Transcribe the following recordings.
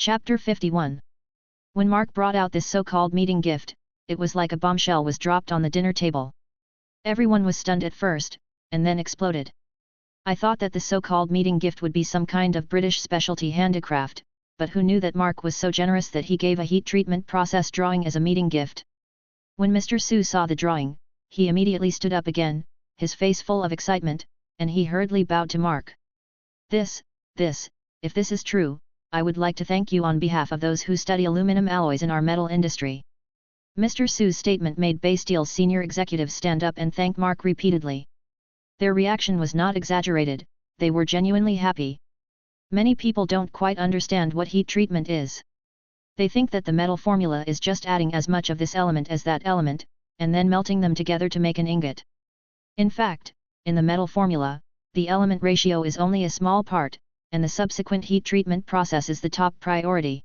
Chapter 51. When Mark brought out this so-called meeting gift, it was like a bombshell was dropped on the dinner table. Everyone was stunned at first, and then exploded. I thought that the so-called meeting gift would be some kind of British specialty handicraft, but who knew that Mark was so generous that he gave a heat treatment process drawing as a meeting gift. When Mr. Su saw the drawing, he immediately stood up again, his face full of excitement, and he hurriedly bowed to Mark. If this is true, I would like to thank you on behalf of those who study aluminum alloys in our metal industry. Mr. Su's statement made Bay Steel's senior executives stand up and thank Mark repeatedly. Their reaction was not exaggerated, they were genuinely happy. Many people don't quite understand what heat treatment is. They think that the metal formula is just adding as much of this element as that element, and then melting them together to make an ingot. In fact, in the metal formula, the element ratio is only a small part, and the subsequent heat treatment process is the top priority.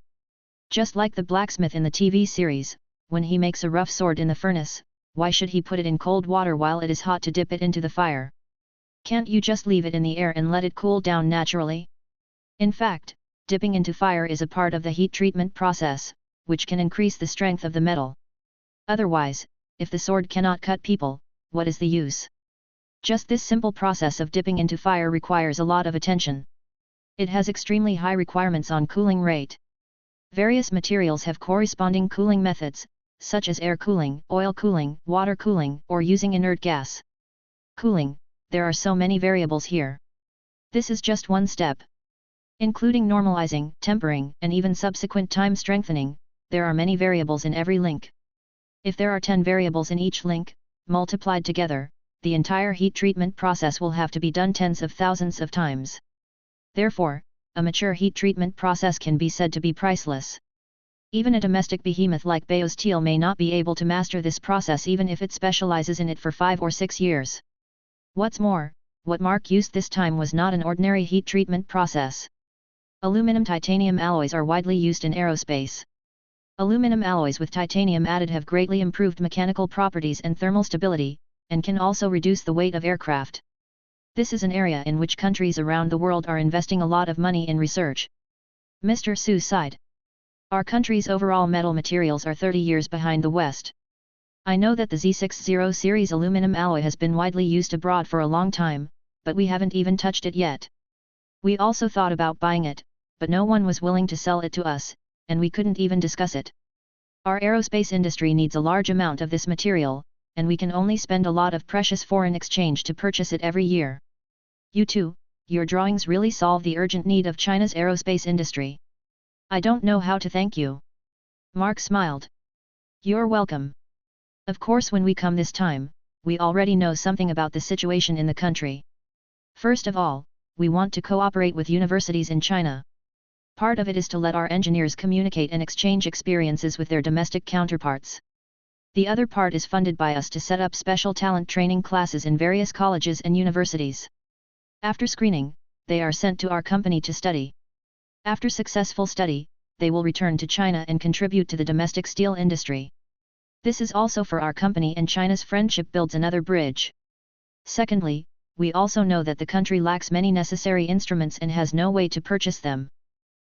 Just like the blacksmith in the TV series, when he makes a rough sword in the furnace, why should he put it in cold water while it is hot to dip it into the fire? Can't you just leave it in the air and let it cool down naturally? In fact, dipping into fire is a part of the heat treatment process, which can increase the strength of the metal. Otherwise, if the sword cannot cut people, what is the use? Just this simple process of dipping into fire requires a lot of attention. It has extremely high requirements on cooling rate. Various materials have corresponding cooling methods, such as air cooling, oil cooling, water cooling, or using inert gas. Cooling, there are so many variables here. This is just one step. Including normalizing, tempering, and even subsequent time strengthening, there are many variables in every link. If there are 10 variables in each link, multiplied together, the entire heat treatment process will have to be done tens of thousands of times. Therefore, a mature heat treatment process can be said to be priceless. Even a domestic behemoth like Bay Steel may not be able to master this process even if it specializes in it for 5 or 6 years. What's more, what Mark used this time was not an ordinary heat treatment process. Aluminum-titanium alloys are widely used in aerospace. Aluminum alloys with titanium added have greatly improved mechanical properties and thermal stability, and can also reduce the weight of aircraft. This is an area in which countries around the world are investing a lot of money in research. Mr. Su sighed. Our country's overall metal materials are 30 years behind the West. I know that the Z60 series aluminum alloy has been widely used abroad for a long time, but we haven't even touched it yet. We also thought about buying it, but no one was willing to sell it to us, and we couldn't even discuss it. Our aerospace industry needs a large amount of this material, and we can only spend a lot of precious foreign exchange to purchase it every year. You too, your drawings really solve the urgent need of China's aerospace industry. I don't know how to thank you. Mark smiled. You're welcome. Of course, when we come this time, we already know something about the situation in the country. First of all, we want to cooperate with universities in China. Part of it is to let our engineers communicate and exchange experiences with their domestic counterparts. The other part is funded by us to set up special talent training classes in various colleges and universities. After screening, they are sent to our company to study. After successful study, they will return to China and contribute to the domestic steel industry. This is also for our company, and China's friendship builds another bridge. Secondly, we also know that the country lacks many necessary instruments and has no way to purchase them.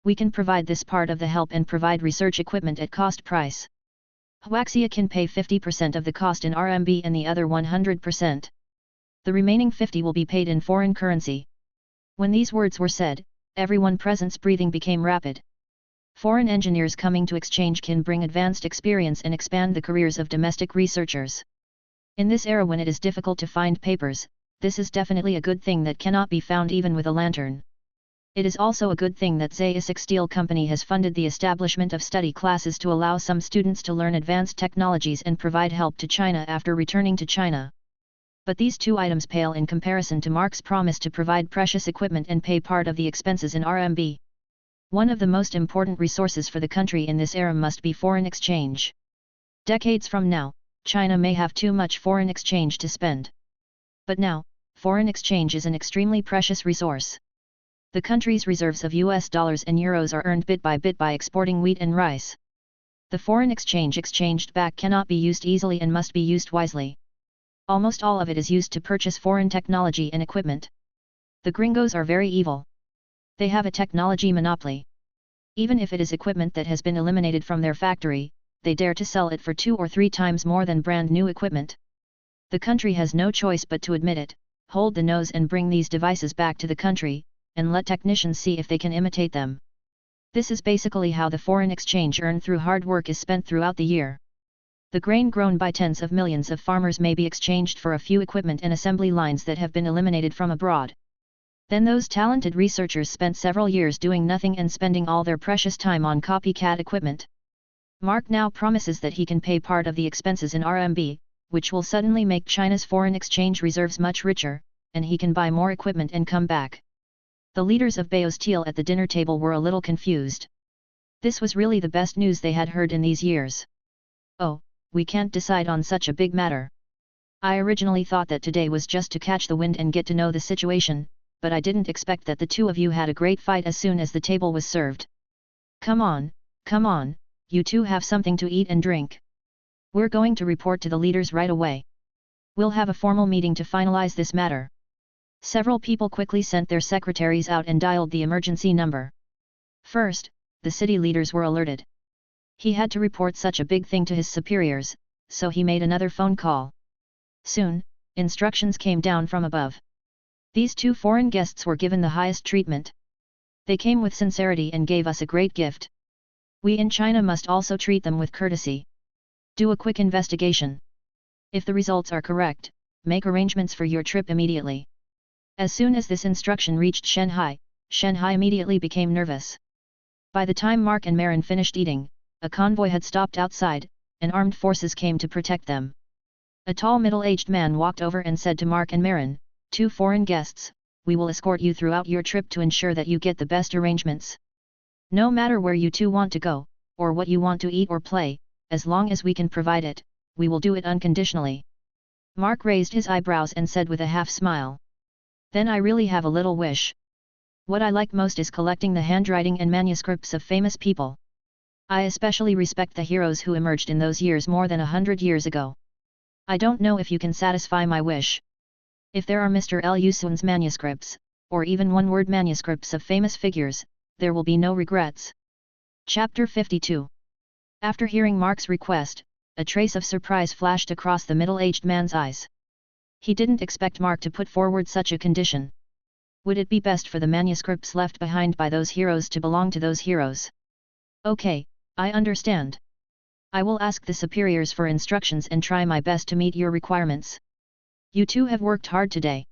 We can provide this part of the help and provide research equipment at cost price. Huaxia can pay 50% of the cost in RMB and the other 100%. The remaining 50% will be paid in foreign currency. When these words were said, everyone present's breathing became rapid. Foreign engineers coming to exchange can bring advanced experience and expand the careers of domestic researchers. In this era when it is difficult to find papers, this is definitely a good thing that cannot be found even with a lantern. It is also a good thing that Zayasik Steel Company has funded the establishment of study classes to allow some students to learn advanced technologies and provide help to China after returning to China. But these two items pale in comparison to Mark's promise to provide precious equipment and pay part of the expenses in RMB. One of the most important resources for the country in this era must be foreign exchange. Decades from now, China may have too much foreign exchange to spend. But now, foreign exchange is an extremely precious resource. The country's reserves of US dollars and euros are earned bit by exporting wheat and rice. The foreign exchange exchanged back cannot be used easily and must be used wisely. Almost all of it is used to purchase foreign technology and equipment. The gringos are very evil. They have a technology monopoly. Even if it is equipment that has been eliminated from their factory, they dare to sell it for 2 or 3 times more than brand new equipment. The country has no choice but to admit it, hold the nose and bring these devices back to the country, and let technicians see if they can imitate them. This is basically how the foreign exchange earned through hard work is spent throughout the year. The grain grown by tens of millions of farmers may be exchanged for a few equipment and assembly lines that have been eliminated from abroad. Then those talented researchers spent several years doing nothing and spending all their precious time on copycat equipment. Mark now promises that he can pay part of the expenses in RMB, which will suddenly make China's foreign exchange reserves much richer, and he can buy more equipment and come back. The leaders of Baosteel at the dinner table were a little confused. This was really the best news they had heard in these years. Oh, we can't decide on such a big matter. I originally thought that today was just to catch the wind and get to know the situation, but I didn't expect that the two of you had a great fight as soon as the table was served. Come on, you two have something to eat and drink. We're going to report to the leaders right away. We'll have a formal meeting to finalize this matter. Several people quickly sent their secretaries out and dialed the emergency number. First, the city leaders were alerted. He had to report such a big thing to his superiors, so he made another phone call. Soon, instructions came down from above. These 2 foreign guests were given the highest treatment. They came with sincerity and gave us a great gift. We in China must also treat them with courtesy. Do a quick investigation. If the results are correct, make arrangements for your trip immediately. As soon as this instruction reached Shanghai, Shanghai immediately became nervous. By the time Mark and Marin finished eating, a convoy had stopped outside, and armed forces came to protect them. A tall middle-aged man walked over and said to Mark and Marin, 2 foreign guests, we will escort you throughout your trip to ensure that you get the best arrangements. No matter where you two want to go, or what you want to eat or play, as long as we can provide it, we will do it unconditionally. Mark raised his eyebrows and said with a half smile. Then I really have a little wish. What I like most is collecting the handwriting and manuscripts of famous people. I especially respect the heroes who emerged in those years more than 100 years ago. I don't know if you can satisfy my wish. If there are Mr. Liu Sun's manuscripts, or even one-word manuscripts of famous figures, there will be no regrets. Chapter 52. After hearing Mark's request, a trace of surprise flashed across the middle-aged man's eyes. He didn't expect Mark to put forward such a condition. Would it be best for the manuscripts left behind by those heroes to belong to those heroes? Okay, I understand. I will ask the superiors for instructions and try my best to meet your requirements. You two have worked hard today.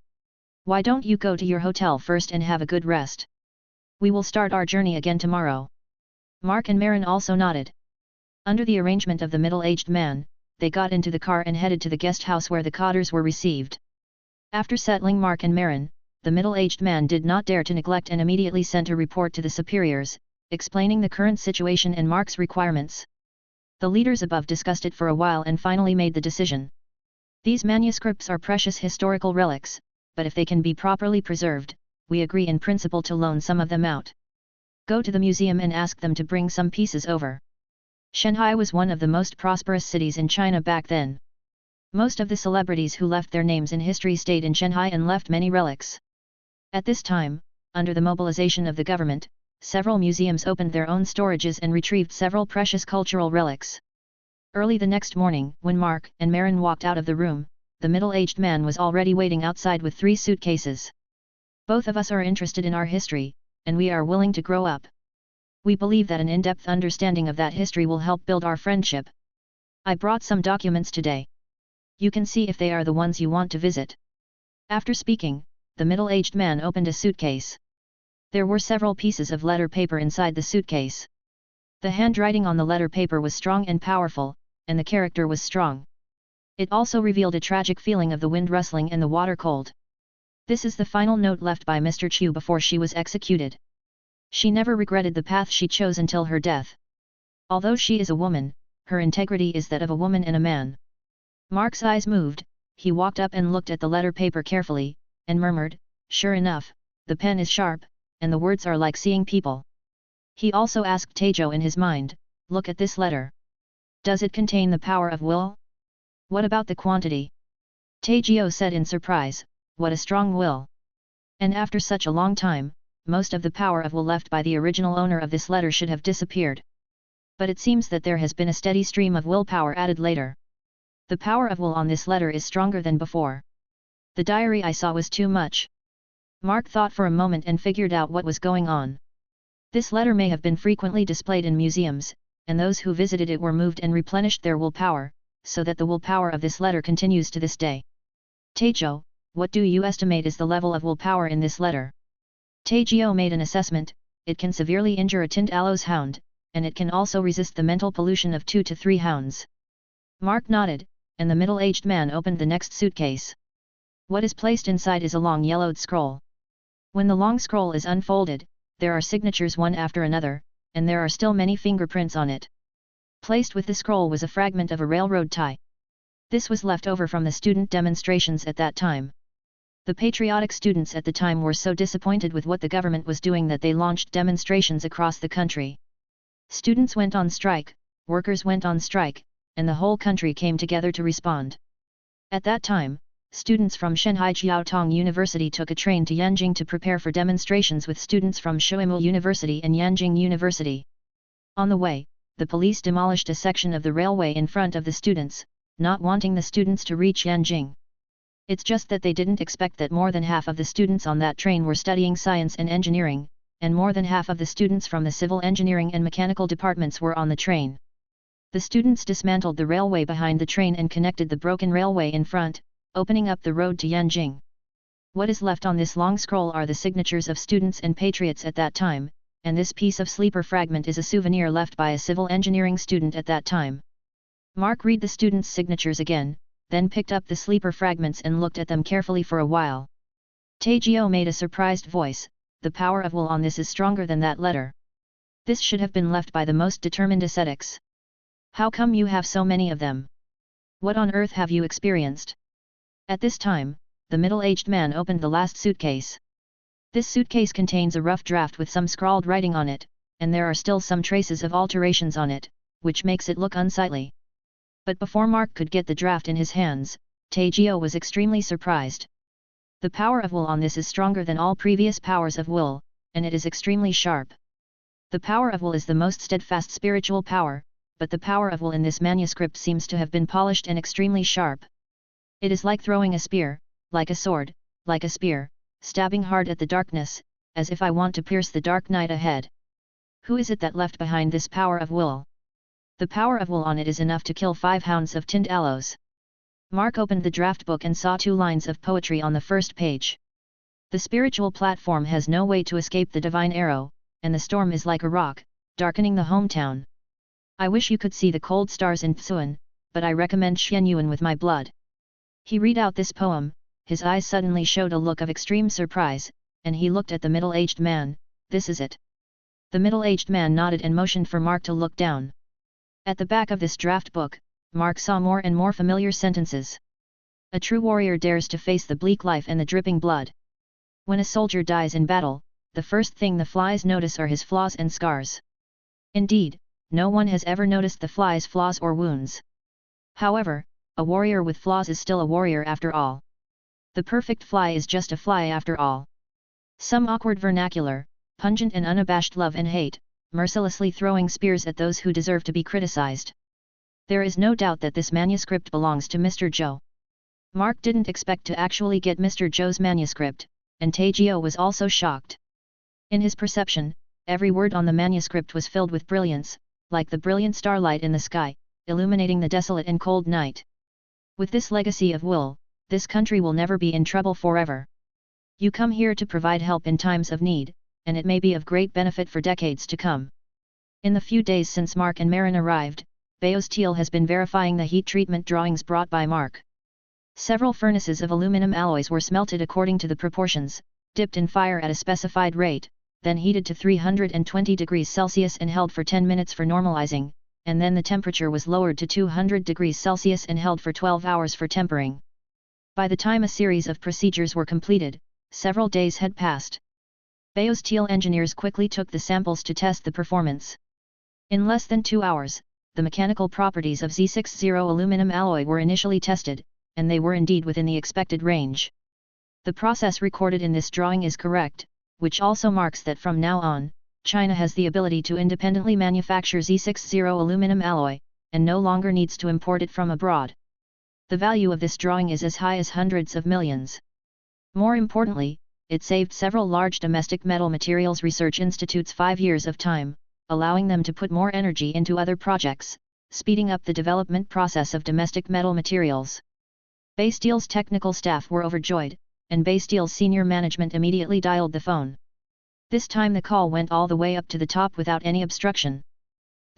Why don't you go to your hotel first and have a good rest? We will start our journey again tomorrow. Mark and Marin also nodded. Under the arrangement of the middle-aged man, they got into the car and headed to the guest house where the cotters were received. After settling Mark and Marin, the middle-aged man did not dare to neglect and immediately sent a report to the superiors, explaining the current situation and Mark's requirements. The leaders above discussed it for a while and finally made the decision. These manuscripts are precious historical relics, but if they can be properly preserved, we agree in principle to loan some of them out. Go to the museum and ask them to bring some pieces over. Shanghai was one of the most prosperous cities in China back then. Most of the celebrities who left their names in history stayed in Shanghai and left many relics. At this time, under the mobilization of the government, several museums opened their own storages and retrieved several precious cultural relics. Early the next morning, when Mark and Marin walked out of the room, the middle-aged man was already waiting outside with 3 suitcases. Both of us are interested in our history, and we are willing to grow up. We believe that an in-depth understanding of that history will help build our friendship. I brought some documents today. You can see if they are the ones you want to visit. After speaking, the middle-aged man opened a suitcase. There were several pieces of letter paper inside the suitcase. The handwriting on the letter paper was strong and powerful, and the character was strong. It also revealed a tragic feeling of the wind rustling and the water cold. This is the final note left by Mr. Chu before she was executed. She never regretted the path she chose until her death. Although she is a woman, her integrity is that of a woman and a man. Mark's eyes moved, he walked up and looked at the letter paper carefully, and murmured, "Sure enough, the pen is sharp, and the words are like seeing people." He also asked Taizhou in his mind, "Look at this letter. Does it contain the power of will? What about the quantity?" Taizhou said in surprise, "What a strong will! And after such a long time, most of the power of will left by the original owner of this letter should have disappeared. But it seems that there has been a steady stream of willpower added later. The power of will on this letter is stronger than before. The diary I saw was too much. Mark thought for a moment and figured out what was going on. This letter may have been frequently displayed in museums, and those who visited it were moved and replenished their willpower, so that the willpower of this letter continues to this day. Taejo, what do you estimate is the level of willpower in this letter? Taejo made an assessment. It can severely injure a Tinned Aloes hound, and it can also resist the mental pollution of 2 to 3 hounds. Mark nodded, and the middle-aged man opened the next suitcase. What is placed inside is a long yellowed scroll. When the long scroll is unfolded, there are signatures one after another, and there are still many fingerprints on it. Placed with the scroll was a fragment of a railroad tie. This was left over from the student demonstrations at that time. The patriotic students at the time were so disappointed with what the government was doing that they launched demonstrations across the country. Students went on strike, workers went on strike, and the whole country came together to respond. At that time, students from Shanghai Jiaotong University took a train to Yanjing to prepare for demonstrations with students from Shoimul University and Yanjing University. On the way, the police demolished a section of the railway in front of the students, not wanting the students to reach Yanjing. It's just that they didn't expect that more than half of the students on that train were studying science and engineering, and more than half of the students from the civil engineering and mechanical departments were on the train. The students dismantled the railway behind the train and connected the broken railway in front, opening up the road to Yanjing. What is left on this long scroll are the signatures of students and patriots at that time, and this piece of sleeper fragment is a souvenir left by a civil engineering student at that time. Mark read the students' signatures again, then picked up the sleeper fragments and looked at them carefully for a while. Taejo made a surprised voice, the power of will on this is stronger than that letter. This should have been left by the most determined ascetics. How come you have so many of them? What on earth have you experienced? At this time, the middle-aged man opened the last suitcase. This suitcase contains a rough draft with some scrawled writing on it, and there are still some traces of alterations on it, which makes it look unsightly. But before Mark could get the draft in his hands, Taejo was extremely surprised. The power of will on this is stronger than all previous powers of will, and it is extremely sharp. The power of will is the most steadfast spiritual power, but the power of will in this manuscript seems to have been polished and extremely sharp. It is like throwing a spear, like a sword, like a spear, stabbing hard at the darkness, as if I want to pierce the dark night ahead. Who is it that left behind this power of will? The power of will on it is enough to kill 5 hounds of Tinned Aloes. Mark opened the draft book and saw 2 lines of poetry on the first page. The spiritual platform has no way to escape the divine arrow, and the storm is like a rock, darkening the hometown. I wish you could see the cold stars in Psuan, but I recommend Xianyuan with my blood. He read out this poem, his eyes suddenly showed a look of extreme surprise, and he looked at the middle-aged man. This is it. The middle-aged man nodded and motioned for Mark to look down. At the back of this draft book, Mark saw more and more familiar sentences. A true warrior dares to face the bleak life and the dripping blood. When a soldier dies in battle, the first thing the flies notice are his flaws and scars. Indeed, no one has ever noticed the fly's flaws or wounds. However, a warrior with flaws is still a warrior after all. The perfect fly is just a fly after all. Some awkward vernacular, pungent and unabashed love and hate, mercilessly throwing spears at those who deserve to be criticized. There is no doubt that this manuscript belongs to Mr. Zhou. Mark didn't expect to actually get Mr. Zhou's manuscript, and Taejo was also shocked. In his perception, every word on the manuscript was filled with brilliance, like the brilliant starlight in the sky, illuminating the desolate and cold night. With this legacy of will, this country will never be in trouble forever. You come here to provide help in times of need, and it may be of great benefit for decades to come. In the few days since Mark and Marin arrived, Baostiel has been verifying the heat treatment drawings brought by Mark. Several furnaces of aluminum alloys were smelted according to the proportions, dipped in fire at a specified rate, then heated to 320 degrees Celsius and held for 10 minutes for normalizing, and then the temperature was lowered to 200 degrees Celsius and held for 12 hours for tempering. By the time a series of procedures were completed, several days had passed. Baostiel engineers quickly took the samples to test the performance. In less than 2 hours, the mechanical properties of Z60 aluminum alloy were initially tested, and they were indeed within the expected range. The process recorded in this drawing is correct, which also marks that from now on, China has the ability to independently manufacture Z60 aluminum alloy, and no longer needs to import it from abroad. The value of this drawing is as high as hundreds of millions. More importantly, it saved several large domestic metal materials research institutes 5 years of time, allowing them to put more energy into other projects, speeding up the development process of domestic metal materials. Basteel's technical staff were overjoyed, and Basteel's senior management immediately dialed the phone. This time the call went all the way up to the top without any obstruction.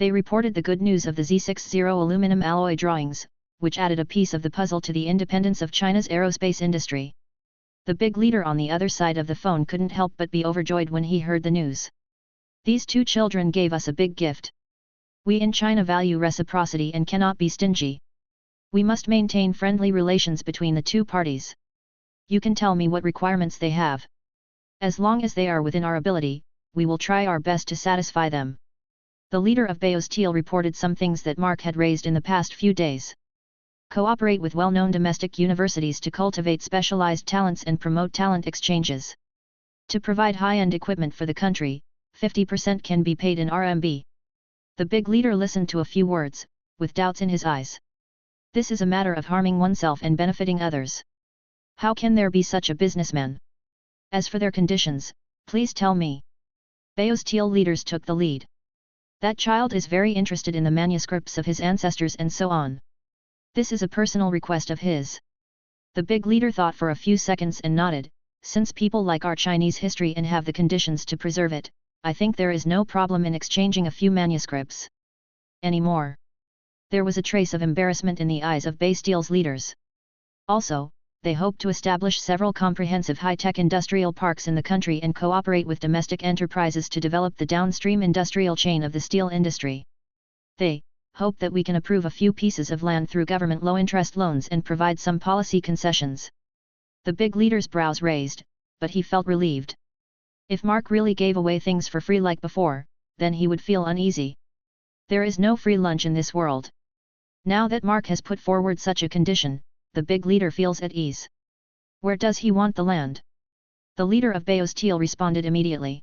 They reported the good news of the Z60 aluminum alloy drawings, which added a piece of the puzzle to the independence of China's aerospace industry. The big leader on the other side of the phone couldn't help but be overjoyed when he heard the news. These two children gave us a big gift. We in China value reciprocity and cannot be stingy. We must maintain friendly relations between the two parties. You can tell me what requirements they have. As long as they are within our ability, we will try our best to satisfy them. The leader of Baosteel reported some things that Mark had raised in the past few days. Cooperate with well-known domestic universities to cultivate specialized talents and promote talent exchanges. To provide high-end equipment for the country, 50% can be paid in RMB. The big leader listened to a few words, with doubts in his eyes. This is a matter of harming oneself and benefiting others. How can there be such a businessman? As for their conditions, please tell me. Baosteel leaders took the lead. That child is very interested in the manuscripts of his ancestors and so on. This is a personal request of his. The big leader thought for a few seconds and nodded. Since people like our Chinese history and have the conditions to preserve it, I think there is no problem in exchanging a few manuscripts. Anymore. There was a trace of embarrassment in the eyes of Basteel's leaders. Also, they hope to establish several comprehensive high-tech industrial parks in the country and cooperate with domestic enterprises to develop the downstream industrial chain of the steel industry. They hope that we can approve a few pieces of land through government low-interest loans and provide some policy concessions. The big leader's brows raised, but he felt relieved. If Mark really gave away things for free like before, then he would feel uneasy. There is no free lunch in this world. Now that Mark has put forward such a condition, the big leader feels at ease. Where does he want the land? The leader of Baosteel responded immediately.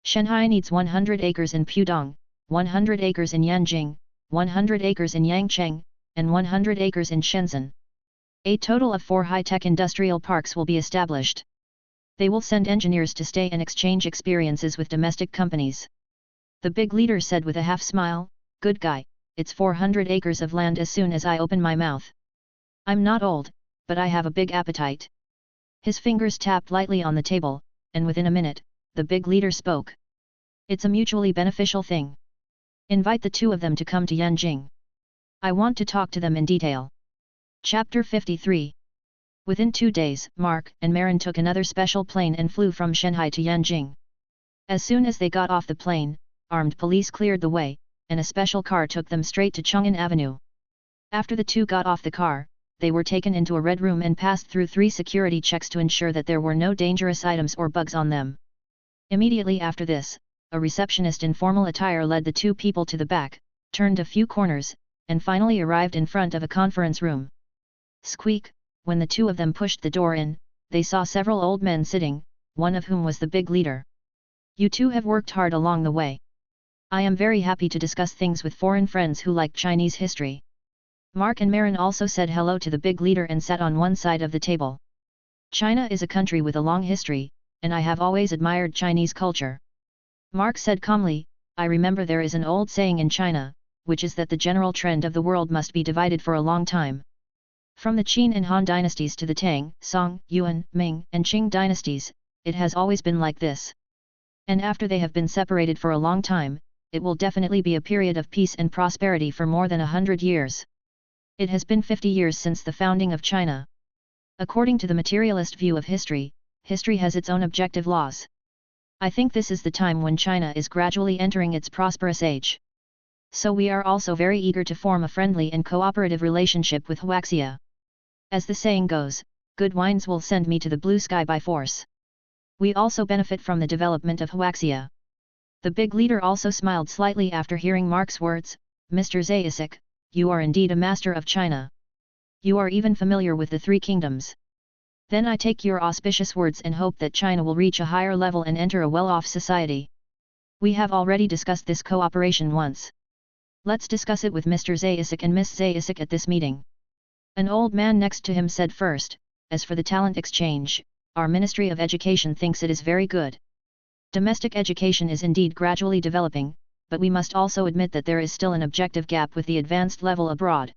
Shanghai needs 100 acres in Pudong, 100 acres in Yanjing, 100 acres in Yangcheng, and 100 acres in Shenzhen. A total of 4 high-tech industrial parks will be established. They will send engineers to stay and exchange experiences with domestic companies. The big leader said with a half-smile, "Good guy, it's 400 acres of land as soon as I open my mouth. I'm not old, but I have a big appetite." His fingers tapped lightly on the table, and within a minute, the big leader spoke. "It's a mutually beneficial thing. Invite the two of them to come to Yanjing. I want to talk to them in detail." Chapter 53. Within 2 days, Mark and Marin took another special plane and flew from Shanghai to Yanjing. As soon as they got off the plane, armed police cleared the way, and a special car took them straight to Chong'an Avenue. After the two got off the car, they were taken into a red room and passed through 3 security checks to ensure that there were no dangerous items or bugs on them. Immediately after this, a receptionist in formal attire led the two people to the back, turned a few corners, and finally arrived in front of a conference room. Squeak! When the two of them pushed the door in, they saw several old men sitting, one of whom was the big leader. "You two have worked hard along the way. I am very happy to discuss things with foreign friends who like Chinese history." Mark and Marin also said hello to the big leader and sat on one side of the table. "China is a country with a long history, and I have always admired Chinese culture." Mark said calmly, "I remember there is an old saying in China, which is that the general trend of the world must be divided for a long time. From the Qin and Han dynasties to the Tang, Song, Yuan, Ming, and Qing dynasties, it has always been like this. And after they have been separated for a long time, it will definitely be a period of peace and prosperity for more than 100 years. It has been 50 years since the founding of China. According to the materialist view of history, history has its own objective laws. I think this is the time when China is gradually entering its prosperous age. So we are also very eager to form a friendly and cooperative relationship with Huaxia. As the saying goes, good wines will send me to the blue sky by force. We also benefit from the development of Huaxia." The big leader also smiled slightly after hearing Mark's words. "Mr. Zayasik, you are indeed a master of China. You are even familiar with the 3 kingdoms. Then I take your auspicious words and hope that China will reach a higher level and enter a well-off society. We have already discussed this cooperation once. Let's discuss it with Mr. Zaisic and Miss Zaisic at this meeting. An old man next to him said first, as for the talent exchange, our Ministry of Education thinks it is very good. Domestic education is indeed gradually developing, but we must also admit that there is still an objective gap with the advanced level abroad.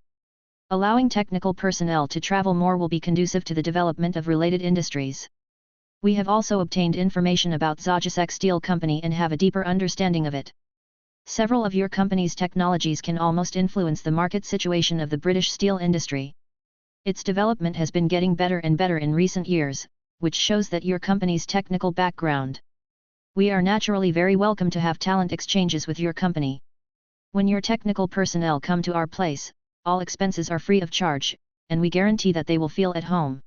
Allowing technical personnel to travel more will be conducive to the development of related industries. We have also obtained information about Zajisak Steel Company and have a deeper understanding of it. Several of your company's technologies can almost influence the market situation of the British steel industry. Its development has been getting better and better in recent years, which shows that your company's technical background. We are naturally very welcome to have talent exchanges with your company. When your technical personnel come to our place, all expenses are free of charge, and we guarantee that they will feel at home.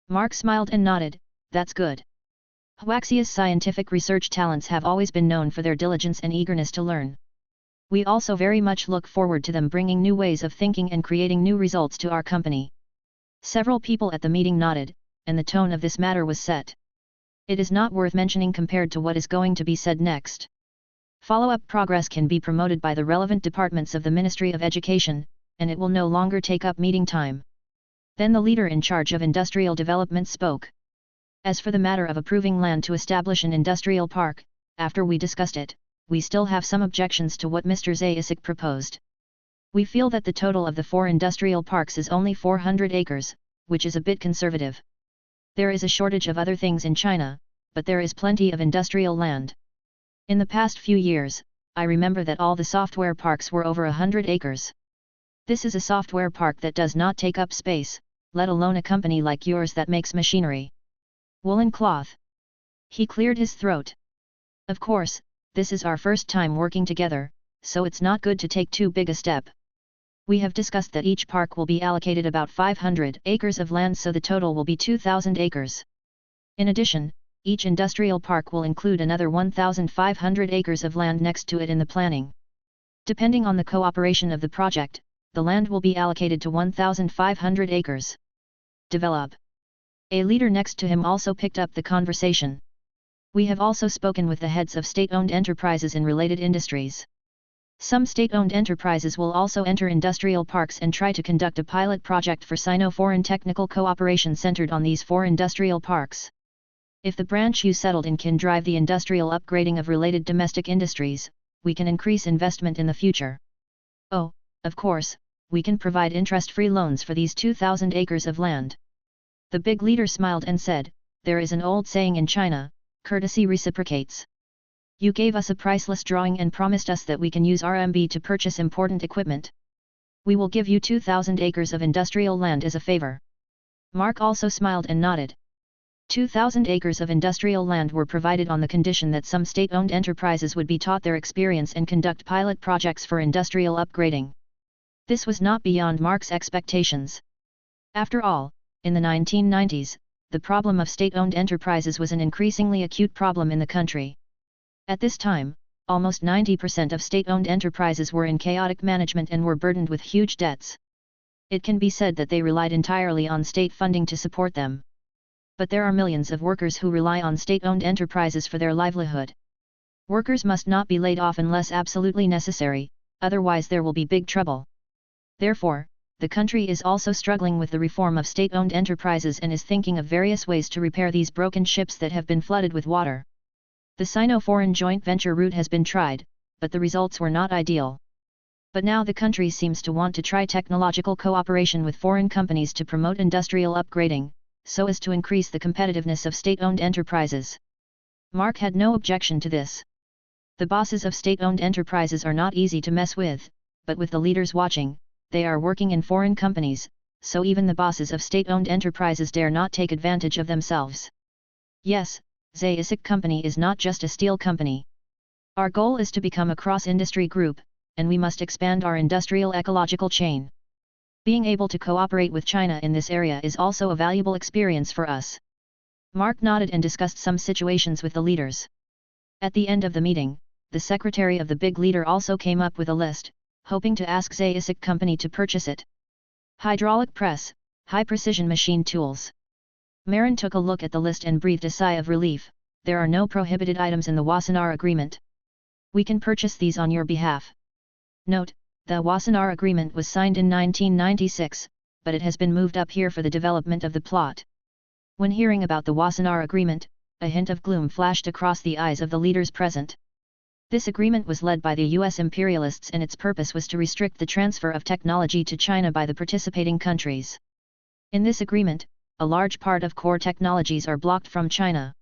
Mark smiled and nodded, that's good. Huaxia's scientific research talents have always been known for their diligence and eagerness to learn. We also very much look forward to them bringing new ways of thinking and creating new results to our company. Several people at the meeting nodded, and the tone of this matter was set. It is not worth mentioning compared to what is going to be said next. Follow-up progress can be promoted by the relevant departments of the Ministry of Education, and it will no longer take up meeting time. Then the leader in charge of industrial development spoke. As for the matter of approving land to establish an industrial park, after we discussed it, we still have some objections to what Mr. Zaisic proposed. We feel that the total of the 4 industrial parks is only 400 acres, which is a bit conservative. There is a shortage of other things in China, but there is plenty of industrial land. In the past few years, I remember that all the software parks were over 100 acres. This is a software park that does not take up space, let alone a company like yours that makes machinery. Woolen cloth. He cleared his throat. Of course, this is our first time working together, so it's not good to take too big a step. We have discussed that each park will be allocated about 500 acres of land, so the total will be 2,000 acres. In addition, each industrial park will include another 1,500 acres of land next to it in the planning. Depending on the cooperation of the project, the land will be allocated to 1,500 acres. Develop. A leader next to him also picked up the conversation. We have also spoken with the heads of state-owned enterprises in related industries. Some state-owned enterprises will also enter industrial parks and try to conduct a pilot project for Sino-foreign technical cooperation centered on these 4 industrial parks. If the branch you settled in can drive the industrial upgrading of related domestic industries, we can increase investment in the future. Oh, of course, we can provide interest-free loans for these 2,000 acres of land. The big leader smiled and said, there is an old saying in China, courtesy reciprocates. You gave us a priceless drawing and promised us that we can use RMB to purchase important equipment. We will give you 2,000 acres of industrial land as a favor. Mark also smiled and nodded. 2,000 acres of industrial land were provided on the condition that some state-owned enterprises would be taught their experience and conduct pilot projects for industrial upgrading. This was not beyond Mark's expectations. After all, in the 1990s, the problem of state-owned enterprises was an increasingly acute problem in the country. At this time, almost 90% of state-owned enterprises were in chaotic management and were burdened with huge debts. It can be said that they relied entirely on state funding to support them. But there are millions of workers who rely on state-owned enterprises for their livelihood. Workers must not be laid off unless absolutely necessary, otherwise there will be big trouble. Therefore, the country is also struggling with the reform of state-owned enterprises and is thinking of various ways to repair these broken ships that have been flooded with water. The Sino-foreign joint venture route has been tried, but the results were not ideal. But now the country seems to want to try technological cooperation with foreign companies to promote industrial upgrading, so as to increase the competitiveness of state-owned enterprises. Mark had no objection to this. The bosses of state-owned enterprises are not easy to mess with, but with the leaders watching, they are working in foreign companies, so even the bosses of state-owned enterprises dare not take advantage of themselves. Yes, Zaisic Company is not just a steel company. Our goal is to become a cross-industry group, and we must expand our industrial ecological chain. Being able to cooperate with China in this area is also a valuable experience for us. Mark nodded and discussed some situations with the leaders. At the end of the meeting, the secretary of the big leader also came up with a list, hoping to ask Zaisic Company to purchase it. Hydraulic press, high-precision machine tools. Marin took a look at the list and breathed a sigh of relief. There are no prohibited items in the Wassenaar Agreement. We can purchase these on your behalf. Note, the Wassenaar Agreement was signed in 1996, but it has been moved up here for the development of the plot. When hearing about the Wassenaar Agreement, a hint of gloom flashed across the eyes of the leaders present. This agreement was led by the US imperialists and its purpose was to restrict the transfer of technology to China by the participating countries. In this agreement, a large part of core technologies are blocked from China.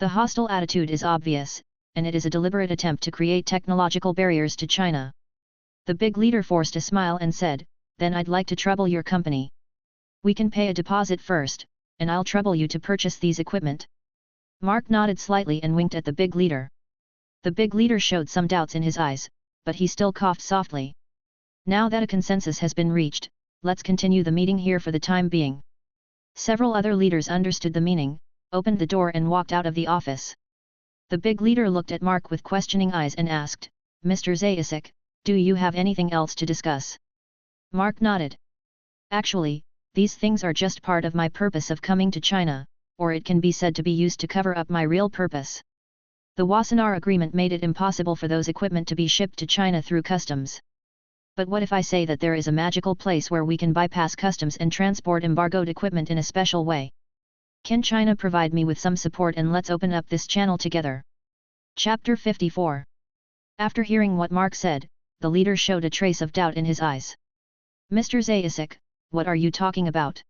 The hostile attitude is obvious, and it is a deliberate attempt to create technological barriers to China. The big leader forced a smile and said, "Then I'd like to trouble your company. We can pay a deposit first, and I'll trouble you to purchase these equipment." Mark nodded slightly and winked at the big leader. The big leader showed some doubts in his eyes, but he still coughed softly. "Now that a consensus has been reached, let's continue the meeting here for the time being." Several other leaders understood the meaning, opened the door and walked out of the office. The big leader looked at Mark with questioning eyes and asked, "Mr. Zayacic, do you have anything else to discuss?" Mark nodded. "Actually, these things are just part of my purpose of coming to China, or it can be said to be used to cover up my real purpose. The Wassenaar Agreement made it impossible for those equipment to be shipped to China through customs. But what if I say that there is a magical place where we can bypass customs and transport embargoed equipment in a special way? Can China provide me with some support, and let's open up this channel together?" Chapter 54. After hearing what Mark said, the leader showed a trace of doubt in his eyes. "Mr. Zayacic, what are you talking about?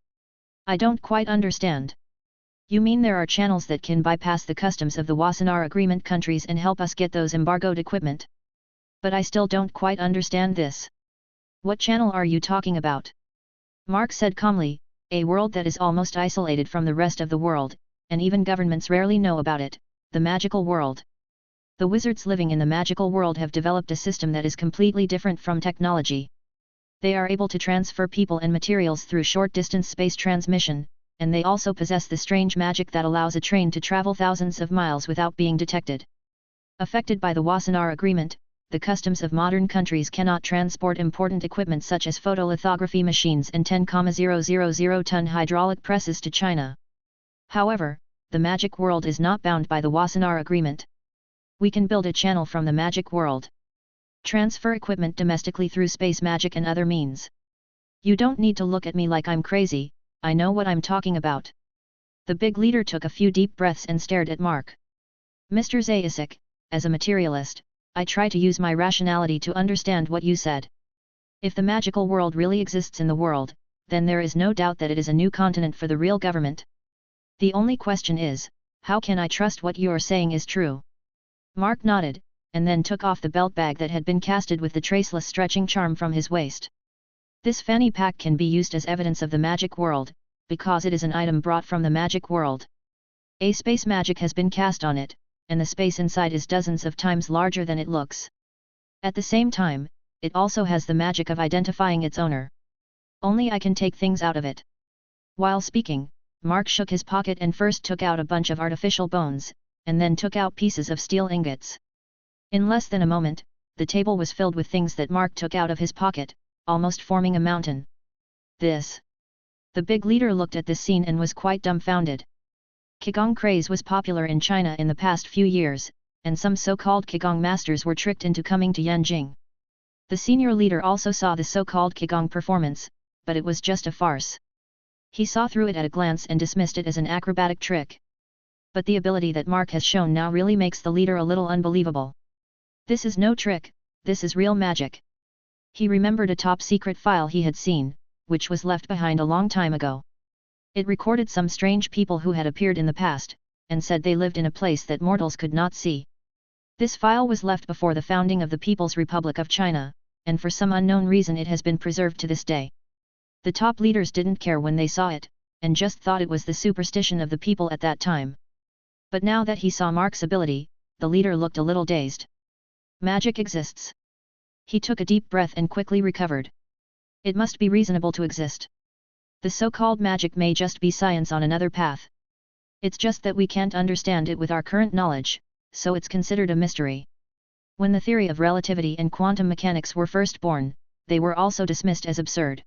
I don't quite understand." "You mean there are channels that can bypass the customs of the Wassenaar Agreement countries and help us get those embargoed equipment? But I still don't quite understand this. What channel are you talking about?" Mark said calmly, "A world that is almost isolated from the rest of the world, and even governments rarely know about it, the magical world. The wizards living in the magical world have developed a system that is completely different from technology. They are able to transfer people and materials through short-distance space transmission, and they also possess the strange magic that allows a train to travel thousands of miles without being detected. Affected by the Wassenaar Agreement, the customs of modern countries cannot transport important equipment such as photolithography machines and 10,000-ton hydraulic presses to China. However, the magic world is not bound by the Wassenaar Agreement. We can build a channel from the magic world. Transfer equipment domestically through space magic and other means. You don't need to look at me like I'm crazy, I know what I'm talking about." The big leader took a few deep breaths and stared at Mark. "Mr. Zayacic, as a materialist, I try to use my rationality to understand what you said. If the magical world really exists in the world, then there is no doubt that it is a new continent for the real government. The only question is, how can I trust what you are saying is true?" Mark nodded, and then took off the belt bag that had been casted with the traceless stretching charm from his waist. This fanny pack can be used as evidence of the magic world, because it is an item brought from the magic world. A space magic has been cast on it, and the space inside is dozens of times larger than it looks. At the same time, it also has the magic of identifying its owner. Only I can take things out of it. While speaking, Mark shook his pocket and first took out a bunch of artificial bones, and then took out pieces of steel ingots. In less than a moment, the table was filled with things that Mark took out of his pocket, almost forming a mountain. "This." The big leader looked at this scene and was quite dumbfounded. Qigong craze was popular in China in the past few years, and some so-called Qigong masters were tricked into coming to Yanjing. The senior leader also saw the so-called Qigong performance, but it was just a farce. He saw through it at a glance and dismissed it as an acrobatic trick. But the ability that Mark has shown now really makes the leader a little unbelievable. "This is no trick, this is real magic." He remembered a top-secret file he had seen, which was left behind a long time ago. It recorded some strange people who had appeared in the past, and said they lived in a place that mortals could not see. This file was left before the founding of the People's Republic of China, and for some unknown reason it has been preserved to this day. The top leaders didn't care when they saw it, and just thought it was the superstition of the people at that time. But now that he saw Mark's ability, the leader looked a little dazed. "Magic exists." He took a deep breath and quickly recovered. "It must be reasonable to exist. The so-called magic may just be science on another path. It's just that we can't understand it with our current knowledge, so it's considered a mystery." When the theory of relativity and quantum mechanics were first born, they were also dismissed as absurd.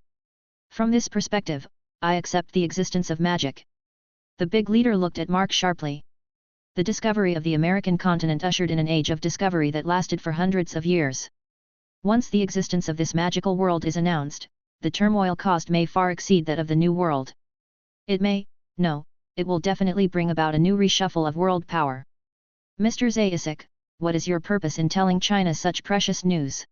From this perspective, I accept the existence of magic. The big leader looked at Mark sharply. The discovery of the American continent ushered in an age of discovery that lasted for hundreds of years. Once the existence of this magical world is announced, the turmoil caused may far exceed that of the New World. It may, no, it will definitely bring about a new reshuffle of world power. Mr. Zaisik, what is your purpose in telling China such precious news?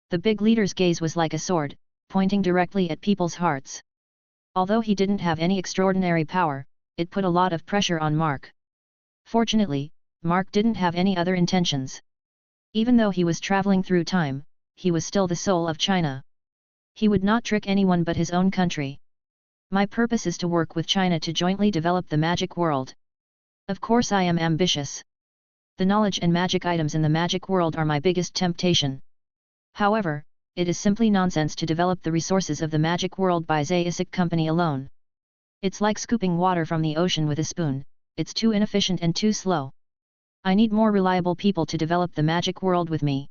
The big leader's gaze was like a sword, pointing directly at people's hearts. Although he didn't have any extraordinary power, it put a lot of pressure on Mark. Fortunately, Mark didn't have any other intentions. Even though he was traveling through time, he was still the soul of China. He would not trick anyone but his own country. My purpose is to work with China to jointly develop the magic world. Of course I am ambitious. The knowledge and magic items in the magic world are my biggest temptation. However, it is simply nonsense to develop the resources of the magic world by Zaisik Company alone. It's like scooping water from the ocean with a spoon, it's too inefficient and too slow. I need more reliable people to develop the magic world with me.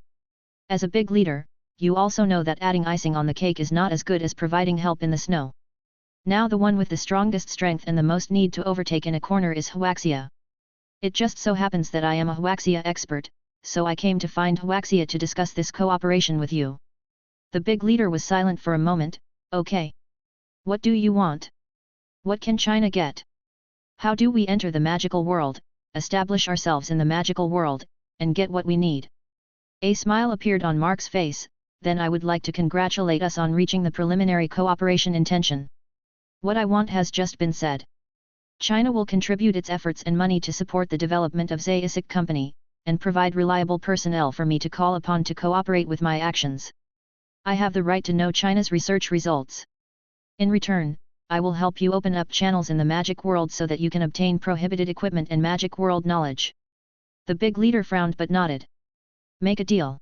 As a big leader, you also know that adding icing on the cake is not as good as providing help in the snow. Now the one with the strongest strength and the most need to overtake in a corner is Huaxia. It just so happens that I am a Huaxia expert, so I came to find Huaxia to discuss this cooperation with you. The big leader was silent for a moment. Okay. What do you want? What can China get? How do we enter the magical world, establish ourselves in the magical world, and get what we need? A smile appeared on Mark's face. Then I would like to congratulate us on reaching the preliminary cooperation intention. What I want has just been said. China will contribute its efforts and money to support the development of Zaisik Company, and provide reliable personnel for me to call upon to cooperate with my actions. I have the right to know China's research results. In return, I will help you open up channels in the magic world so that you can obtain prohibited equipment and magic world knowledge. The big leader frowned but nodded. Make a deal.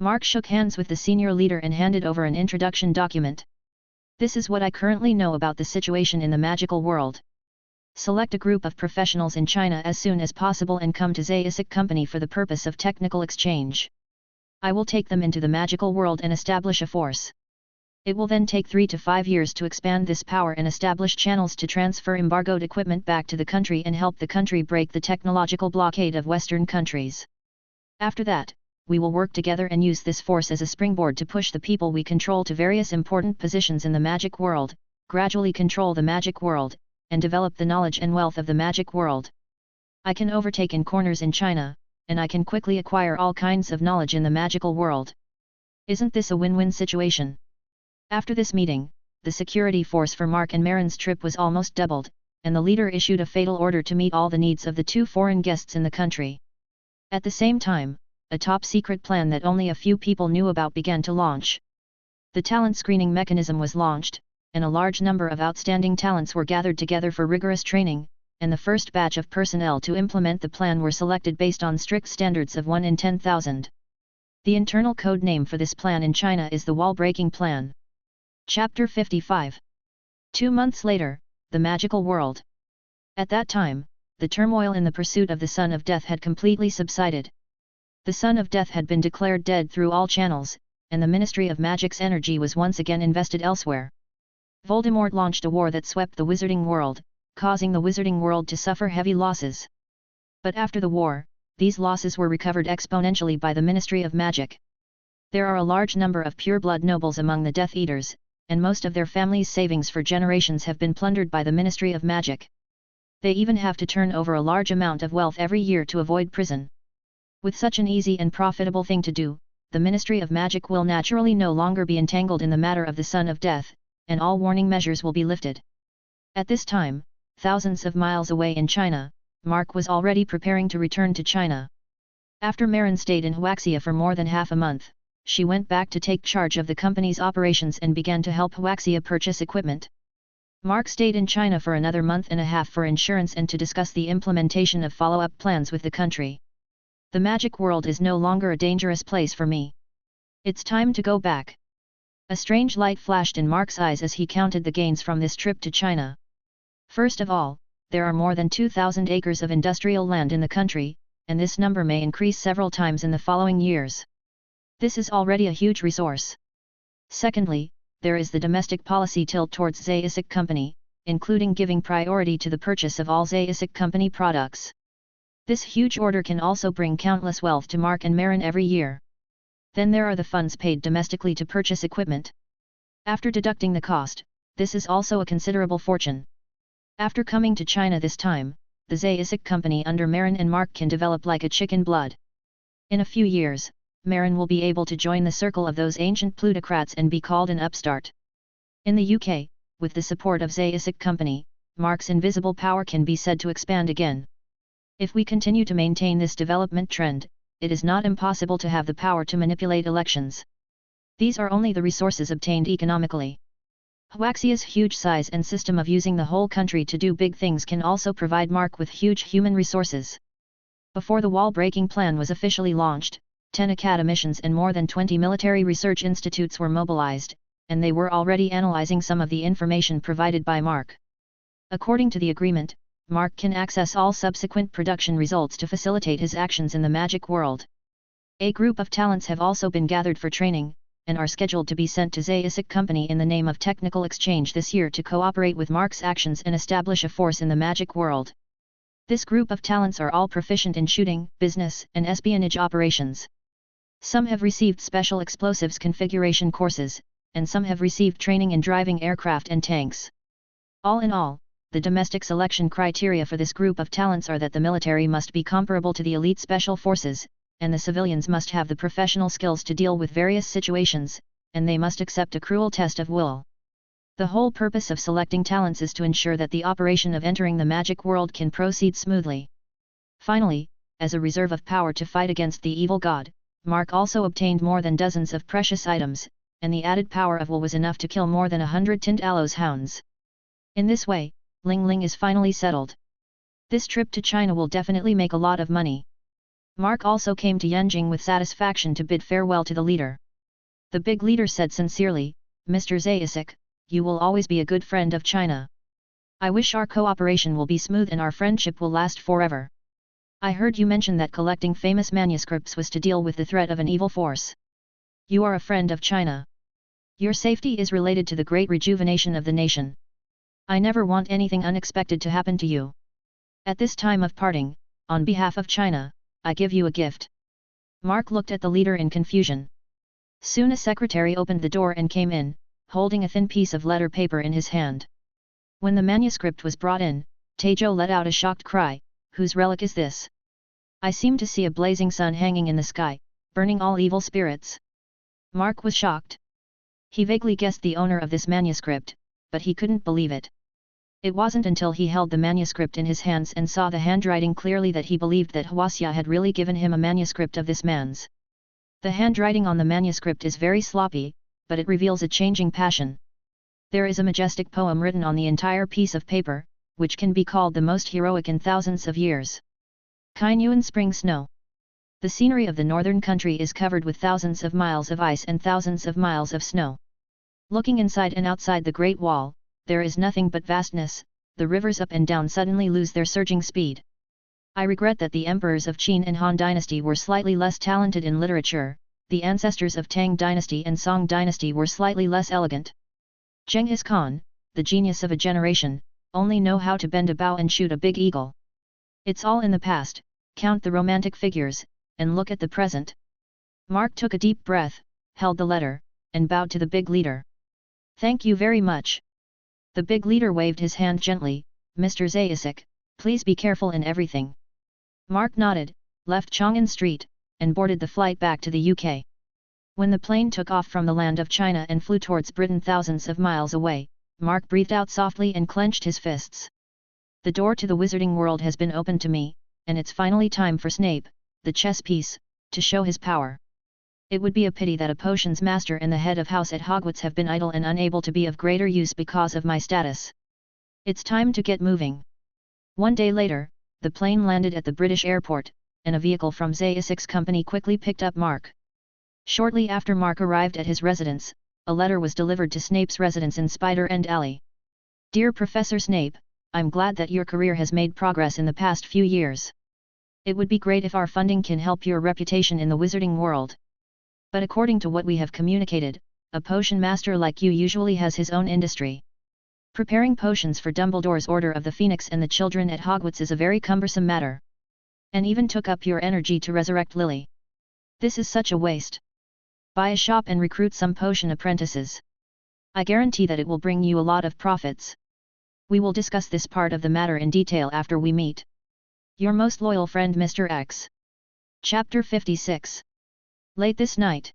Mark shook hands with the senior leader and handed over an introduction document. This is what I currently know about the situation in the magical world. Select a group of professionals in China as soon as possible and come to Zaisik Company for the purpose of technical exchange. I will take them into the magical world and establish a force. It will then take 3 to 5 years to expand this power and establish channels to transfer embargoed equipment back to the country and help the country break the technological blockade of Western countries. After that, we will work together and use this force as a springboard to push the people we control to various important positions in the magic world, gradually control the magic world, and develop the knowledge and wealth of the magic world. I can overtake in corners in China, and I can quickly acquire all kinds of knowledge in the magical world. Isn't this a win-win situation? After this meeting, the security force for Mark and Marin's trip was almost doubled, and the leader issued a fatal order to meet all the needs of the 2 foreign guests in the country. At the same time, a top-secret plan that only a few people knew about began to launch. The talent screening mechanism was launched, and a large number of outstanding talents were gathered together for rigorous training, and the first batch of personnel to implement the plan were selected based on strict standards of 1 in 10,000. The internal code name for this plan in China is the Wall-Breaking Plan. Chapter 55. 2 months later, the magical world. At that time, the turmoil in the pursuit of the Son of Death had completely subsided. The Son of Death had been declared dead through all channels, and the Ministry of Magic's energy was once again invested elsewhere. Voldemort launched a war that swept the wizarding world, causing the wizarding world to suffer heavy losses. But after the war, these losses were recovered exponentially by the Ministry of Magic. There are a large number of pure-blood nobles among the Death Eaters, and most of their families' savings for generations have been plundered by the Ministry of Magic. They even have to turn over a large amount of wealth every year to avoid prison. With such an easy and profitable thing to do, the Ministry of Magic will naturally no longer be entangled in the matter of the Son of Death, and all warning measures will be lifted. At this time, thousands of miles away in China, Mark was already preparing to return to China. After Marin stayed in Huaxia for more than half a month, she went back to take charge of the company's operations and began to help Huaxia purchase equipment. Mark stayed in China for another month and a half for insurance and to discuss the implementation of follow-up plans with the country. The magic world is no longer a dangerous place for me. It's time to go back. A strange light flashed in Mark's eyes as he counted the gains from this trip to China. First of all, there are more than 2,000 acres of industrial land in the country, and this number may increase several times in the following years. This is already a huge resource. Secondly, there is the domestic policy tilt towards Zaisik Company, including giving priority to the purchase of all Azkaban company products. This huge order can also bring countless wealth to Mark and Marin every year. Then there are the funds paid domestically to purchase equipment. After deducting the cost, this is also a considerable fortune. After coming to China this time, the Azkaban company under Marin and Mark can develop like a chicken blood. In a few years, Marin will be able to join the circle of those ancient plutocrats and be called an upstart. In the UK, with the support of Azkaban company, Mark's invisible power can be said to expand again. If we continue to maintain this development trend, it is not impossible to have the power to manipulate elections. These are only the resources obtained economically. Huaxia's huge size and system of using the whole country to do big things can also provide Mark with huge human resources. Before the wall-breaking plan was officially launched, 10 academicians and more than 20 military research institutes were mobilized, and they were already analyzing some of the information provided by Mark. According to the agreement, Mark can access all subsequent production results to facilitate his actions in the magic world. A group of talents have also been gathered for training, and are scheduled to be sent to Azkaban company in the name of technical exchange this year to cooperate with Mark's actions and establish a force in the magic world. This group of talents are all proficient in shooting, business, and espionage operations. Some have received special explosives configuration courses, and some have received training in driving aircraft and tanks. All in all, the domestic selection criteria for this group of talents are that the military must be comparable to the elite special forces, and the civilians must have the professional skills to deal with various situations, and they must accept a cruel test of will. The whole purpose of selecting talents is to ensure that the operation of entering the magic world can proceed smoothly. Finally, as a reserve of power to fight against the evil god, Mark also obtained more than dozens of precious items, and the added power of will was enough to kill more than 100 Tint Aloes hounds. In this way, Ling Ling is finally settled. This trip to China will definitely make a lot of money. Mark also came to Yanjing with satisfaction to bid farewell to the leader. The big leader said sincerely, "Mr. Azkaban, you will always be a good friend of China. I wish our cooperation will be smooth and our friendship will last forever. I heard you mention that collecting famous manuscripts was to deal with the threat of an evil force. You are a friend of China. Your safety is related to the great rejuvenation of the nation. I never want anything unexpected to happen to you. At this time of parting, on behalf of China, I give you a gift." Mark looked at the leader in confusion. Soon a secretary opened the door and came in, holding a thin piece of letter paper in his hand. When the manuscript was brought in, Taejo let out a shocked cry, "Whose relic is this? I seem to see a blazing sun hanging in the sky, burning all evil spirits." Mark was shocked. He vaguely guessed the owner of this manuscript, but he couldn't believe it. It wasn't until he held the manuscript in his hands and saw the handwriting clearly that he believed that Huaxia had really given him a manuscript of this man's. The handwriting on the manuscript is very sloppy, but it reveals a changing passion. There is a majestic poem written on the entire piece of paper, which can be called the most heroic in thousands of years. Kainyuan Spring Snow. The scenery of the northern country is covered with thousands of miles of ice and thousands of miles of snow. Looking inside and outside the Great Wall, there is nothing but vastness. The rivers up and down suddenly lose their surging speed. I regret that the emperors of Qin and Han dynasty were slightly less talented in literature, the ancestors of Tang dynasty and Song dynasty were slightly less elegant. Genghis Khan, the genius of a generation, only know how to bend a bow and shoot a big eagle. It's all in the past, count the romantic figures, and look at the present. Mark took a deep breath, held the letter, and bowed to the big leader. "Thank you very much." The big leader waved his hand gently, "Mr. Azkaban, please be careful in everything." Mark nodded, left Chang'an Street, and boarded the flight back to the UK. When the plane took off from the land of China and flew towards Britain thousands of miles away, Mark breathed out softly and clenched his fists. The door to the wizarding world has been opened to me, and it's finally time for Snape, the chess piece, to show his power. It would be a pity that a potions master and the head of house at Hogwarts have been idle and unable to be of greater use because of my status. It's time to get moving. One day later, the plane landed at the British airport, and a vehicle from Azkaban's company quickly picked up Mark. Shortly after Mark arrived at his residence, a letter was delivered to Snape's residence in Spider End Alley. "Dear Professor Snape, I'm glad that your career has made progress in the past few years. It would be great if our funding can help your reputation in the wizarding world. But according to what we have communicated, a potion master like you usually has his own industry. Preparing potions for Dumbledore's Order of the Phoenix and the children at Hogwarts is a very cumbersome matter. And even took up your energy to resurrect Lily. This is such a waste. Buy a shop and recruit some potion apprentices. I guarantee that it will bring you a lot of profits. We will discuss this part of the matter in detail after we meet. Your most loyal friend Mr. X. Chapter 56. Late this night.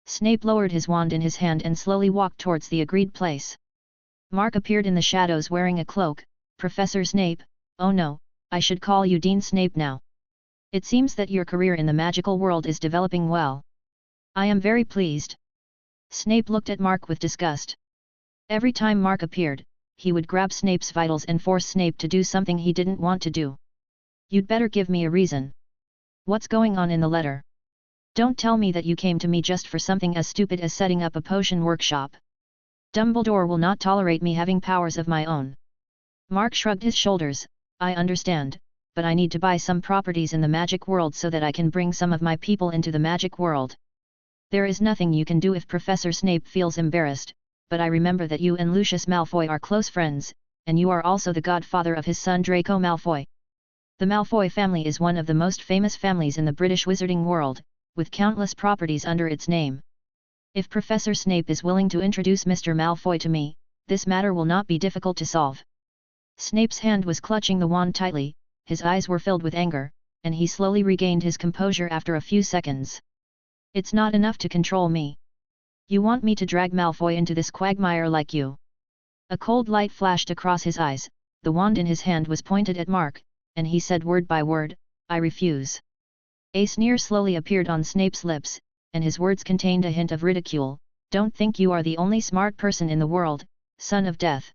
Snape lowered his wand in his hand and slowly walked towards the agreed place. Mark appeared in the shadows wearing a cloak. Professor Snape, oh no, I should call you Dean Snape now. It seems that your career in the magical world is developing well. I am very pleased. Snape looked at Mark with disgust. Every time Mark appeared, he would grab Snape's vitals and force Snape to do something he didn't want to do. You'd better give me a reason. What's going on in the letter? Don't tell me that you came to me just for something as stupid as setting up a potion workshop. Dumbledore will not tolerate me having powers of my own. Mark shrugged his shoulders. I understand, but I need to buy some properties in the magic world so that I can bring some of my people into the magic world. There is nothing you can do if Professor Snape feels embarrassed, but I remember that you and Lucius Malfoy are close friends, and you are also the godfather of his son Draco Malfoy. The Malfoy family is one of the most famous families in the British wizarding world, with countless properties under its name. If Professor Snape is willing to introduce Mr. Malfoy to me, this matter will not be difficult to solve. Snape's hand was clutching the wand tightly, his eyes were filled with anger, and he slowly regained his composure after a few seconds. It's not enough to control me. You want me to drag Malfoy into this quagmire like you? A cold light flashed across his eyes, the wand in his hand was pointed at Mark, and he said word by word, I refuse. A sneer slowly appeared on Snape's lips, and his words contained a hint of ridicule. Don't think you are the only smart person in the world, son of death.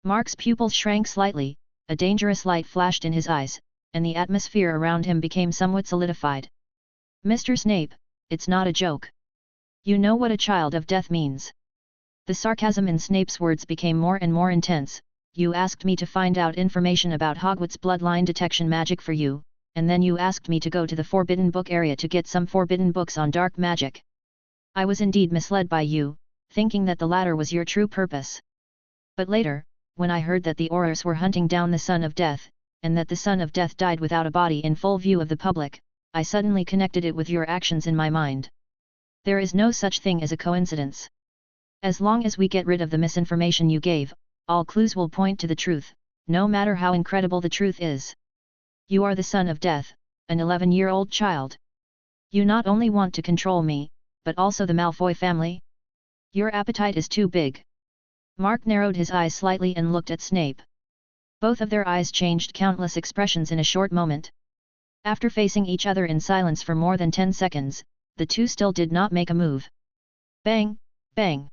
Mark's pupils shrank slightly, a dangerous light flashed in his eyes, and the atmosphere around him became somewhat solidified. Mr. Snape, it's not a joke. You know what a child of death means. The sarcasm in Snape's words became more and more intense. You asked me to find out information about Hogwarts bloodline detection magic for you, and then you asked me to go to the Forbidden Book area to get some forbidden books on dark magic. I was indeed misled by you, thinking that the latter was your true purpose. But later, when I heard that the Aurors were hunting down the Son of Death, and that the Son of Death died without a body in full view of the public, I suddenly connected it with your actions in my mind. There is no such thing as a coincidence. As long as we get rid of the misinformation you gave, all clues will point to the truth, no matter how incredible the truth is. You are the Son of Death, an 11-year-old child. You not only want to control me, but also the Malfoy family? Your appetite is too big. Mark narrowed his eyes slightly and looked at Snape. Both of their eyes changed countless expressions in a short moment. After facing each other in silence for more than 10 seconds, the two still did not make a move. Bang, bang.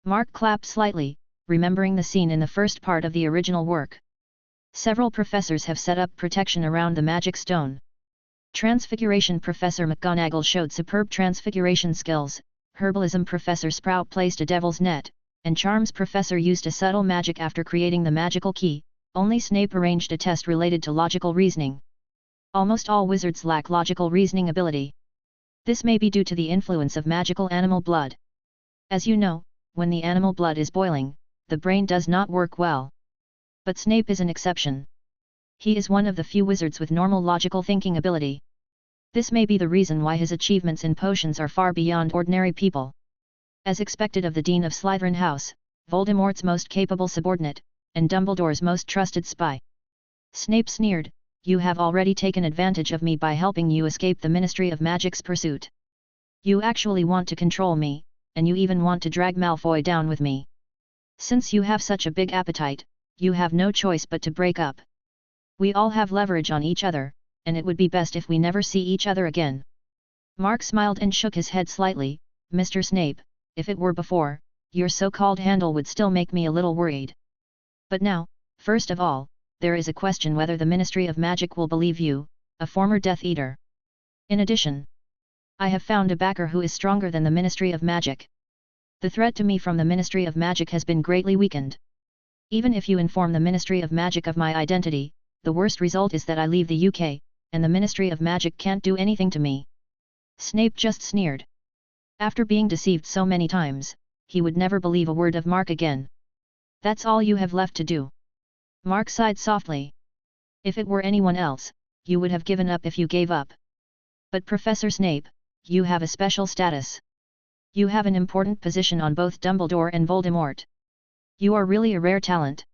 Mark clapped slightly, remembering the scene in the first part of the original work. Several professors have set up protection around the magic stone. Transfiguration Professor McGonagall showed superb transfiguration skills, Herbalism Professor Sprout placed a devil's net, and Charms Professor used a subtle magic after creating the magical key. Only Snape arranged a test related to logical reasoning. Almost all wizards lack logical reasoning ability. This may be due to the influence of magical animal blood. As you know, when the animal blood is boiling, the brain does not work well. But Snape is an exception. He is one of the few wizards with normal logical thinking ability. This may be the reason why his achievements in potions are far beyond ordinary people. As expected of the Dean of Slytherin House, Voldemort's most capable subordinate, and Dumbledore's most trusted spy. Snape sneered, you have already taken advantage of me by helping you escape the Ministry of Magic's pursuit. You actually want to control me, and you even want to drag Malfoy down with me. Since you have such a big appetite, you have no choice but to break up. We all have leverage on each other, and it would be best if we never see each other again. Mark smiled and shook his head slightly. Mr. Snape, if it were before, your so-called handle would still make me a little worried. But now, first of all, there is a question whether the Ministry of Magic will believe you, a former Death Eater. In addition, I have found a backer who is stronger than the Ministry of Magic. The threat to me from the Ministry of Magic has been greatly weakened. Even if you inform the Ministry of Magic of my identity, the worst result is that I leave the UK, and the Ministry of Magic can't do anything to me. Snape just sneered. After being deceived so many times, he would never believe a word of Mark again. That's all you have left to do. Mark sighed softly. If it were anyone else, you would have given up if you gave up. But Professor Snape, you have a special status. You have an important position on both Dumbledore and Voldemort. You are really a rare talent.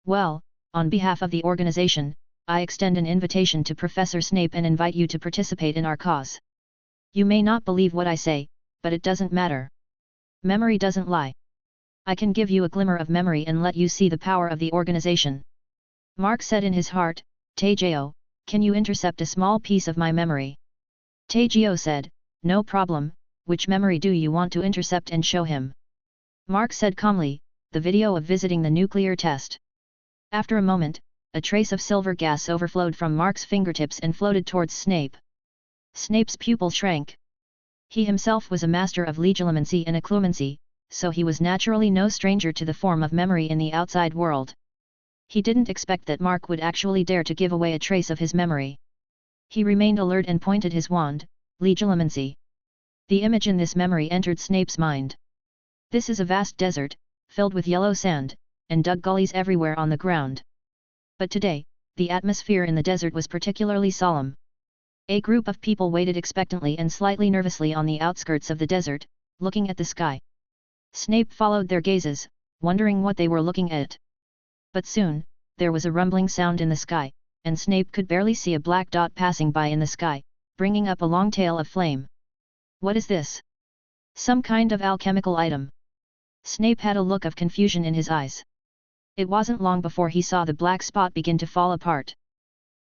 Well, on behalf of the organization, I extend an invitation to Professor Snape and invite you to participate in our cause. You may not believe what I say, but it doesn't matter. Memory doesn't lie. I can give you a glimmer of memory and let you see the power of the organization. Mark said in his heart, Taegeo, can you intercept a small piece of my memory? Taegeo said, no problem, which memory do you want to intercept and show him? Mark said calmly, the video of visiting the nuclear test. After a moment, a trace of silver gas overflowed from Mark's fingertips and floated towards Snape. Snape's pupil shrank. He himself was a master of legilimency and occlumency, so he was naturally no stranger to the form of memory in the outside world. He didn't expect that Mark would actually dare to give away a trace of his memory. He remained alert and pointed his wand, legilimency. The image in this memory entered Snape's mind. This is a vast desert, filled with yellow sand, and dug gullies everywhere on the ground. But today, the atmosphere in the desert was particularly solemn. A group of people waited expectantly and slightly nervously on the outskirts of the desert, looking at the sky. Snape followed their gazes, wondering what they were looking at. But soon, there was a rumbling sound in the sky, and Snape could barely see a black dot passing by in the sky, bringing up a long tail of flame. What is this? Some kind of alchemical item. Snape had a look of confusion in his eyes. It wasn't long before he saw the black spot begin to fall apart.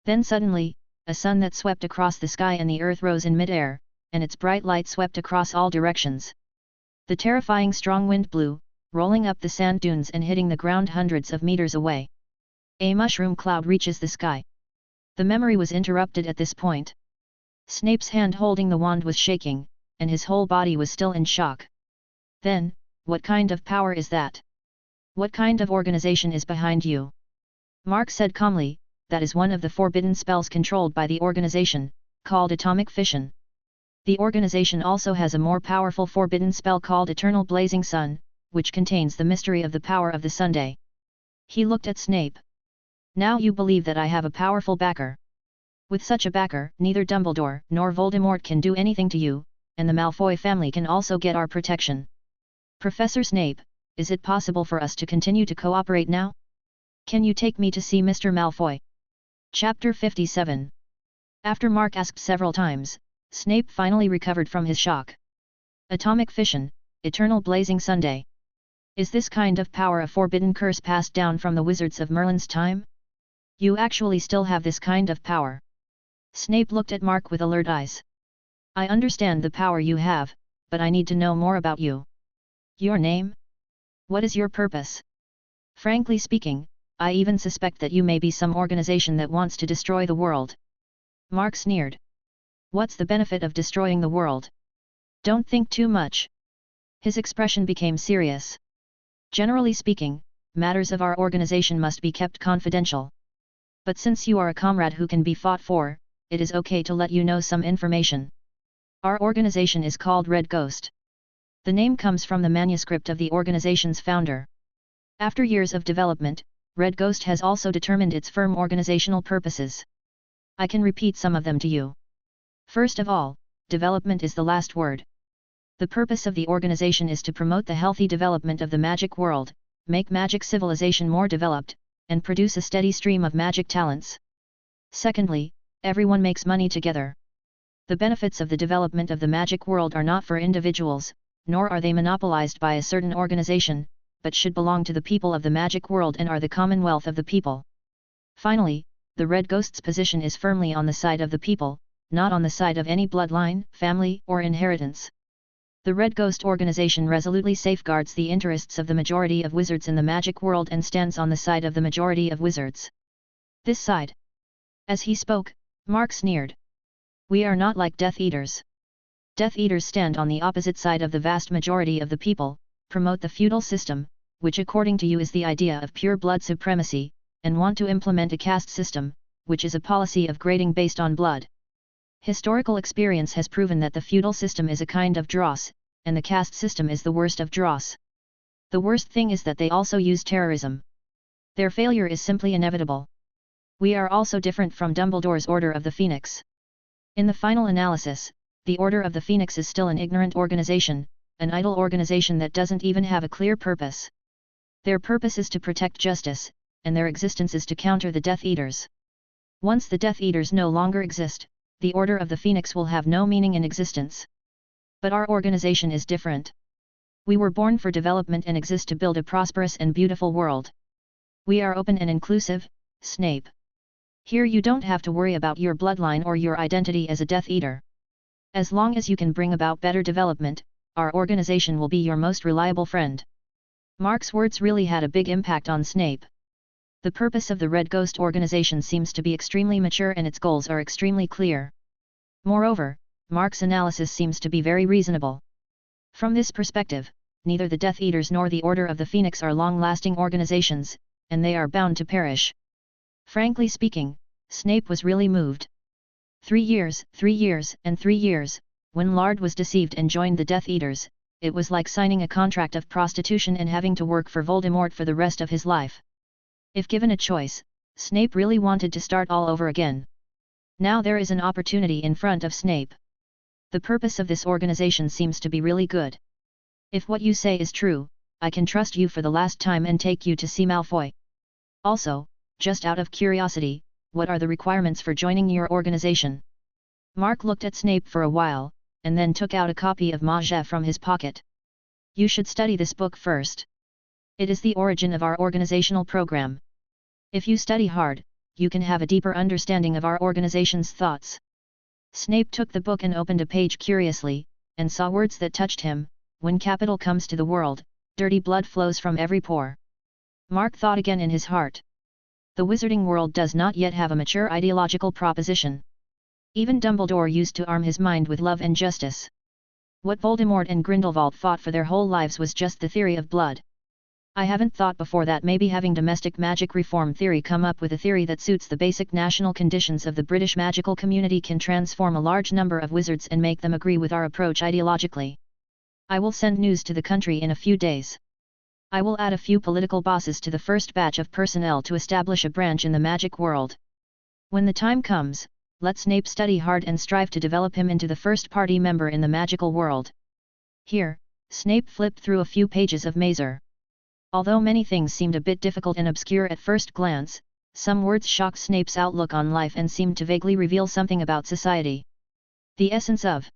Then suddenly, a sun that swept across the sky and the earth rose in mid-air, and its bright light swept across all directions. The terrifying strong wind blew, rolling up the sand dunes and hitting the ground hundreds of meters away. A mushroom cloud reaches the sky. The memory was interrupted at this point. Snape's hand holding the wand was shaking, and his whole body was still in shock. Then, what kind of power is that? What kind of organization is behind you? Mark said calmly, that is one of the forbidden spells controlled by the organization, called atomic fission. The organization also has a more powerful forbidden spell called Eternal Blazing Sun, which contains the mystery of the power of the Sunday. He looked at Snape. Now you believe that I have a powerful backer. With such a backer, neither Dumbledore nor Voldemort can do anything to you, and the Malfoy family can also get our protection. Professor Snape, is it possible for us to continue to cooperate now? Can you take me to see Mr. Malfoy? Chapter 57. After Mark asked several times, Snape finally recovered from his shock. Atomic fission, Eternal Blazing Sunday. Is this kind of power a forbidden curse passed down from the wizards of Merlin's time? You actually still have this kind of power? Snape looked at Mark with alert eyes. I understand the power you have, but I need to know more about you. Your name? What is your purpose? Frankly speaking, I even suspect that you may be some organization that wants to destroy the world. Mark sneered. What's the benefit of destroying the world? Don't think too much. His expression became serious. Generally speaking, matters of our organization must be kept confidential. But since you are a comrade who can be fought for, it is okay to let you know some information. Our organization is called Red Ghost. The name comes from the manuscript of the organization's founder. After years of development, Red Ghost has also determined its firm organizational purposes. I can repeat some of them to you. First of all, development is the last word. The purpose of the organization is to promote the healthy development of the magic world, make magic civilization more developed, and produce a steady stream of magic talents. Secondly, everyone makes money together. The benefits of the development of the magic world are not for individuals, nor are they monopolized by a certain organization, but should belong to the people of the magic world and are the commonwealth of the people. Finally, the Red Ghost's position is firmly on the side of the people, not on the side of any bloodline, family, or inheritance. The Red Ghost organization resolutely safeguards the interests of the majority of wizards in the magic world and stands on the side of the majority of wizards. This side. As he spoke, Mark sneered. We are not like Death Eaters. Death Eaters stand on the opposite side of the vast majority of the people, promote the feudal system, which according to you is the idea of pure blood supremacy, and want to implement a caste system, which is a policy of grading based on blood. Historical experience has proven that the feudal system is a kind of dross, and the caste system is the worst of dross. The worst thing is that they also use terrorism. Their failure is simply inevitable. We are also different from Dumbledore's Order of the Phoenix. In the final analysis, the Order of the Phoenix is still an ignorant organization, an idle organization that doesn't even have a clear purpose. Their purpose is to protect justice, and their existence is to counter the Death Eaters. Once the Death Eaters no longer exist, the Order of the Phoenix will have no meaning in existence. But our organization is different. We were born for development and exist to build a prosperous and beautiful world. We are open and inclusive, Snape. Here you don't have to worry about your bloodline or your identity as a Death Eater. As long as you can bring about better development, our organization will be your most reliable friend. Mark's words really had a big impact on Snape. The purpose of the Red Ghost organization seems to be extremely mature and its goals are extremely clear. Moreover, Mark's analysis seems to be very reasonable. From this perspective, neither the Death Eaters nor the Order of the Phoenix are long-lasting organizations, and they are bound to perish. Frankly speaking, Snape was really moved. 3 years, 3 years, and 3 years, when Lard was deceived and joined the Death Eaters, it was like signing a contract of prostitution and having to work for Voldemort for the rest of his life. If given a choice, Snape really wanted to start all over again. Now there is an opportunity in front of Snape. The purpose of this organization seems to be really good. If what you say is true, I can trust you for the last time and take you to see Malfoy. Also, just out of curiosity, what are the requirements for joining your organization? Mark looked at Snape for a while, and then took out a copy of Mage from his pocket. You should study this book first. It is the origin of our organizational program. If you study hard, you can have a deeper understanding of our organization's thoughts. Snape took the book and opened a page curiously, and saw words that touched him. When capital comes to the world, dirty blood flows from every pore. Mark thought again in his heart. The wizarding world does not yet have a mature ideological proposition. Even Dumbledore used to arm his mind with love and justice. What Voldemort and Grindelwald fought for their whole lives was just the theory of blood. I haven't thought before that maybe having domestic magic reform theory come up with a theory that suits the basic national conditions of the British magical community can transform a large number of wizards and make them agree with our approach ideologically. I will send news to the country in a few days. I will add a few political bosses to the first batch of personnel to establish a branch in the magic world. When the time comes, let Snape study hard and strive to develop him into the first party member in the magical world. Here, Snape flipped through a few pages of Mazer. Although many things seemed a bit difficult and obscure at first glance, some words shocked Snape's outlook on life and seemed to vaguely reveal something about society. The essence of.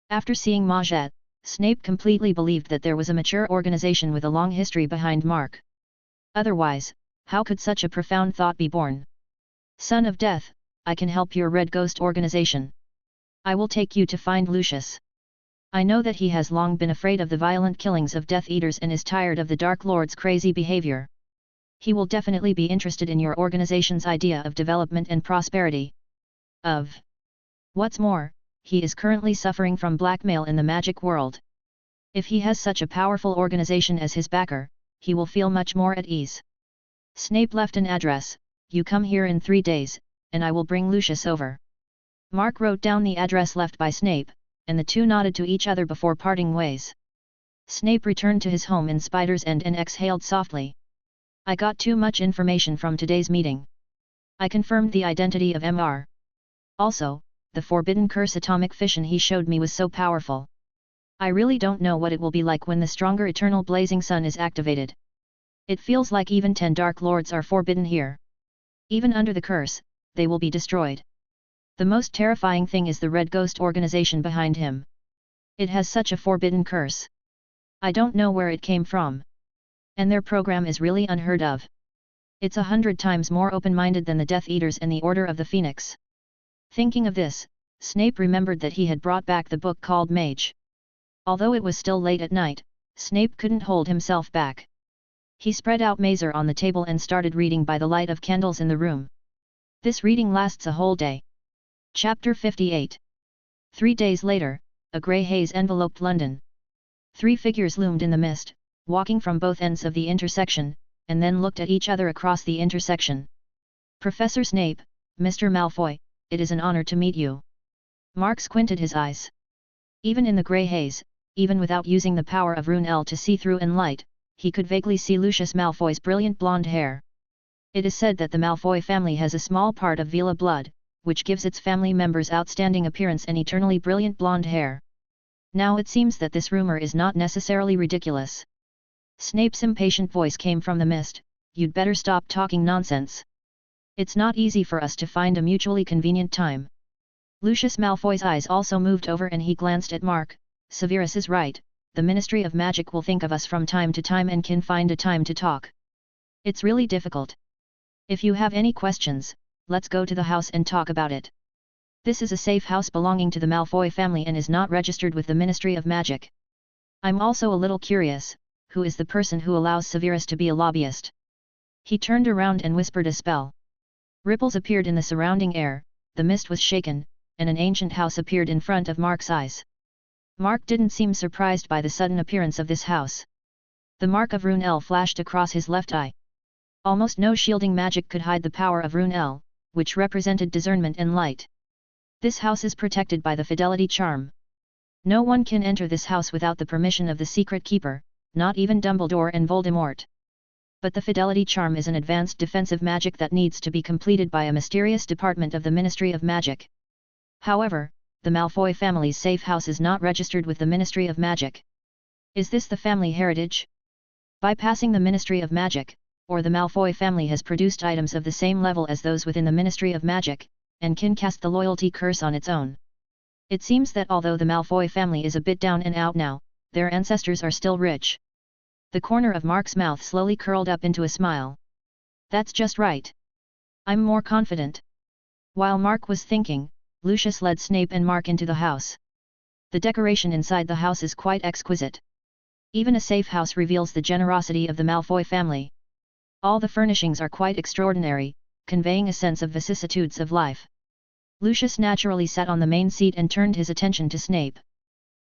After seeing Mage, Snape completely believed that there was a mature organization with a long history behind Mark. Otherwise, how could such a profound thought be born? Son of Death, I can help your Red Ghost organization. I will take you to find Lucius. I know that he has long been afraid of the violent killings of Death Eaters and is tired of the Dark Lord's crazy behavior. He will definitely be interested in your organization's idea of development and prosperity. What's more, he is currently suffering from blackmail in the magic world. If he has such a powerful organization as his backer, he will feel much more at ease. Snape left an address. You come here in 3 days, and I will bring Lucius over. Mark wrote down the address left by Snape, and the two nodded to each other before parting ways. Snape returned to his home in Spider's End and exhaled softly. I got too much information from today's meeting. I confirmed the identity of Mr. Also, the forbidden curse atomic fission he showed me was so powerful. I really don't know what it will be like when the stronger eternal blazing sun is activated. It feels like even 10 Dark Lords are forbidden here. Even under the curse, they will be destroyed. The most terrifying thing is the Red Ghost organization behind him. It has such a forbidden curse. I don't know where it came from. And their program is really unheard of. It's 100 times more open-minded than the Death Eaters and the Order of the Phoenix. Thinking of this, Snape remembered that he had brought back the book called Mage. Although it was still late at night, Snape couldn't hold himself back. He spread out Mazer on the table and started reading by the light of candles in the room. This reading lasts a whole day. Chapter 58. 3 days later, a grey haze enveloped London. 3 figures loomed in the mist, walking from both ends of the intersection, and then looked at each other across the intersection. Professor Snape, Mr. Malfoy, it is an honor to meet you. Mark squinted his eyes. Even in the grey haze, even without using the power of Rune L to see through and light, he could vaguely see Lucius Malfoy's brilliant blonde hair. It is said that the Malfoy family has a small part of Vela blood, which gives its family members outstanding appearance and eternally brilliant blonde hair. Now it seems that this rumor is not necessarily ridiculous. Snape's impatient voice came from the mist, "You'd better stop talking nonsense. It's not easy for us to find a mutually convenient time." Lucius Malfoy's eyes also moved over and he glanced at Mark. "Severus is right, the Ministry of Magic will think of us from time to time and can find a time to talk. It's really difficult. If you have any questions, let's go to the house and talk about it. This is a safe house belonging to the Malfoy family and is not registered with the Ministry of Magic. I'm also a little curious, who is the person who allows Severus to be a lobbyist?" He turned around and whispered a spell. Ripples appeared in the surrounding air, the mist was shaken, and an ancient house appeared in front of Mark's eyes. Mark didn't seem surprised by the sudden appearance of this house. The mark of Rune L flashed across his left eye. Almost no shielding magic could hide the power of Rune L, which represented discernment and light. This house is protected by the Fidelity Charm. No one can enter this house without the permission of the Secret Keeper, not even Dumbledore and Voldemort. But the Fidelity Charm is an advanced defensive magic that needs to be completed by a mysterious department of the Ministry of Magic. However, the Malfoy family's safe house is not registered with the Ministry of Magic. Is this the family heritage? Bypassing the Ministry of Magic, or the Malfoy family has produced items of the same level as those within the Ministry of Magic, and can cast the loyalty curse on its own. It seems that although the Malfoy family is a bit down and out now, their ancestors are still rich. The corner of Mark's mouth slowly curled up into a smile. That's just right. I'm more confident. While Mark was thinking, Lucius led Snape and Mark into the house. The decoration inside the house is quite exquisite. Even a safe house reveals the generosity of the Malfoy family. All the furnishings are quite extraordinary, conveying a sense of vicissitudes of life. Lucius naturally sat on the main seat and turned his attention to Snape.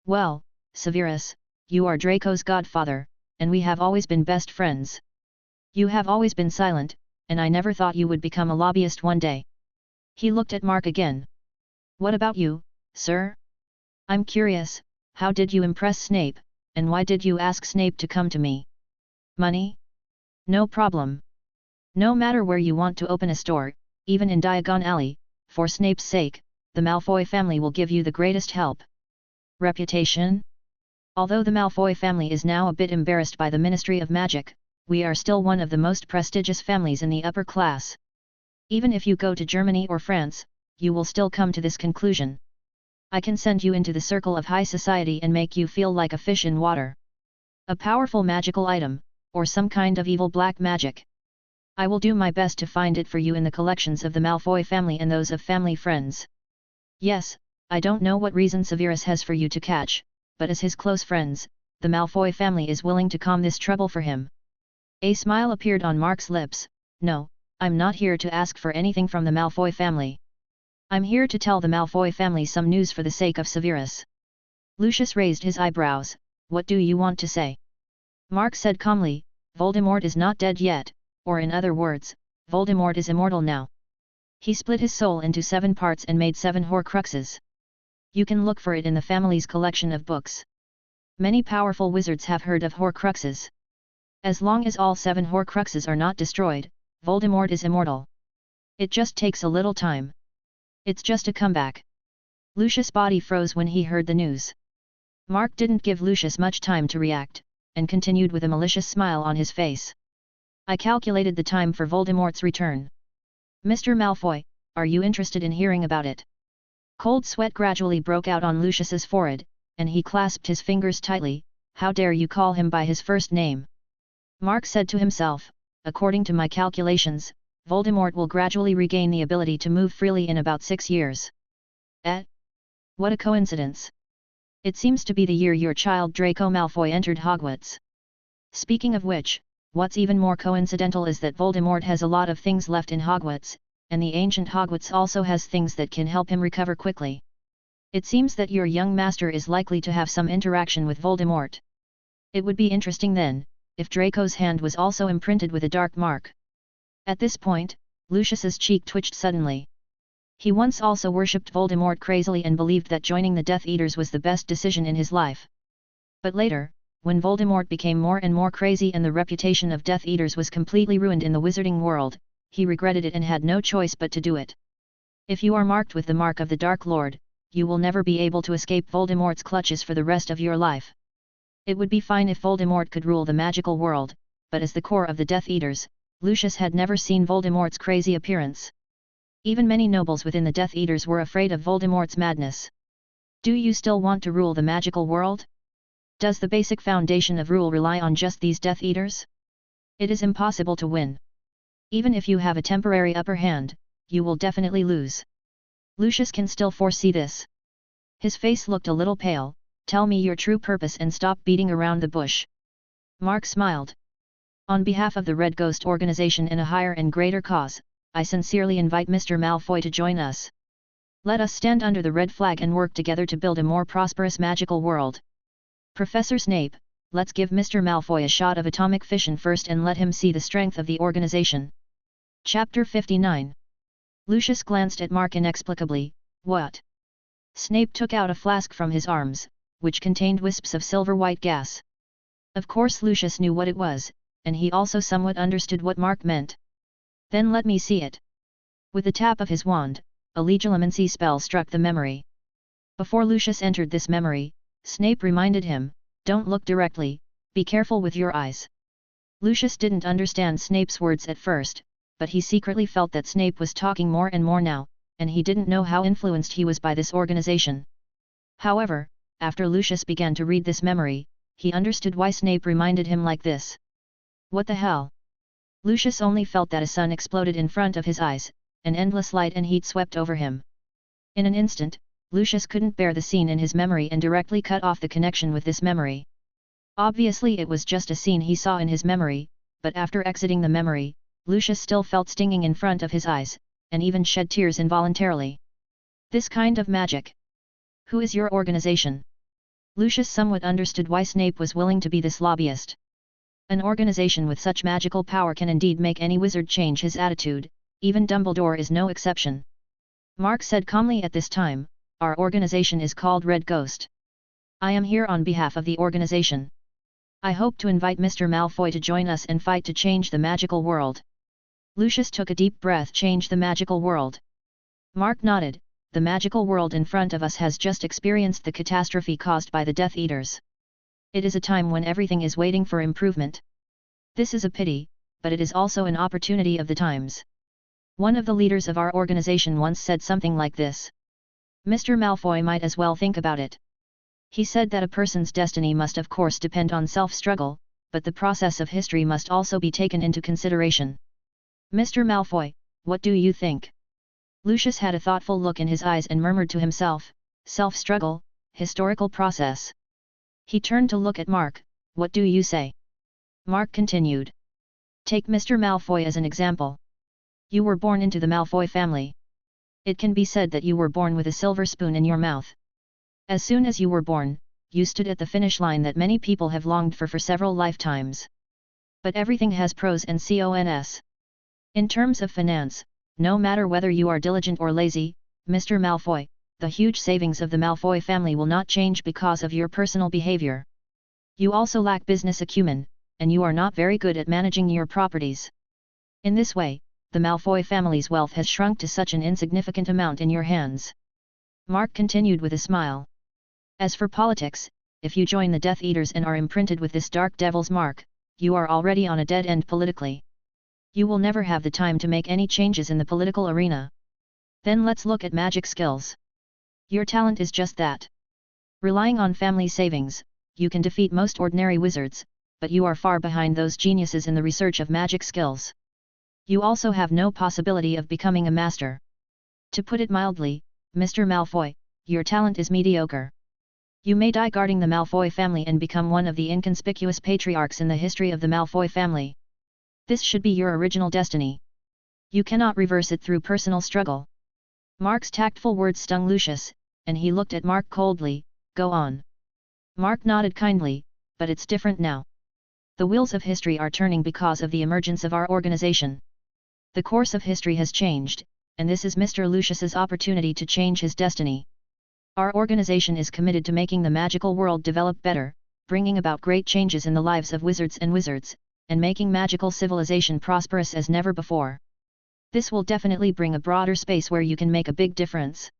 "Well, Severus, you are Draco's godfather, and we have always been best friends. You have always been silent, and I never thought you would become a lobbyist one day." He looked at Mark again. "What about you, sir? I'm curious, how did you impress Snape, and why did you ask Snape to come to me?" "Money? No problem. No matter where you want to open a store, even in Diagon Alley, for Snape's sake, the Malfoy family will give you the greatest help." "Reputation? Although the Malfoy family is now a bit embarrassed by the Ministry of Magic, we are still one of the most prestigious families in the upper class. Even if you go to Germany or France, you will still come to this conclusion. I can send you into the circle of high society and make you feel like a fish in water. A powerful magical item, or some kind of evil black magic. I will do my best to find it for you in the collections of the Malfoy family and those of family friends. Yes, I don't know what reason Severus has for you to catch, but as his close friends, the Malfoy family is willing to calm this trouble for him." A smile appeared on Mark's lips. "No, I'm not here to ask for anything from the Malfoy family. I'm here to tell the Malfoy family some news for the sake of Severus." Lucius raised his eyebrows. "What do you want to say?" Mark said calmly, "Voldemort is not dead yet, or in other words, Voldemort is immortal now. He split his soul into 7 parts and made 7 Horcruxes. You can look for it in the family's collection of books. Many powerful wizards have heard of Horcruxes. As long as all 7 Horcruxes are not destroyed, Voldemort is immortal. It just takes a little time. It's just a comeback." Lucius' body froze when he heard the news. Mark didn't give Lucius much time to react, and continued with a malicious smile on his face. "I calculated the time for Voldemort's return. Mr. Malfoy, are you interested in hearing about it?" Cold sweat gradually broke out on Lucius's forehead, and he clasped his fingers tightly. "How dare you call him by his first name?" Mark said to himself, "According to my calculations, Voldemort will gradually regain the ability to move freely in about 6 years. What a coincidence! It seems to be the year your child Draco Malfoy entered Hogwarts. Speaking of which, what's even more coincidental is that Voldemort has a lot of things left in Hogwarts, and the ancient Hogwarts also has things that can help him recover quickly. It seems that your young master is likely to have some interaction with Voldemort. It would be interesting then, if Draco's hand was also imprinted with a dark mark." At this point, Lucius's cheek twitched suddenly. He once also worshipped Voldemort crazily and believed that joining the Death Eaters was the best decision in his life. But later, when Voldemort became more and more crazy and the reputation of Death Eaters was completely ruined in the wizarding world, he regretted it and had no choice but to do it. If you are marked with the mark of the Dark Lord, you will never be able to escape Voldemort's clutches for the rest of your life. It would be fine if Voldemort could rule the magical world, but as the core of the Death Eaters, Lucius had never seen Voldemort's crazy appearance. Even many nobles within the Death Eaters were afraid of Voldemort's madness. Do you still want to rule the magical world? Does the basic foundation of rule rely on just these Death Eaters? It is impossible to win. Even if you have a temporary upper hand, you will definitely lose. Lucius can still foresee this. His face looked a little pale. Tell me your true purpose and stop beating around the bush. Mark smiled. On behalf of the Red Ghost organization and a higher and greater cause, I sincerely invite Mr. Malfoy to join us. Let us stand under the red flag and work together to build a more prosperous magical world. Professor Snape, let's give Mr. Malfoy a shot of atomic fission first and let him see the strength of the organization. Chapter 59. Lucius glanced at Mark inexplicably. What? Snape took out a flask from his arms, which contained wisps of silver-white gas. Of course Lucius knew what it was, and he also somewhat understood what Mark meant. Then let me see it. With the tap of his wand, a legilimency spell struck the memory. Before Lucius entered this memory, Snape reminded him, don't look directly, be careful with your eyes. Lucius didn't understand Snape's words at first, but he secretly felt that Snape was talking more and more now, and he didn't know how influenced he was by this organization. However, after Lucius began to read this memory, he understood why Snape reminded him like this. What the hell? Lucius only felt that a sun exploded in front of his eyes, an endless light and heat swept over him. In an instant, Lucius couldn't bear the scene in his memory and directly cut off the connection with this memory. Obviously it was just a scene he saw in his memory, but after exiting the memory, Lucius still felt stinging in front of his eyes, and even shed tears involuntarily. This kind of magic. Who is your organization? Lucius somewhat understood why Snape was willing to be this lobbyist. An organization with such magical power can indeed make any wizard change his attitude, even Dumbledore is no exception. Mark said calmly at this time, our organization is called Red Ghost. I am here on behalf of the organization. I hope to invite Mr. Malfoy to join us and fight to change the magical world. Lucius took a deep breath. Change the magical world. Mark nodded. The magical world in front of us has just experienced the catastrophe caused by the Death Eaters. It is a time when everything is waiting for improvement. This is a pity, but it is also an opportunity of the times. One of the leaders of our organization once said something like this. Mr. Malfoy might as well think about it. He said that a person's destiny must of course depend on self-struggle, but the process of history must also be taken into consideration. Mr. Malfoy, what do you think? Lucius had a thoughtful look in his eyes and murmured to himself, self-struggle, historical process. He turned to look at Mark, what do you say? Mark continued. Take Mr. Malfoy as an example. You were born into the Malfoy family. It can be said that you were born with a silver spoon in your mouth. As soon as you were born, you stood at the finish line that many people have longed for several lifetimes. But everything has pros and cons. In terms of finance, no matter whether you are diligent or lazy, Mr. Malfoy, the huge savings of the Malfoy family will not change because of your personal behavior. You also lack business acumen, and you are not very good at managing your properties. In this way, the Malfoy family's wealth has shrunk to such an insignificant amount in your hands. Mark continued with a smile. As for politics, if you join the Death Eaters and are imprinted with this dark devil's mark, you are already on a dead end politically. You will never have the time to make any changes in the political arena. Then let's look at magic skills. Your talent is just that. Relying on family savings, you can defeat most ordinary wizards, but you are far behind those geniuses in the research of magic skills. You also have no possibility of becoming a master. To put it mildly, Mr. Malfoy, your talent is mediocre. You may die guarding the Malfoy family and become one of the inconspicuous patriarchs in the history of the Malfoy family. This should be your original destiny. You cannot reverse it through personal struggle. Mark's tactful words stung Lucius, and he looked at Mark coldly. Go on. Mark nodded kindly, but it's different now. The wheels of history are turning because of the emergence of our organization. The course of history has changed, and this is Mr. Lucius's opportunity to change his destiny. Our organization is committed to making the magical world develop better, bringing about great changes in the lives of wizards, and making magical civilization prosperous as never before. This will definitely bring a broader space where you can make a big difference.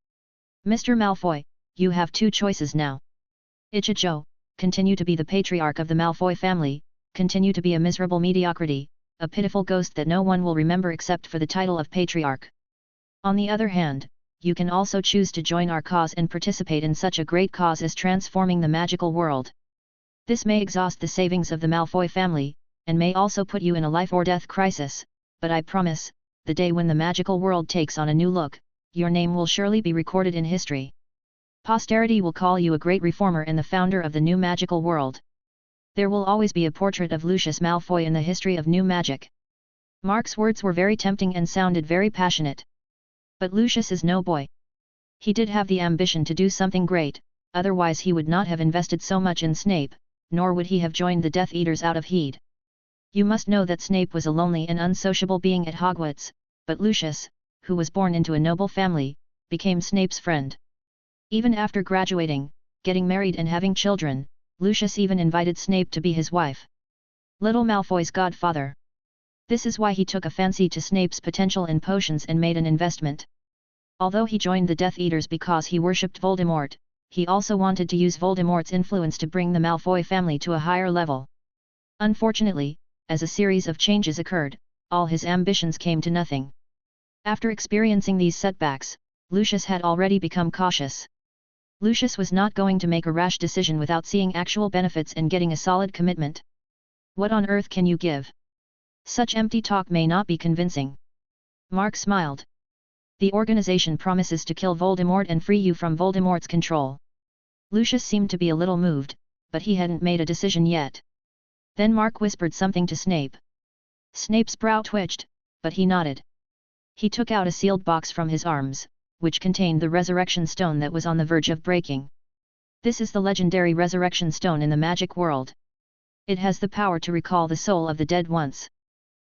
Mr. Malfoy, you have two choices now. Ichijo, continue to be the patriarch of the Malfoy family, continue to be a miserable mediocrity, a pitiful ghost that no one will remember except for the title of patriarch. On the other hand, you can also choose to join our cause and participate in such a great cause as transforming the magical world. This may exhaust the savings of the Malfoy family, and may also put you in a life or death crisis, but I promise, the day when the magical world takes on a new look, your name will surely be recorded in history. Posterity will call you a great reformer and the founder of the new magical world. There will always be a portrait of Lucius Malfoy in the history of new magic. Mark's words were very tempting and sounded very passionate. But Lucius is no boy. He did have the ambition to do something great, otherwise he would not have invested so much in Snape, nor would he have joined the Death Eaters out of heed. You must know that Snape was a lonely and unsociable being at Hogwarts, but Lucius, who was born into a noble family, became Snape's friend. Even after graduating, getting married and having children, Lucius even invited Snape to be his wife. Little Malfoy's godfather. This is why he took a fancy to Snape's potential in potions and made an investment. Although he joined the Death Eaters because he worshipped Voldemort, he also wanted to use Voldemort's influence to bring the Malfoy family to a higher level. Unfortunately, as a series of changes occurred, all his ambitions came to nothing. After experiencing these setbacks, Lucius had already become cautious. Lucius was not going to make a rash decision without seeing actual benefits and getting a solid commitment. What on earth can you give? Such empty talk may not be convincing. Mark smiled. The organization promises to kill Voldemort and free you from Voldemort's control. Lucius seemed to be a little moved, but he hadn't made a decision yet. Then Mark whispered something to Snape. Snape's brow twitched, but he nodded. He took out a sealed box from his arms, which contained the resurrection stone that was on the verge of breaking. This is the legendary resurrection stone in the magic world. It has the power to recall the soul of the dead once.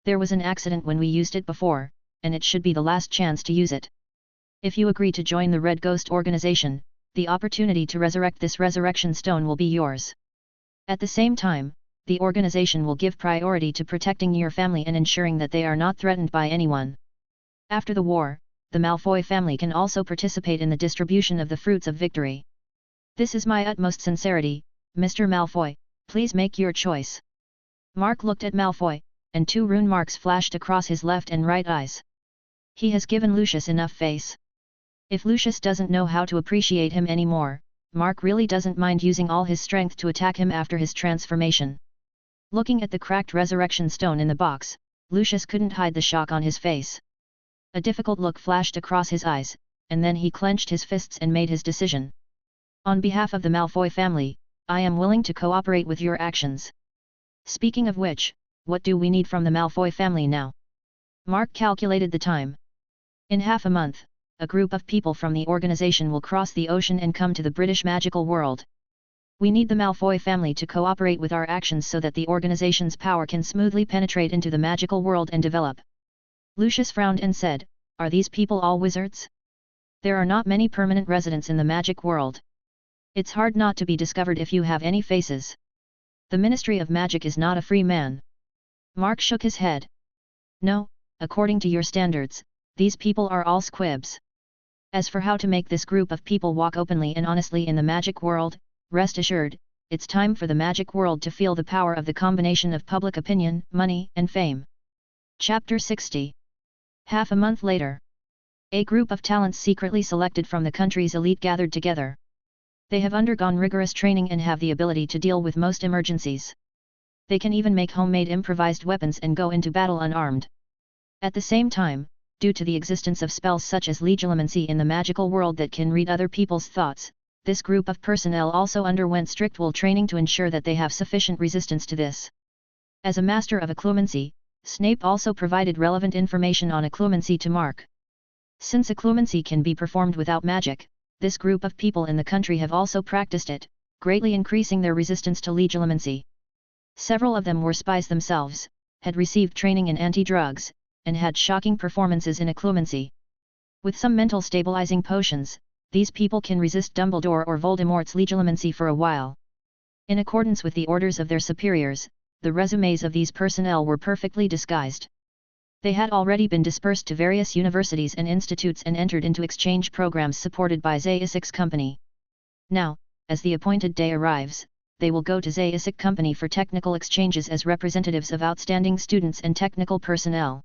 There was an accident when we used it before, and it should be the last chance to use it. If you agree to join the Red Ghost organization, the opportunity to resurrect this resurrection stone will be yours. At the same time, the organization will give priority to protecting your family and ensuring that they are not threatened by anyone. After the war, the Malfoy family can also participate in the distribution of the fruits of victory. This is my utmost sincerity, Mr. Malfoy, please make your choice. Mark looked at Malfoy, and 2 rune marks flashed across his left and right eyes. He has given Lucius enough face. If Lucius doesn't know how to appreciate him anymore, Mark really doesn't mind using all his strength to attack him after his transformation. Looking at the cracked resurrection stone in the box, Lucius couldn't hide the shock on his face. A difficult look flashed across his eyes, and then he clenched his fists and made his decision. On behalf of the Malfoy family, I am willing to cooperate with your actions. Speaking of which, what do we need from the Malfoy family now? Mark calculated the time. In half a month, a group of people from the organization will cross the ocean and come to the British magical world. We need the Malfoy family to cooperate with our actions so that the organization's power can smoothly penetrate into the magical world and develop. Lucius frowned and said, Are these people all wizards? There are not many permanent residents in the magic world. It's hard not to be discovered if you have any faces. The Ministry of Magic is not a free man. Mark shook his head. No, according to your standards, these people are all squibs. As for how to make this group of people walk openly and honestly in the magic world, rest assured, it's time for the magic world to feel the power of the combination of public opinion, money, and fame. Chapter 60. Half a month later. A group of talents secretly selected from the country's elite gathered together. They have undergone rigorous training and have the ability to deal with most emergencies. They can even make homemade improvised weapons and go into battle unarmed. At the same time, due to the existence of spells such as legilimency in the magical world that can read other people's thoughts, this group of personnel also underwent strict will training to ensure that they have sufficient resistance to this. As a master of occlumency, Snape also provided relevant information on occlumency to Mark. Since occlumency can be performed without magic, this group of people in the country have also practiced it, greatly increasing their resistance to legilimency. Several of them were spies themselves, had received training in anti-drugs, and had shocking performances in occlumency. With some mental stabilizing potions, these people can resist Dumbledore or Voldemort's legilimency for a while. In accordance with the orders of their superiors, the resumes of these personnel were perfectly disguised. They had already been dispersed to various universities and institutes and entered into exchange programs supported by Zayasic's company. Now, as the appointed day arrives, they will go to Zayasic company for technical exchanges as representatives of outstanding students and technical personnel.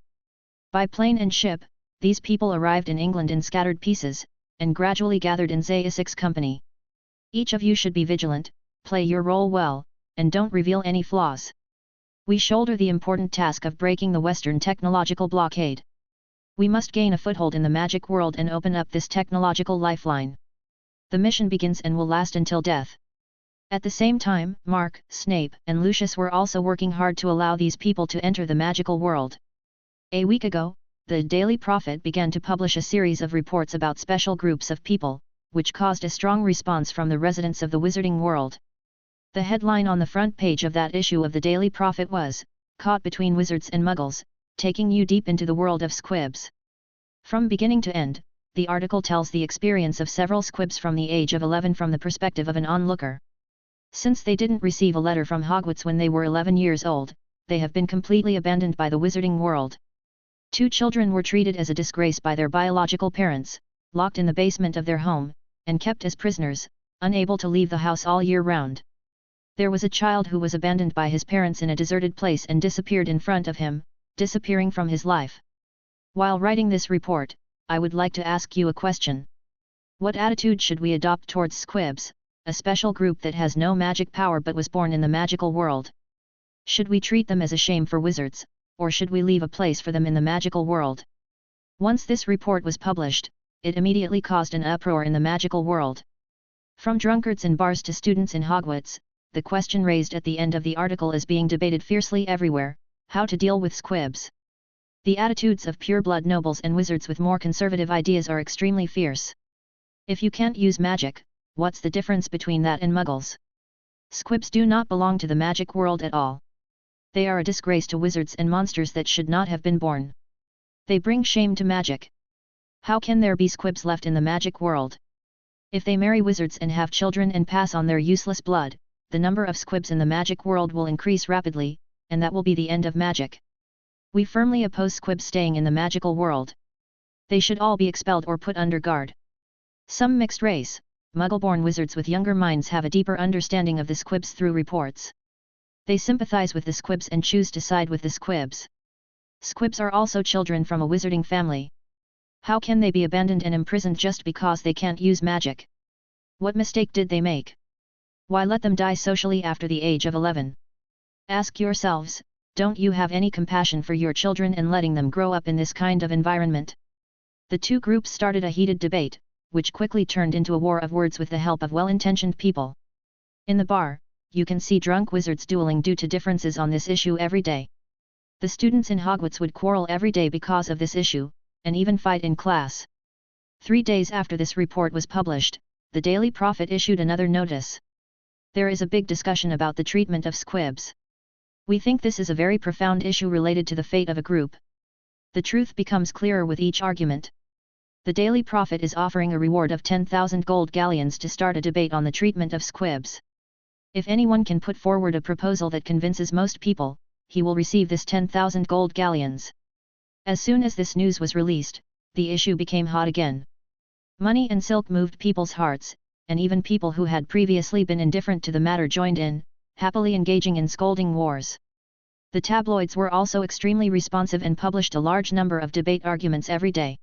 By plane and ship, these people arrived in England in scattered pieces, and gradually gathered in Zayasic's company. Each of you should be vigilant, play your role well, and don't reveal any flaws. We shoulder the important task of breaking the Western technological blockade. We must gain a foothold in the magic world and open up this technological lifeline. The mission begins and will last until death. At the same time, Mark, Snape, and Lucius were also working hard to allow these people to enter the magical world. A week ago, the Daily Prophet began to publish a series of reports about special groups of people, which caused a strong response from the residents of the wizarding world. The headline on the front page of that issue of the Daily Prophet was, "Caught Between Wizards and Muggles, Taking You Deep into the World of Squibs." From beginning to end, the article tells the experience of several squibs from the age of 11 from the perspective of an onlooker. Since they didn't receive a letter from Hogwarts when they were 11 years old, they have been completely abandoned by the wizarding world. 2 children were treated as a disgrace by their biological parents, locked in the basement of their home, and kept as prisoners, unable to leave the house all year round. There was a child who was abandoned by his parents in a deserted place and disappeared in front of him, disappearing from his life. While writing this report, I would like to ask you a question. What attitude should we adopt towards squibs, a special group that has no magic power but was born in the magical world? Should we treat them as a shame for wizards, or should we leave a place for them in the magical world? Once this report was published, it immediately caused an uproar in the magical world. From drunkards in bars to students in Hogwarts, the question raised at the end of the article is being debated fiercely everywhere: how to deal with squibs. The attitudes of pure-blood nobles and wizards with more conservative ideas are extremely fierce. If you can't use magic, what's the difference between that and muggles? Squibs do not belong to the magic world at all. They are a disgrace to wizards and monsters that should not have been born. They bring shame to magic. How can there be squibs left in the magic world? If they marry wizards and have children and pass on their useless blood, the number of squibs in the magic world will increase rapidly, and that will be the end of magic. We firmly oppose squibs staying in the magical world. They should all be expelled or put under guard. Some mixed-race, Muggle-born wizards with younger minds have a deeper understanding of the squibs through reports. They sympathize with the squibs and choose to side with the squibs. Squibs are also children from a wizarding family. How can they be abandoned and imprisoned just because they can't use magic? What mistake did they make? Why let them die socially after the age of 11? Ask yourselves, don't you have any compassion for your children and letting them grow up in this kind of environment? The two groups started a heated debate, which quickly turned into a war of words with the help of well-intentioned people. In the bar, you can see drunk wizards dueling due to differences on this issue every day. The students in Hogwarts would quarrel every day because of this issue, and even fight in class. 3 days after this report was published, the Daily Prophet issued another notice. There is a big discussion about the treatment of squibs. We think this is a very profound issue related to the fate of a group. The truth becomes clearer with each argument. The Daily Prophet is offering a reward of 10,000 gold galleons to start a debate on the treatment of squibs. If anyone can put forward a proposal that convinces most people, he will receive this 10,000 gold galleons. As soon as this news was released, the issue became hot again. Money and silk moved people's hearts, and even people who had previously been indifferent to the matter joined in, happily engaging in scolding wars. The tabloids were also extremely responsive and published a large number of debate arguments every day.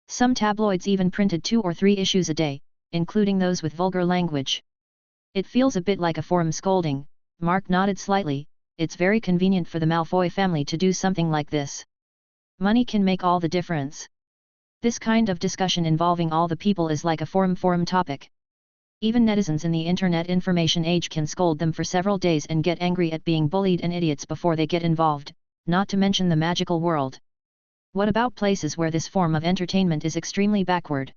Some tabloids even printed 2 or 3 issues a day, including those with vulgar language. It feels a bit like a forum scolding. Mark nodded slightly. It's very convenient for the Malfoy family to do something like this. Money can make all the difference. This kind of discussion involving all the people is like a forum topic. Even netizens in the internet information age can scold them for several days and get angry at being bullied and idiots before they get involved, not to mention the magical world. What about places where this form of entertainment is extremely backward?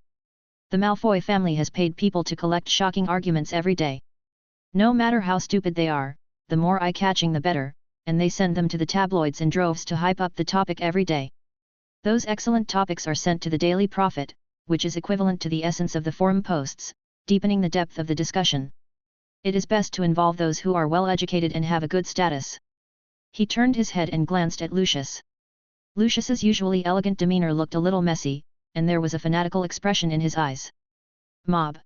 The Malfoy family has paid people to collect shocking arguments every day. No matter how stupid they are, the more eye-catching the better, and they send them to the tabloids in droves to hype up the topic every day. Those excellent topics are sent to the Daily Prophet, which is equivalent to the essence of the forum posts, deepening the depth of the discussion. It is best to involve those who are well educated and have a good status. He turned his head and glanced at Lucius. Lucius's usually elegant demeanor looked a little messy, and there was a fanatical expression in his eyes. Mob.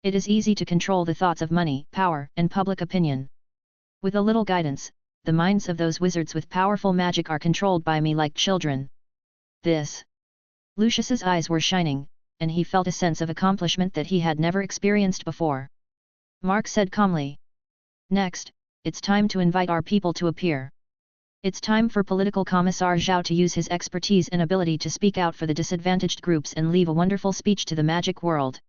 It is easy to control the thoughts of money, power, and public opinion. With a little guidance, the minds of those wizards with powerful magic are controlled by me like children. This. Lucius's eyes were shining, and he felt a sense of accomplishment that he had never experienced before. Mark said calmly. Next, it's time to invite our people to appear. It's time for Political Commissar Zhao to use his expertise and ability to speak out for the disadvantaged groups and leave a wonderful speech to the magic world.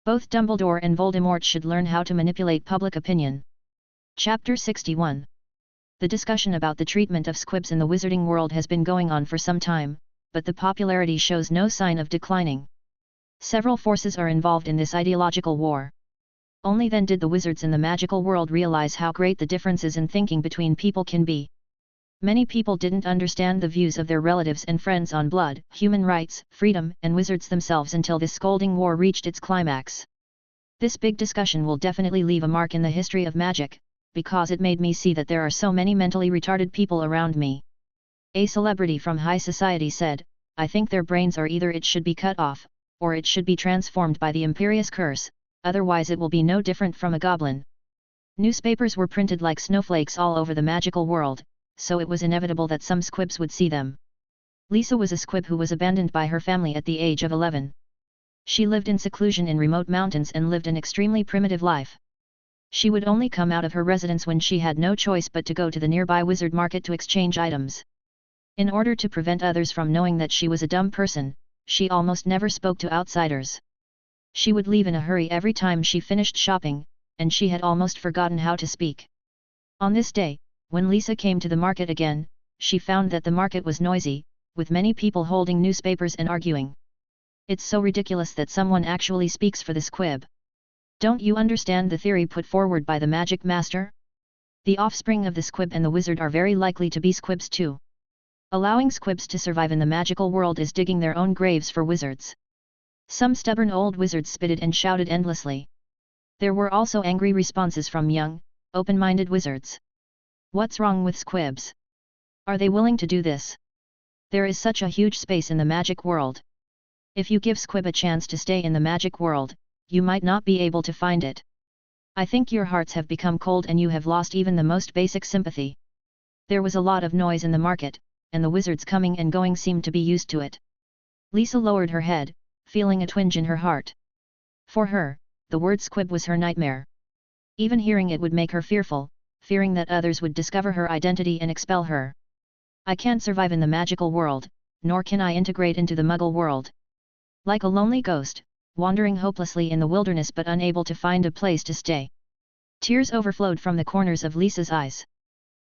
Both Dumbledore and Voldemort should learn how to manipulate public opinion. Chapter 61. The discussion about the treatment of squibs in the wizarding world has been going on for some time, but the popularity shows no sign of declining. Several forces are involved in this ideological war. Only then did the wizards in the magical world realize how great the differences in thinking between people can be. Many people didn't understand the views of their relatives and friends on blood, human rights, freedom, and wizards themselves until this scolding war reached its climax. This big discussion will definitely leave a mark in the history of magic, because it made me see that there are so many mentally retarded people around me. A celebrity from high society said, I think their brains are either it should be cut off, or it should be transformed by the Imperious curse, otherwise it will be no different from a goblin. Newspapers were printed like snowflakes all over the magical world, so it was inevitable that some squibs would see them. Lisa was a squib who was abandoned by her family at the age of 11. She lived in seclusion in remote mountains and lived an extremely primitive life. She would only come out of her residence when she had no choice but to go to the nearby wizard market to exchange items. In order to prevent others from knowing that she was a dumb person, she almost never spoke to outsiders. She would leave in a hurry every time she finished shopping, and she had almost forgotten how to speak. On this day, when Lisa came to the market again, she found that the market was noisy, with many people holding newspapers and arguing. It's so ridiculous that someone actually speaks for this squib. Don't you understand the theory put forward by the magic master? The offspring of the squib and the wizard are very likely to be squibs too. Allowing squibs to survive in the magical world is digging their own graves for wizards. Some stubborn old wizards spitted and shouted endlessly. There were also angry responses from young, open-minded wizards. What's wrong with squibs? Are they willing to do this? There is such a huge space in the magic world. If you give squib a chance to stay in the magic world, you might not be able to find it. I think your hearts have become cold and you have lost even the most basic sympathy. There was a lot of noise in the market, and the wizards coming and going seemed to be used to it. Lisa lowered her head, feeling a twinge in her heart. For her, the word squib was her nightmare. Even hearing it would make her fearful, fearing that others would discover her identity and expel her. I can't survive in the magical world, nor can I integrate into the muggle world. Like a lonely ghost, wandering hopelessly in the wilderness but unable to find a place to stay. Tears overflowed from the corners of Lisa's eyes.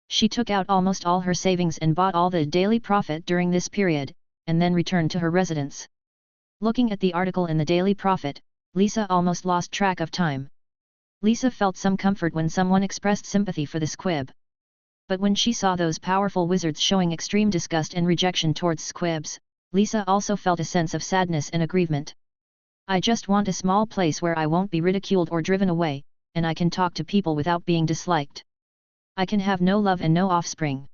She took out almost all her savings and bought all the daily profit during this period, and then returned to her residence. Looking at the article in the Daily Prophet, Lisa almost lost track of time. Lisa felt some comfort when someone expressed sympathy for the squib. But when she saw those powerful wizards showing extreme disgust and rejection towards squibs, Lisa also felt a sense of sadness and aggrievement. I just want a small place where I won't be ridiculed or driven away, and I can talk to people without being disliked. I can have no love and no offspring.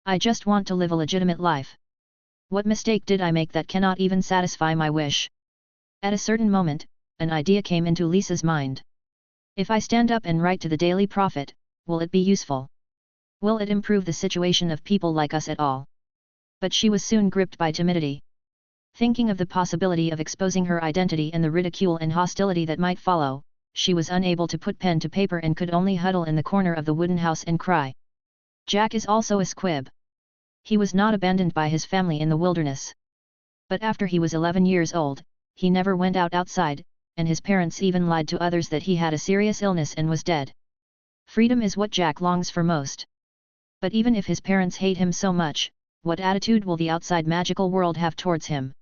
I just want to live a legitimate life. What mistake did I make that cannot even satisfy my wish? At a certain moment, an idea came into Lisa's mind. If I stand up and write to the Daily Prophet, will it be useful? Will it improve the situation of people like us at all? But she was soon gripped by timidity. Thinking of the possibility of exposing her identity and the ridicule and hostility that might follow, she was unable to put pen to paper and could only huddle in the corner of the wooden house and cry. Jack is also a squib. He was not abandoned by his family in the wilderness. But after he was 11 years old, he never went outside, and his parents even lied to others that he had a serious illness and was dead. Freedom is what Jack longs for most. But even if his parents hate him so much, what attitude will the outside magical world have towards him?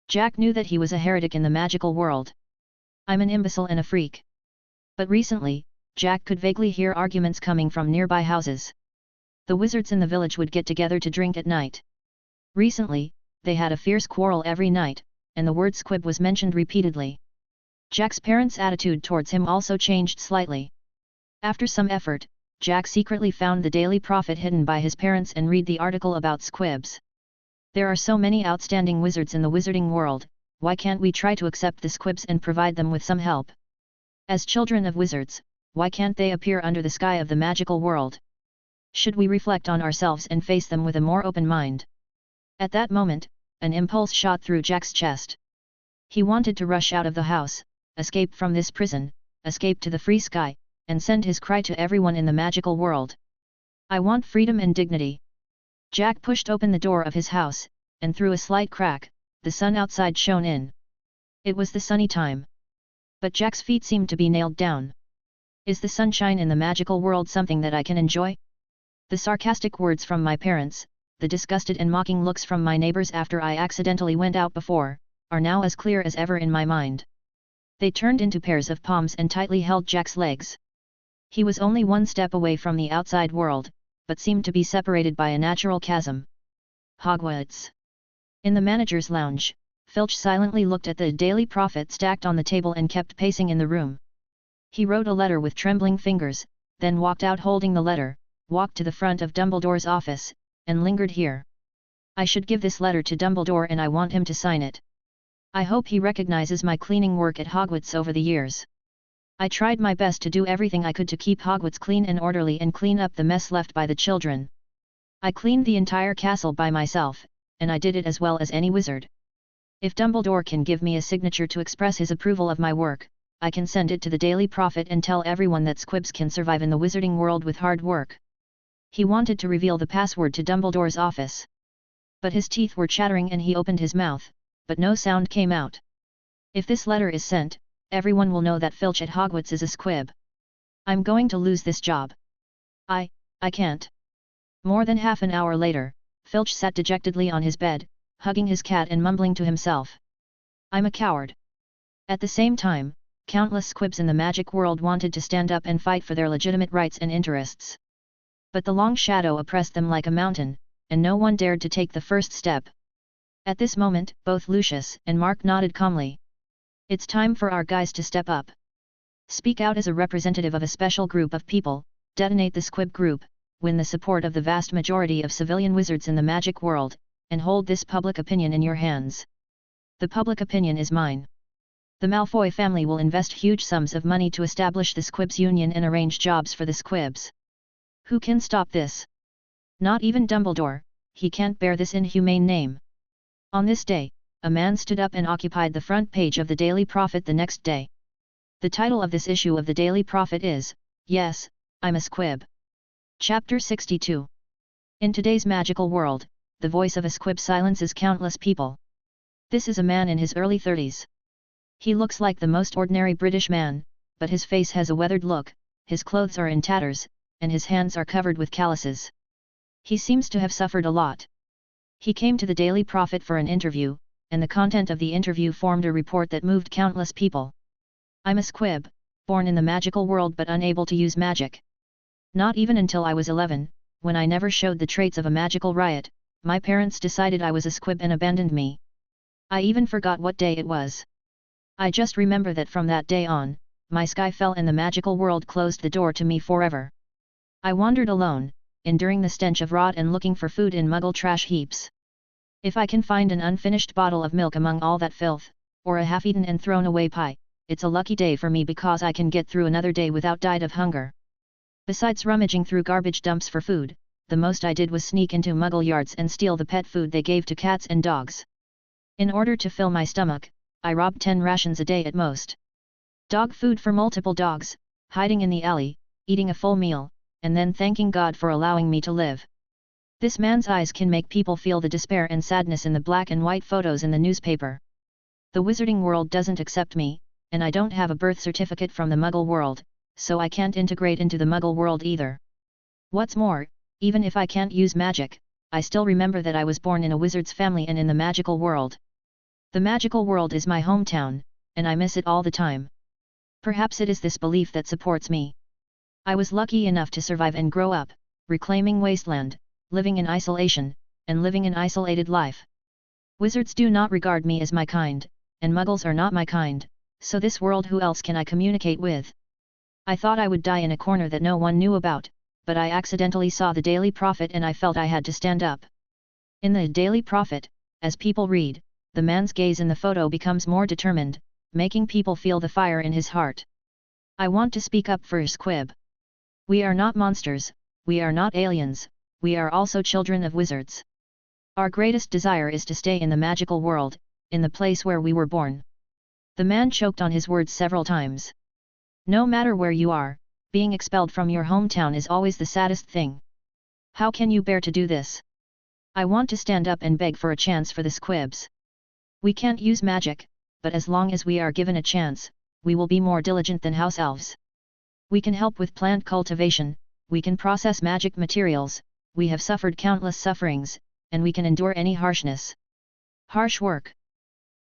Jack knew that he was a heretic in the magical world. I'm an imbecile and a freak. But recently, Jack could vaguely hear arguments coming from nearby houses. The wizards in the village would get together to drink at night. Recently, they had a fierce quarrel every night, and the word squib was mentioned repeatedly. Jack's parents' attitude towards him also changed slightly. After some effort, Jack secretly found the Daily Prophet hidden by his parents and read the article about squibs. There are so many outstanding wizards in the wizarding world, why can't we try to accept the squibs and provide them with some help? As children of wizards, why can't they appear under the sky of the magical world? Should we reflect on ourselves and face them with a more open mind? At that moment, an impulse shot through Jack's chest. He wanted to rush out of the house, escape from this prison, escape to the free sky, and send his cry to everyone in the magical world. I want freedom and dignity. Jack pushed open the door of his house, and through a slight crack, the sun outside shone in. It was the sunny time. But Jack's feet seemed to be nailed down. Is the sunshine in the magical world something that I can enjoy? The sarcastic words from my parents, the disgusted and mocking looks from my neighbors after I accidentally went out before, are now as clear as ever in my mind. They turned into pairs of palms and tightly held Jack's legs. He was only one step away from the outside world, but seemed to be separated by a natural chasm. Hogwarts. In the manager's lounge, Filch silently looked at the Daily Prophet stacked on the table and kept pacing in the room. He wrote a letter with trembling fingers, then walked out holding the letter, walked to the front of Dumbledore's office, and lingered here. I should give this letter to Dumbledore and I want him to sign it. I hope he recognizes my cleaning work at Hogwarts over the years. I tried my best to do everything I could to keep Hogwarts clean and orderly and clean up the mess left by the children. I cleaned the entire castle by myself, and I did it as well as any wizard. If Dumbledore can give me a signature to express his approval of my work, I can send it to the Daily Prophet and tell everyone that squibs can survive in the wizarding world with hard work. He wanted to reveal the password to Dumbledore's office. But his teeth were chattering and he opened his mouth, but no sound came out. If this letter is sent, everyone will know that Filch at Hogwarts is a squib. I'm going to lose this job. I can't. More than half an hour later, Filch sat dejectedly on his bed, hugging his cat and mumbling to himself. I'm a coward. At the same time, countless squibs in the magic world wanted to stand up and fight for their legitimate rights and interests. But the long shadow oppressed them like a mountain, and no one dared to take the first step. At this moment, both Lucius and Mark nodded calmly. It's time for our guys to step up. Speak out as a representative of a special group of people, detonate the squib group, win the support of the vast majority of civilian wizards in the magic world, and hold this public opinion in your hands. The public opinion is mine. The Malfoy family will invest huge sums of money to establish the Squibs Union and arrange jobs for the Squibs. Who can stop this? Not even Dumbledore, he can't bear this inhumane name. On this day, a man stood up and occupied the front page of the Daily Prophet the next day. The title of this issue of the Daily Prophet is, Yes, I'm a Squib. Chapter 62. In today's magical world, the voice of a squib silences countless people. This is a man in his early 30s. He looks like the most ordinary British man, but his face has a weathered look, his clothes are in tatters, and his hands are covered with calluses. He seems to have suffered a lot. He came to the Daily Prophet for an interview, and the content of the interview formed a report that moved countless people. I'm a squib, born in the magical world but unable to use magic. Not even until I was 11, when I never showed the traits of a magical riot, my parents decided I was a squib and abandoned me. I even forgot what day it was. I just remember that from that day on, my sky fell and the magical world closed the door to me forever. I wandered alone, enduring the stench of rot and looking for food in Muggle trash heaps. If I can find an unfinished bottle of milk among all that filth, or a half-eaten and thrown away pie, it's a lucky day for me because I can get through another day without dying of hunger. Besides rummaging through garbage dumps for food, the most I did was sneak into Muggle yards and steal the pet food they gave to cats and dogs. In order to fill my stomach, I robbed 10 rations a day at most. Dog food for multiple dogs, hiding in the alley, eating a full meal, and then thanking God for allowing me to live. This man's eyes can make people feel the despair and sadness in the black and white photos in the newspaper. The wizarding world doesn't accept me, and I don't have a birth certificate from the Muggle world, so I can't integrate into the Muggle world either. What's more, even if I can't use magic, I still remember that I was born in a wizard's family and in the magical world. The magical world is my hometown, and I miss it all the time. Perhaps it is this belief that supports me. I was lucky enough to survive and grow up, reclaiming wasteland, living in isolation, and living an isolated life. Wizards do not regard me as my kind, and Muggles are not my kind, so this world who else can I communicate with? I thought I would die in a corner that no one knew about, but I accidentally saw the Daily Prophet and I felt I had to stand up. In the Daily Prophet, as people read, the man's gaze in the photo becomes more determined, making people feel the fire in his heart. I want to speak up for Squib. We are not monsters, we are not aliens, we are also children of wizards. Our greatest desire is to stay in the magical world, in the place where we were born. The man choked on his words several times. No matter where you are, being expelled from your hometown is always the saddest thing. How can you bear to do this? I want to stand up and beg for a chance for the Squibs. We can't use magic, but as long as we are given a chance, we will be more diligent than house elves. We can help with plant cultivation, we can process magic materials, we have suffered countless sufferings, and we can endure any harshness. Harsh work.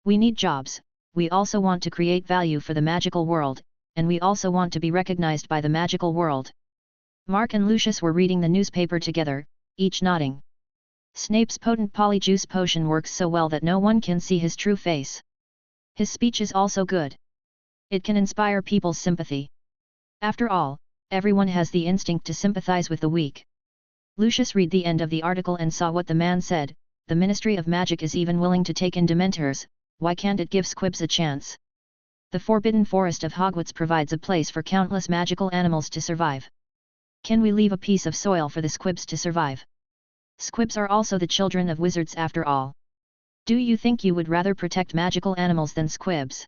We need jobs, we also want to create value for the magical world, and we also want to be recognized by the magical world. Mark and Lucius were reading the newspaper together, each nodding. Snape's potent polyjuice potion works so well that no one can see his true face. His speech is also good. It can inspire people's sympathy. After all, everyone has the instinct to sympathize with the weak. Lucius read the end of the article and saw what the man said, the Ministry of Magic is even willing to take in Dementors, why can't it give Squibs a chance? The Forbidden Forest of Hogwarts provides a place for countless magical animals to survive. Can we leave a piece of soil for the Squibs to survive? Squibs are also the children of wizards after all. Do you think you would rather protect magical animals than Squibs?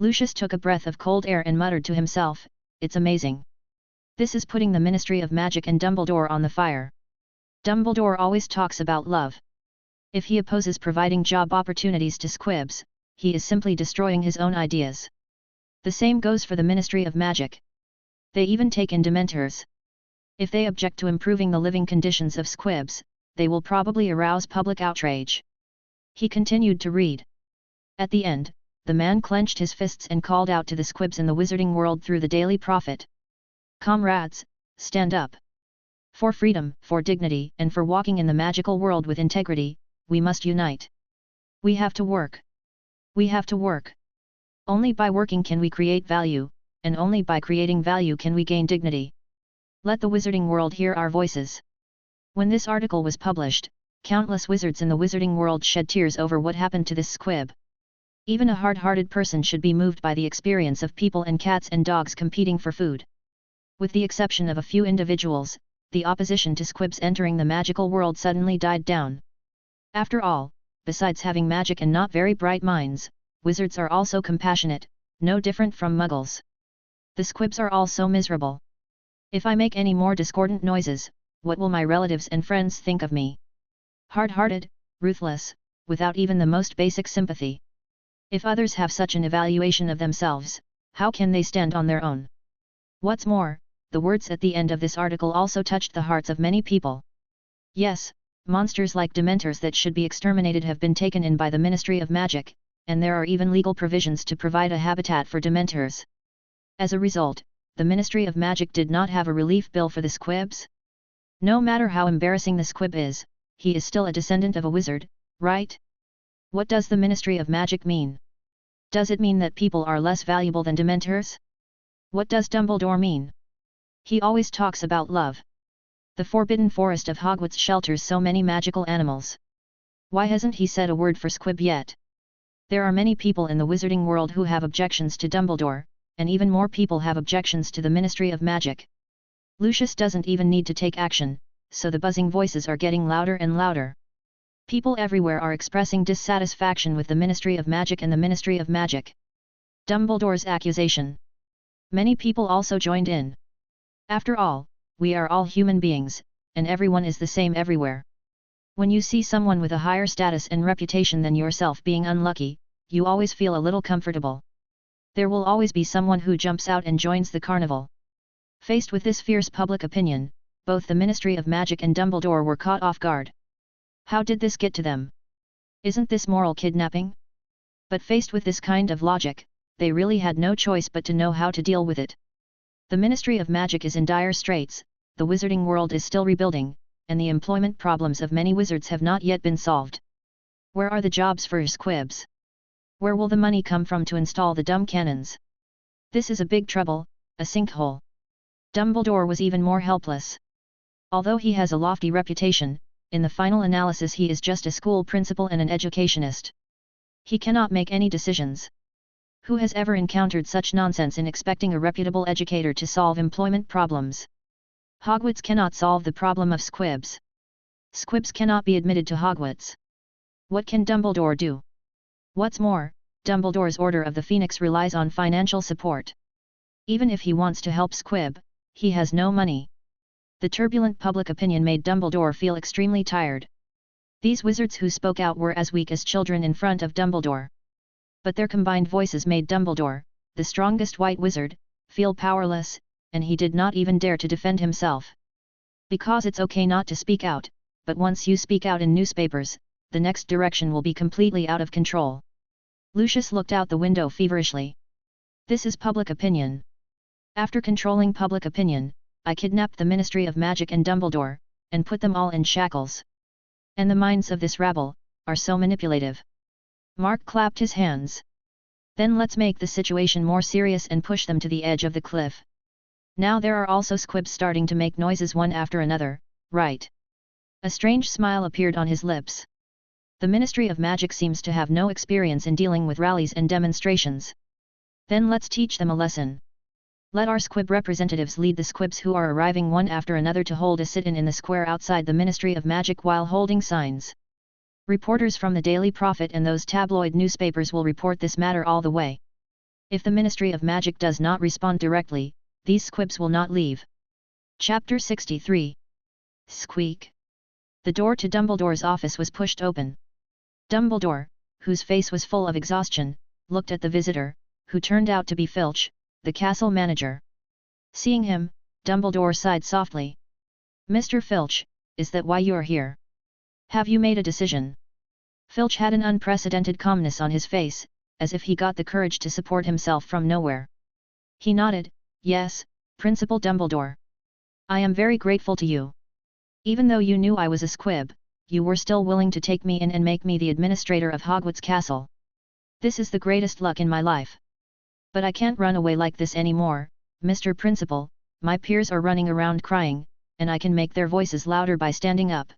Lucius took a breath of cold air and muttered to himself, it's amazing. This is putting the Ministry of Magic and Dumbledore on the fire. Dumbledore always talks about love. If he opposes providing job opportunities to Squibs, he is simply destroying his own ideas. The same goes for the Ministry of Magic. They even take in Dementors. If they object to improving the living conditions of Squibs, they will probably arouse public outrage. He continued to read. At the end, the man clenched his fists and called out to the Squibs in the wizarding world through the Daily Prophet. Comrades, stand up. For freedom, for dignity, and for walking in the magical world with integrity, we must unite. We have to work. We have to work. Only by working can we create value, and only by creating value can we gain dignity. Let the wizarding world hear our voices. When this article was published, countless wizards in the wizarding world shed tears over what happened to this Squib. Even a hard-hearted person should be moved by the experience of people and cats and dogs competing for food. With the exception of a few individuals, the opposition to Squibs entering the magical world suddenly died down. After all, besides having magic and not very bright minds, wizards are also compassionate, no different from muggles. The Squibs are all so miserable. If I make any more discordant noises, what will my relatives and friends think of me? Hard-hearted, ruthless, without even the most basic sympathy. If others have such an evaluation of themselves, how can they stand on their own? What's more, the words at the end of this article also touched the hearts of many people. Yes, monsters like Dementors that should be exterminated have been taken in by the Ministry of Magic, and there are even legal provisions to provide a habitat for Dementors. As a result, the Ministry of Magic did not have a relief bill for the Squibs. No matter how embarrassing the Squib is, he is still a descendant of a wizard, right? What does the Ministry of Magic mean? Does it mean that people are less valuable than Dementors? What does Dumbledore mean? He always talks about love. The Forbidden Forest of Hogwarts shelters so many magical animals. Why hasn't he said a word for Squib yet? There are many people in the wizarding world who have objections to Dumbledore, and even more people have objections to the Ministry of Magic. Lucius doesn't even need to take action, so the buzzing voices are getting louder and louder. People everywhere are expressing dissatisfaction with the Ministry of Magic and the Ministry of Magic. Dumbledore's accusation. Many people also joined in. After all, we are all human beings, and everyone is the same everywhere. When you see someone with a higher status and reputation than yourself being unlucky, you always feel a little comfortable. There will always be someone who jumps out and joins the carnival. Faced with this fierce public opinion, both the Ministry of Magic and Dumbledore were caught off guard. How did this get to them? Isn't this moral kidnapping? But faced with this kind of logic, they really had no choice but to know how to deal with it. The Ministry of Magic is in dire straits, the wizarding world is still rebuilding, and the employment problems of many wizards have not yet been solved. Where are the jobs for Squibs? Where will the money come from to install the dumb cannons? This is a big trouble, a sinkhole. Dumbledore was even more helpless. Although he has a lofty reputation, in the final analysis he is just a school principal and an educationist. He cannot make any decisions. Who has ever encountered such nonsense in expecting a reputable educator to solve employment problems? Hogwarts cannot solve the problem of squibs. Squibs cannot be admitted to Hogwarts. What can Dumbledore do? What's more, Dumbledore's Order of the Phoenix relies on financial support. Even if he wants to help Squib, he has no money. The turbulent public opinion made Dumbledore feel extremely tired. These wizards who spoke out were as weak as children in front of Dumbledore. But their combined voices made Dumbledore, the strongest white wizard, feel powerless, and he did not even dare to defend himself. Because it's okay not to speak out, but once you speak out in newspapers, the next direction will be completely out of control. Lucius looked out the window feverishly. This is public opinion. After controlling public opinion, I kidnapped the Ministry of Magic and Dumbledore, and put them all in shackles. And the minds of this rabble are so manipulative. Mark clapped his hands. Then let's make the situation more serious and push them to the edge of the cliff. Now there are also squibs starting to make noises one after another, right? A strange smile appeared on his lips. The Ministry of Magic seems to have no experience in dealing with rallies and demonstrations. Then let's teach them a lesson. Let our squib representatives lead the squibs who are arriving one after another to hold a sit-in in the square outside the Ministry of Magic while holding signs. Reporters from the Daily Prophet and those tabloid newspapers will report this matter all the way. If the Ministry of Magic does not respond directly, these squibs will not leave. Chapter 63. Squeak. The door to Dumbledore's office was pushed open. Dumbledore, whose face was full of exhaustion, looked at the visitor, who turned out to be Filch, the castle manager. Seeing him, Dumbledore sighed softly. Mr. Filch, is that why you're here? Have you made a decision? Filch had an unprecedented calmness on his face, as if he got the courage to support himself from nowhere. He nodded, yes, Principal Dumbledore. I am very grateful to you. Even though you knew I was a squib, you were still willing to take me in and make me the administrator of Hogwarts Castle. This is the greatest luck in my life. But I can't run away like this anymore, Mr. Principal, my peers are running around crying, and I can make their voices louder by standing up.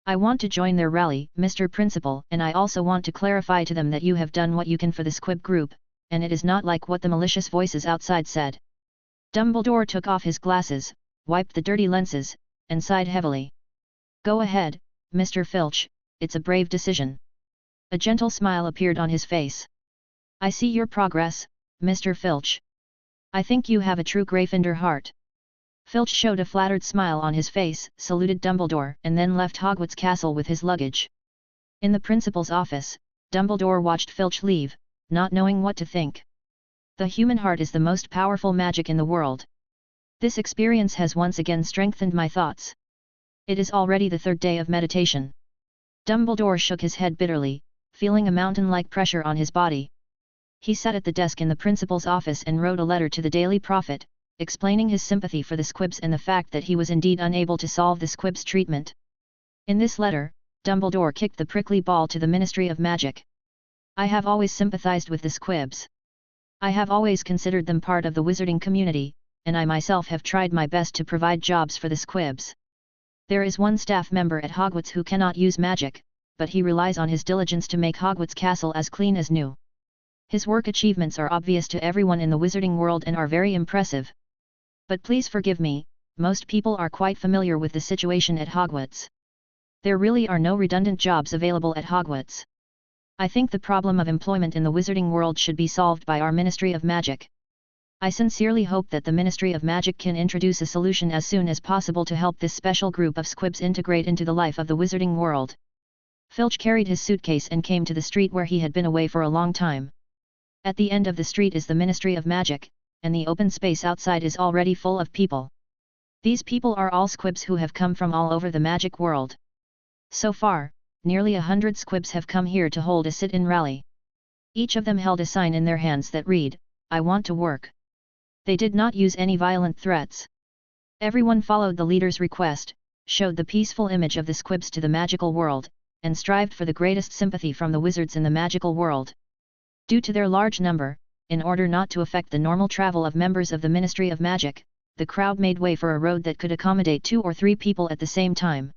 I want to join their rally, Mr. Principal, and I also want to clarify to them that you have done what you can for the squib group, and it is not like what the malicious voices outside said. Dumbledore took off his glasses, wiped the dirty lenses, and sighed heavily. Go ahead, Mr. Filch, it's a brave decision. A gentle smile appeared on his face. I see your progress, Mr. Filch. I think you have a true Gryffindor heart. Filch showed a flattered smile on his face, saluted Dumbledore, and then left Hogwarts Castle with his luggage. In the principal's office, Dumbledore watched Filch leave, not knowing what to think. The human heart is the most powerful magic in the world. This experience has once again strengthened my thoughts. It is already the third day of meditation. Dumbledore shook his head bitterly, feeling a mountain-like pressure on his body. He sat at the desk in the principal's office and wrote a letter to the Daily Prophet, explaining his sympathy for the squibs and the fact that he was indeed unable to solve the squibs' treatment. In this letter, Dumbledore kicked the prickly ball to the Ministry of Magic. I have always sympathized with the squibs. I have always considered them part of the wizarding community, and I myself have tried my best to provide jobs for the squibs. There is one staff member at Hogwarts who cannot use magic, but he relies on his diligence to make Hogwarts Castle as clean as new. His work achievements are obvious to everyone in the wizarding world and are very impressive. But please forgive me, most people are quite familiar with the situation at Hogwarts. There really are no redundant jobs available at Hogwarts. I think the problem of employment in the wizarding world should be solved by our Ministry of Magic. I sincerely hope that the Ministry of Magic can introduce a solution as soon as possible to help this special group of squibs integrate into the life of the wizarding world. Filch carried his suitcase and came to the street where he had been away for a long time. At the end of the street is the Ministry of Magic, and the open space outside is already full of people. These people are all squibs who have come from all over the magic world. So far, nearly 100 squibs have come here to hold a sit-in rally. Each of them held a sign in their hands that read, "I want to work." They did not use any violent threats. Everyone followed the leader's request, showed the peaceful image of the squibs to the magical world, and strived for the greatest sympathy from the wizards in the magical world. Due to their large number, in order not to affect the normal travel of members of the Ministry of Magic, the crowd made way for a road that could accommodate 2 or 3 people at the same time.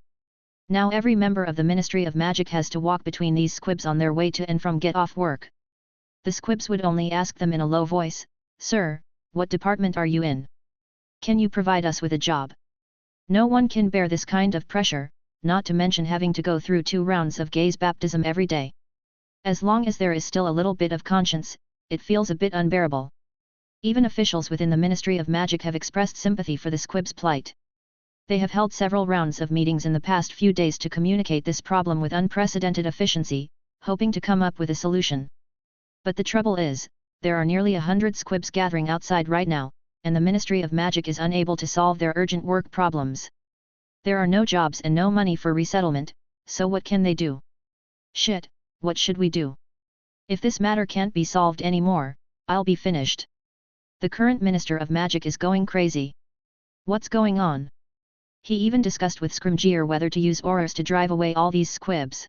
Now every member of the Ministry of Magic has to walk between these squibs on their way to and from get off work. The squibs would only ask them in a low voice, "Sir, what department are you in? Can you provide us with a job?" No one can bear this kind of pressure, not to mention having to go through 2 rounds of gaze baptism every day. As long as there is still a little bit of conscience, it feels a bit unbearable. Even officials within the Ministry of Magic have expressed sympathy for the squib's plight. They have held several rounds of meetings in the past few days to communicate this problem with unprecedented efficiency, hoping to come up with a solution. But the trouble is, there are nearly 100 squibs gathering outside right now, and the Ministry of Magic is unable to solve their urgent work problems. There are no jobs and no money for resettlement, so what can they do? Shit, what should we do? If this matter can't be solved anymore, I'll be finished. The current Minister of Magic is going crazy. What's going on? He even discussed with Scrimgeour whether to use auras to drive away all these squibs.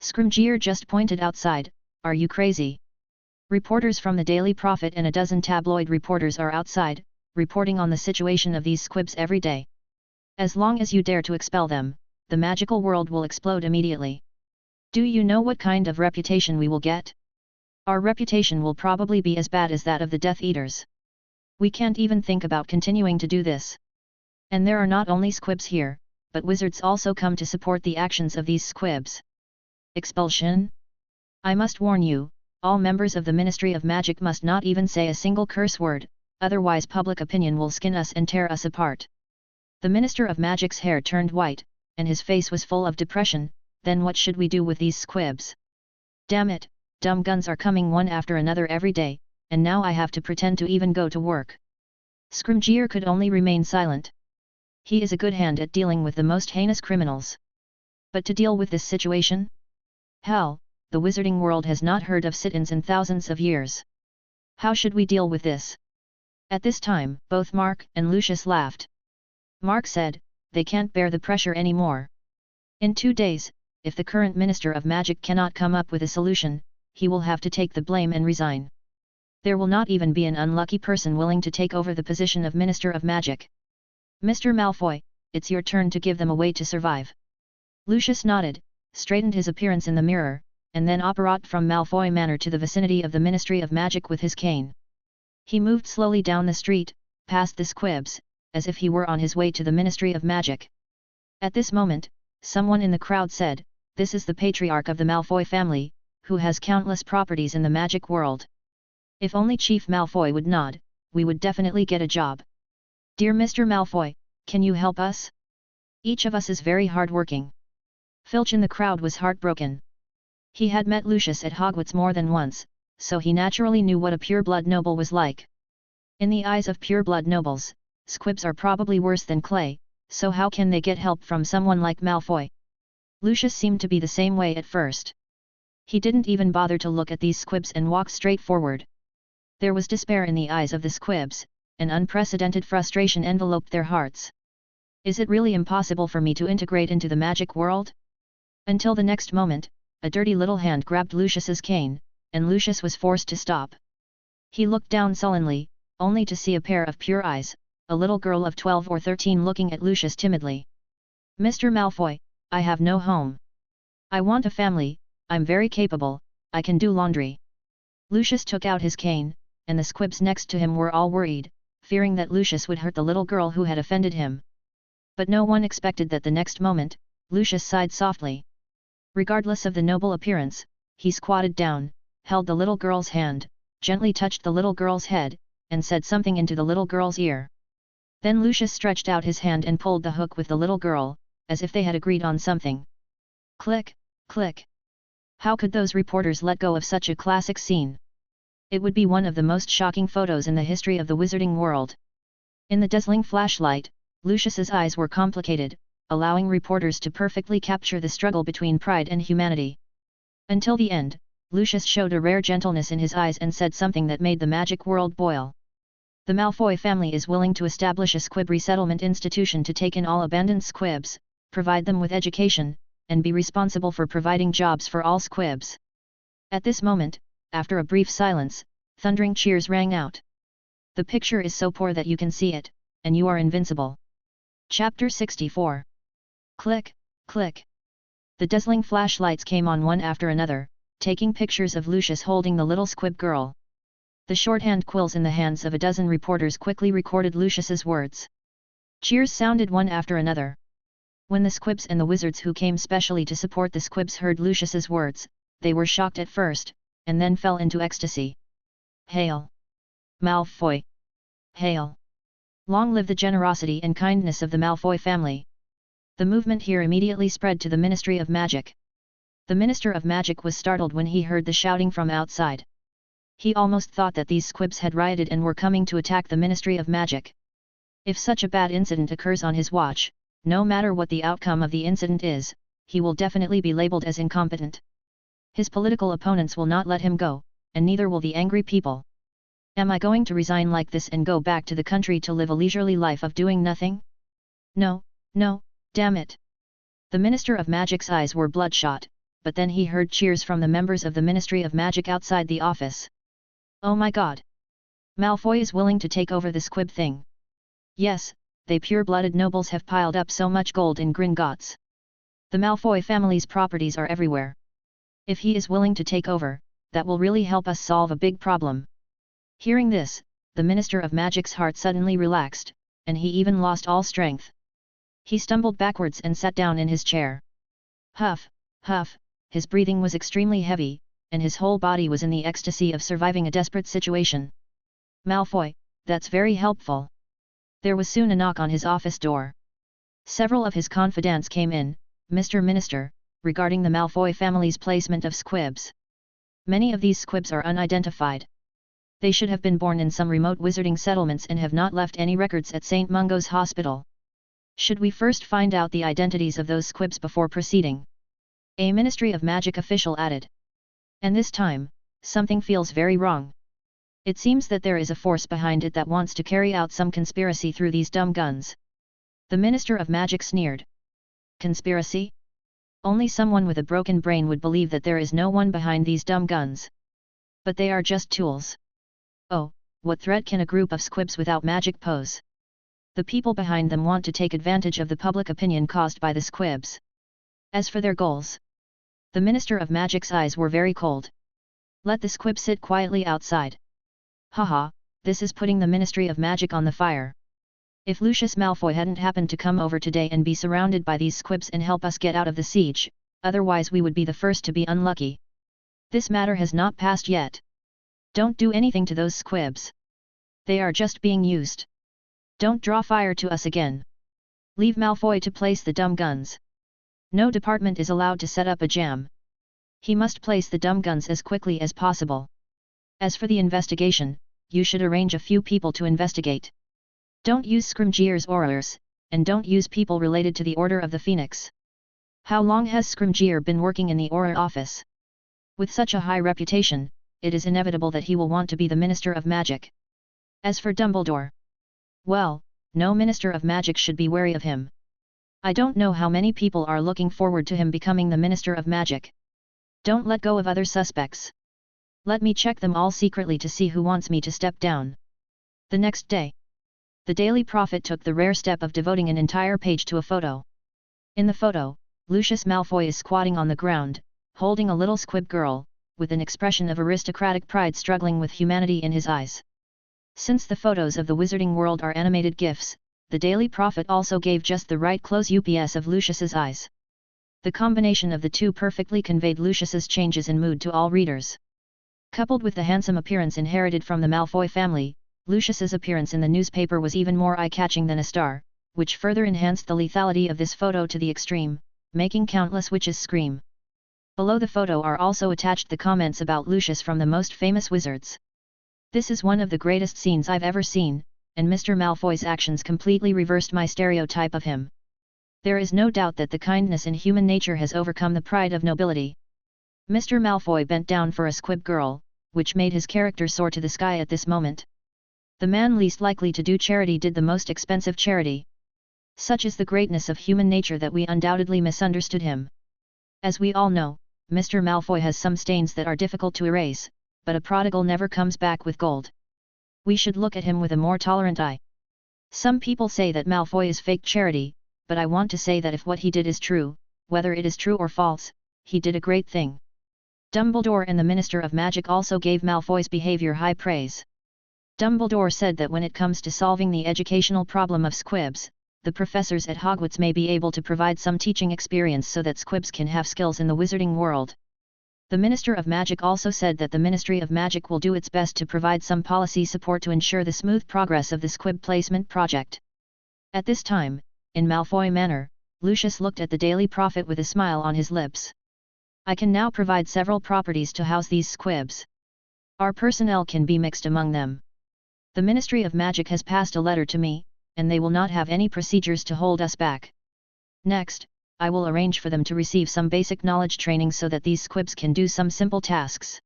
Scrimgeour just pointed outside, "Are you crazy?" Reporters from the Daily Prophet and a dozen tabloid reporters are outside, reporting on the situation of these squibs every day. As long as you dare to expel them, the magical world will explode immediately. Do you know what kind of reputation we will get? Our reputation will probably be as bad as that of the Death Eaters. We can't even think about continuing to do this. And there are not only squibs here, but wizards also come to support the actions of these squibs. Expulsion? I must warn you, all members of the Ministry of Magic must not even say a single curse word, otherwise public opinion will skin us and tear us apart. The Minister of Magic's hair turned white, and his face was full of depression. Then what should we do with these squibs? Damn it, dumb guns are coming one after another every day, and now I have to pretend to even go to work. Scrimgeour could only remain silent. He is a good hand at dealing with the most heinous criminals. But to deal with this situation? Hell, the wizarding world has not heard of sit-ins in thousands of years. How should we deal with this? At this time, both Mark and Lucius laughed. Mark said, "They can't bear the pressure anymore. In 2 days, if the current Minister of Magic cannot come up with a solution, he will have to take the blame and resign. There will not even be an unlucky person willing to take over the position of Minister of Magic. Mr. Malfoy, it's your turn to give them a way to survive." Lucius nodded, straightened his appearance in the mirror, and then apparat from Malfoy Manor to the vicinity of the Ministry of Magic with his cane. He moved slowly down the street, past the squibs, as if he were on his way to the Ministry of Magic. At this moment, someone in the crowd said, "This is the patriarch of the Malfoy family, who has countless properties in the magic world. If only Chief Malfoy would nod, we would definitely get a job. Dear Mr. Malfoy, can you help us? Each of us is very hard-working." Filch in the crowd was heartbroken. He had met Lucius at Hogwarts more than once, so he naturally knew what a pure-blood noble was like. In the eyes of pure-blood nobles, squibs are probably worse than clay, so how can they get help from someone like Malfoy? Lucius seemed to be the same way at first. He didn't even bother to look at these squibs and walked straight forward. There was despair in the eyes of the squibs, and unprecedented frustration enveloped their hearts. Is it really impossible for me to integrate into the magic world? Until the next moment, a dirty little hand grabbed Lucius's cane, and Lucius was forced to stop. He looked down sullenly, only to see a pair of pure eyes, a little girl of 12 or 13 looking at Lucius timidly. "Mr. Malfoy, I have no home. I want a family, I'm very capable, I can do laundry." Lucius took out his cane, and the squibs next to him were all worried, fearing that Lucius would hurt the little girl who had offended him. But no one expected that the next moment, Lucius sighed softly. Regardless of the noble appearance, he squatted down, held the little girl's hand, gently touched the little girl's head, and said something into the little girl's ear. Then Lucius stretched out his hand and pulled the hook with the little girl, as if they had agreed on something. Click, click. How could those reporters let go of such a classic scene? It would be one of the most shocking photos in the history of the wizarding world. In the dazzling flashlight, Lucius's eyes were complicated, allowing reporters to perfectly capture the struggle between pride and humanity. Until the end, Lucius showed a rare gentleness in his eyes and said something that made the magic world boil. The Malfoy family is willing to establish a squib resettlement institution to take in all abandoned squibs, provide them with education, and be responsible for providing jobs for all squibs. At this moment, after a brief silence, Thundering cheers rang out. The picture is so poor that you can see it, and you are invincible. Chapter 64. Click, click. The dazzling flashlights came on one after another, taking pictures of Lucius holding the little squib girl. The shorthand quills in the hands of a dozen reporters quickly recorded Lucius's words. Cheers sounded one after another. When the squibs and the wizards who came specially to support the squibs heard Lucius's words, they were shocked at first, and then fell into ecstasy. Hail! Malfoy! Hail! Long live the generosity and kindness of the Malfoy family! The movement here immediately spread to the Ministry of Magic. The Minister of Magic was startled when he heard the shouting from outside. He almost thought that these squibs had rioted and were coming to attack the Ministry of Magic. If such a bad incident occurs on his watch, no matter what the outcome of the incident is, he will definitely be labeled as incompetent. His political opponents will not let him go, and neither will the angry people. Am I going to resign like this and go back to the country to live a leisurely life of doing nothing? No, no, damn it! The Minister of Magic's eyes were bloodshot, but then he heard cheers from the members of the Ministry of Magic outside the office. Oh my god! Malfoy is willing to take over the squib thing. Yes, they pure-blooded nobles have piled up so much gold in Gringotts. The Malfoy family's properties are everywhere. If he is willing to take over, that will really help us solve a big problem. Hearing this, the Minister of Magic's heart suddenly relaxed, and he even lost all strength. He stumbled backwards and sat down in his chair. Huff, huff, his breathing was extremely heavy, and his whole body was in the ecstasy of surviving a desperate situation. Malfoy, that's very helpful. There was soon a knock on his office door. Several of his confidants came in, Mr. Minister, regarding the Malfoy family's placement of squibs. Many of these squibs are unidentified. They should have been born in some remote wizarding settlements and have not left any records at St. Mungo's Hospital. Should we first find out the identities of those squibs before proceeding? A Ministry of Magic official added. And this time, something feels very wrong. It seems that there is a force behind it that wants to carry out some conspiracy through these dumb guns. The Minister of Magic sneered. Conspiracy? Only someone with a broken brain would believe that there is no one behind these dumb guns. But they are just tools. Oh, what threat can a group of squibs without magic pose? The people behind them want to take advantage of the public opinion caused by the squibs. As for their goals, the Minister of Magic's eyes were very cold. Let the squib sit quietly outside. Haha, this is putting the Ministry of Magic on the fire. If Lucius Malfoy hadn't happened to come over today and be surrounded by these squibs and help us get out of the siege, otherwise we would be the first to be unlucky. This matter has not passed yet. Don't do anything to those squibs. They are just being used. Don't draw fire to us again. Leave Malfoy to place the dumb guns. No department is allowed to set up a jam. He must place the dumb guns as quickly as possible. As for the investigation, you should arrange a few people to investigate. Don't use Scrimgeour's Aurors, and don't use people related to the Order of the Phoenix. How long has Scrimgeour been working in the Auror office? With such a high reputation, it is inevitable that he will want to be the Minister of Magic. As for Dumbledore, well, no Minister of Magic should be wary of him. I don't know how many people are looking forward to him becoming the Minister of Magic. Don't let go of other suspects. Let me check them all secretly to see who wants me to step down. The next day, the Daily Prophet took the rare step of devoting an entire page to a photo. In the photo, Lucius Malfoy is squatting on the ground, holding a little squib girl, with an expression of aristocratic pride struggling with humanity in his eyes. Since the photos of the wizarding world are animated GIFs, the Daily Prophet also gave just the right close-ups of Lucius's eyes. The combination of the two perfectly conveyed Lucius's changes in mood to all readers. Coupled with the handsome appearance inherited from the Malfoy family, Lucius's appearance in the newspaper was even more eye-catching than a star, which further enhanced the lethality of this photo to the extreme, making countless witches scream. Below the photo are also attached the comments about Lucius from the most famous wizards. This is one of the greatest scenes I've ever seen, and Mr. Malfoy's actions completely reversed my stereotype of him. There is no doubt that the kindness in human nature has overcome the pride of nobility. Mr. Malfoy bent down for a squib girl, which made his character soar to the sky at this moment. The man least likely to do charity did the most expensive charity. Such is the greatness of human nature that we undoubtedly misunderstood him. As we all know, Mr. Malfoy has some stains that are difficult to erase, but a prodigal never comes back with gold. We should look at him with a more tolerant eye. Some people say that Malfoy is fake charity, but I want to say that if what he did is true, whether it is true or false, he did a great thing. Dumbledore and the Minister of Magic also gave Malfoy's behavior high praise. Dumbledore said that when it comes to solving the educational problem of squibs, the professors at Hogwarts may be able to provide some teaching experience so that squibs can have skills in the wizarding world. The Minister of Magic also said that the Ministry of Magic will do its best to provide some policy support to ensure the smooth progress of the squib placement project. At this time, in Malfoy Manor, Lucius looked at the Daily Prophet with a smile on his lips. I can now provide several properties to house these squibs. Our personnel can be mixed among them. The Ministry of Magic has passed a letter to me, and they will not have any procedures to hold us back. Next, I will arrange for them to receive some basic knowledge training so that these squibs can do some simple tasks.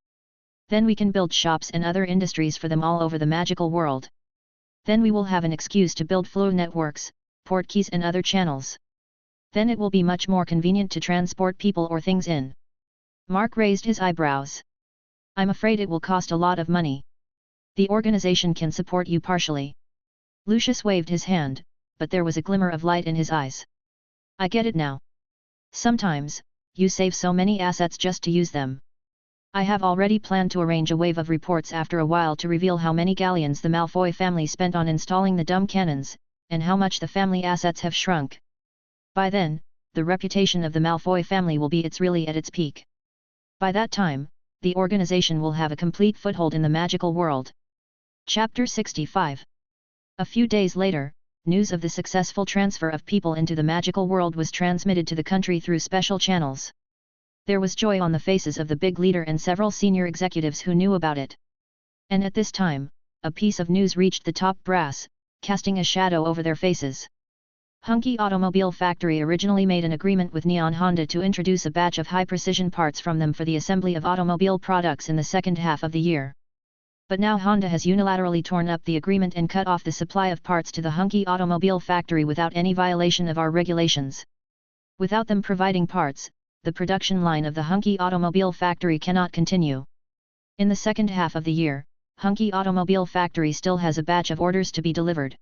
Then we can build shops and other industries for them all over the magical world. Then we will have an excuse to build flow networks, portkeys and other channels. Then it will be much more convenient to transport people or things in. Mark raised his eyebrows. I'm afraid it will cost a lot of money. The organization can support you partially. Lucius waved his hand, but there was a glimmer of light in his eyes. I get it now. Sometimes, you save so many assets just to use them. I have already planned to arrange a wave of reports after a while to reveal how many galleons the Malfoy family spent on installing the dumb cannons, and how much the family assets have shrunk. By then, the reputation of the Malfoy family will be really at its peak. By that time, the organization will have a complete foothold in the magical world. Chapter 65. A few days later, news of the successful transfer of people into the magical world was transmitted to the country through special channels. There was joy on the faces of the big leader and several senior executives who knew about it. And at this time, a piece of news reached the top brass, casting a shadow over their faces. Hunky Automobile Factory originally made an agreement with Neon Honda to introduce a batch of high-precision parts from them for the assembly of automobile products in the second half of the year. But now Honda has unilaterally torn up the agreement and cut off the supply of parts to the Hunky Automobile Factory without any violation of our regulations. Without them providing parts, the production line of the Hunky Automobile Factory cannot continue. In the second half of the year, Hunky Automobile Factory still has a batch of orders to be delivered.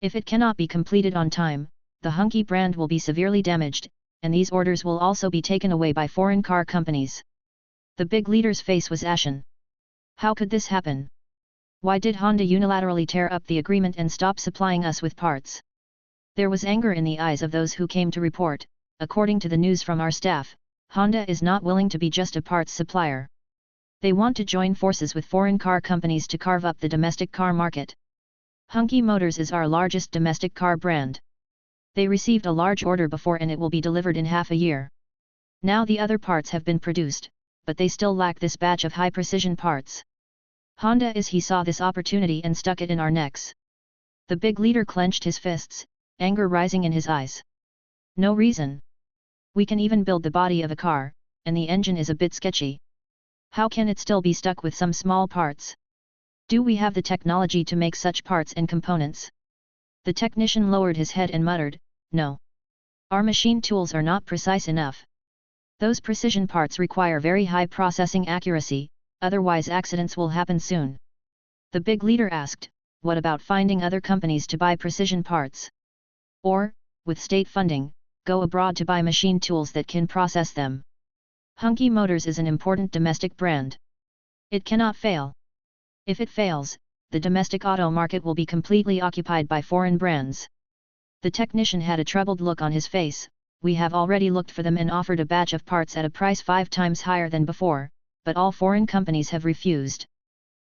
If it cannot be completed on time, the Hunky brand will be severely damaged, and these orders will also be taken away by foreign car companies. The big leader's face was ashen. How could this happen? Why did Honda unilaterally tear up the agreement and stop supplying us with parts? There was anger in the eyes of those who came to report. According to the news from our staff, Honda is not willing to be just a parts supplier. They want to join forces with foreign car companies to carve up the domestic car market. Hunky Motors is our largest domestic car brand. They received a large order before and it will be delivered in half a year. Now the other parts have been produced, but they still lack this batch of high-precision parts. Honda he saw this opportunity and stuck it in our necks. The big leader clenched his fists, anger rising in his eyes. No reason. We can even build the body of a car, and the engine is a bit sketchy. How can it still be stuck with some small parts? Do we have the technology to make such parts and components? The technician lowered his head and muttered, No. Our machine tools are not precise enough. Those precision parts require very high processing accuracy, otherwise accidents will happen soon. The big leader asked, What about finding other companies to buy precision parts? Or, with state funding, go abroad to buy machine tools that can process them. Hunky Motors is an important domestic brand. It cannot fail. If it fails, the domestic auto market will be completely occupied by foreign brands. The technician had a troubled look on his face. We have already looked for them and offered a batch of parts at a price 5 times higher than before, but all foreign companies have refused.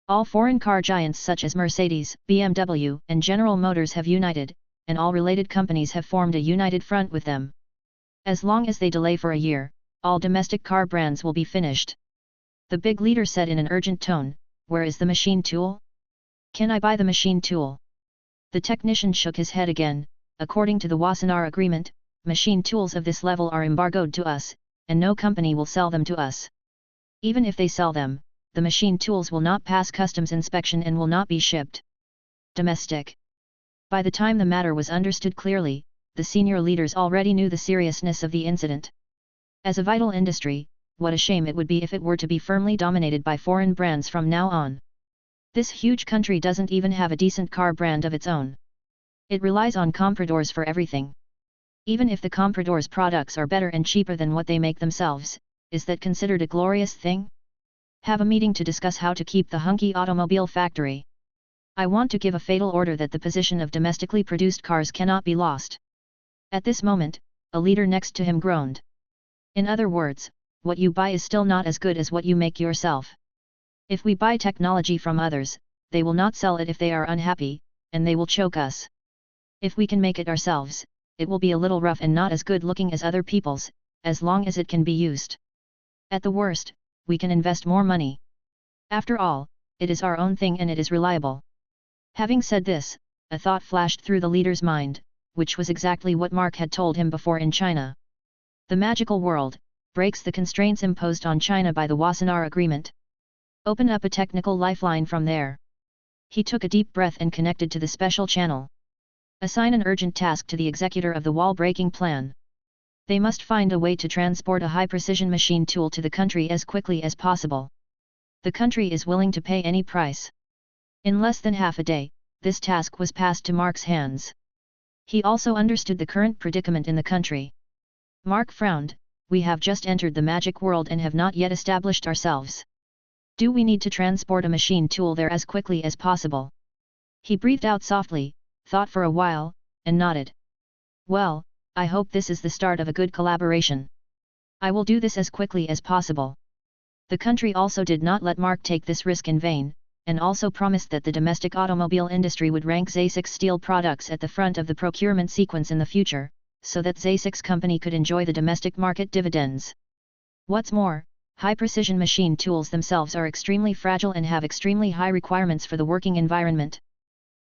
All foreign car giants such as Mercedes, BMW, and General Motors have united, and all related companies have formed a united front with them. As long as they delay for a year, all domestic car brands will be finished. The big leader said in an urgent tone, Where is the machine tool? Can I buy the machine tool? The technician shook his head again. According to the Wassenaar agreement, machine tools of this level are embargoed to us, and no company will sell them to us. Even if they sell them, the machine tools will not pass customs inspection and will not be shipped. Domestic. By the time the matter was understood clearly, the senior leaders already knew the seriousness of the incident. As a vital industry, what a shame it would be if it were to be firmly dominated by foreign brands from now on. This huge country doesn't even have a decent car brand of its own. It relies on compradors for everything. Even if the compradors' products are better and cheaper than what they make themselves, is that considered a glorious thing? Have a meeting to discuss how to keep the hunky automobile factory. I want to give a fatal order that the position of domestically produced cars cannot be lost. At this moment, a leader next to him groaned. In other words, what you buy is still not as good as what you make yourself. If we buy technology from others, they will not sell it if they are unhappy, and they will choke us. If we can make it ourselves, it will be a little rough and not as good looking as other people's, as long as it can be used. At the worst, we can invest more money. After all, it is our own thing and it is reliable. Having said this, a thought flashed through the leader's mind, which was exactly what Mark had told him before in China. The magical world breaks the constraints imposed on China by the Wassenaar Agreement. Open up a technical lifeline from there. He took a deep breath and connected to the special channel. Assign an urgent task to the executor of the wall-breaking plan. They must find a way to transport a high-precision machine tool to the country as quickly as possible. The country is willing to pay any price. In less than half a day, this task was passed to Mark's hands. He also understood the current predicament in the country. Mark frowned. We have just entered the magic world and have not yet established ourselves. Do we need to transport a machine tool there as quickly as possible? He breathed out softly, thought for a while, and nodded. Well, I hope this is the start of a good collaboration. I will do this as quickly as possible. The country also did not let Mark take this risk in vain, and also promised that the domestic automobile industry would rank Zaysix steel products at the front of the procurement sequence in the future, so that Zaysix company could enjoy the domestic market dividends. What's more, high-precision machine tools themselves are extremely fragile and have extremely high requirements for the working environment.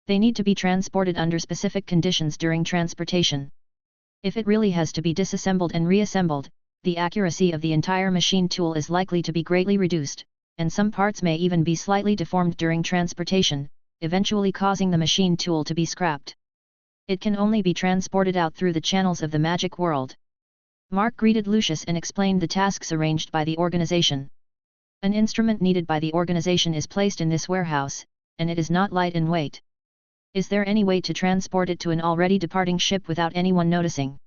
They need to be transported under specific conditions during transportation. If it really has to be disassembled and reassembled, the accuracy of the entire machine tool is likely to be greatly reduced, and some parts may even be slightly deformed during transportation, eventually causing the machine tool to be scrapped. It can only be transported out through the channels of the magic world. Mark greeted Lucius and explained the tasks arranged by the organization. An instrument needed by the organization is placed in this warehouse, and it is not light in weight. Is there any way to transport it to an already departing ship without anyone noticing?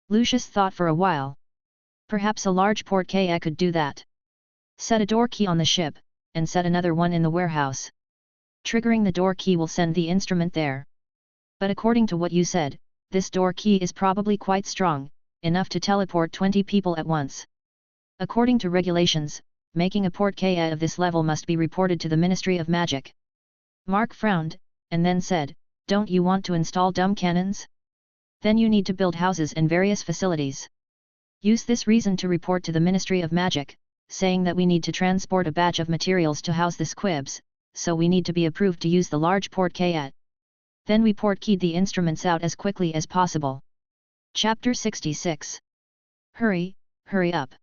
Lucius thought for a while. Perhaps a large porte-quay could do that. Set a door key on the ship, and set another one in the warehouse. Triggering the door key will send the instrument there. But according to what you said, this door key is probably quite strong, enough to teleport 20 people at once. According to regulations, making a porte-quay of this level must be reported to the Ministry of Magic. Mark frowned, and then said, "Don't you want to install dumb cannons? Then you need to build houses and various facilities. Use this reason to report to the Ministry of Magic, saying that we need to transport a batch of materials to house the squibs, so we need to be approved to use the large porte-quay. Then we porte-keyed the instruments out as quickly as possible." Chapter 66. Hurry, hurry up.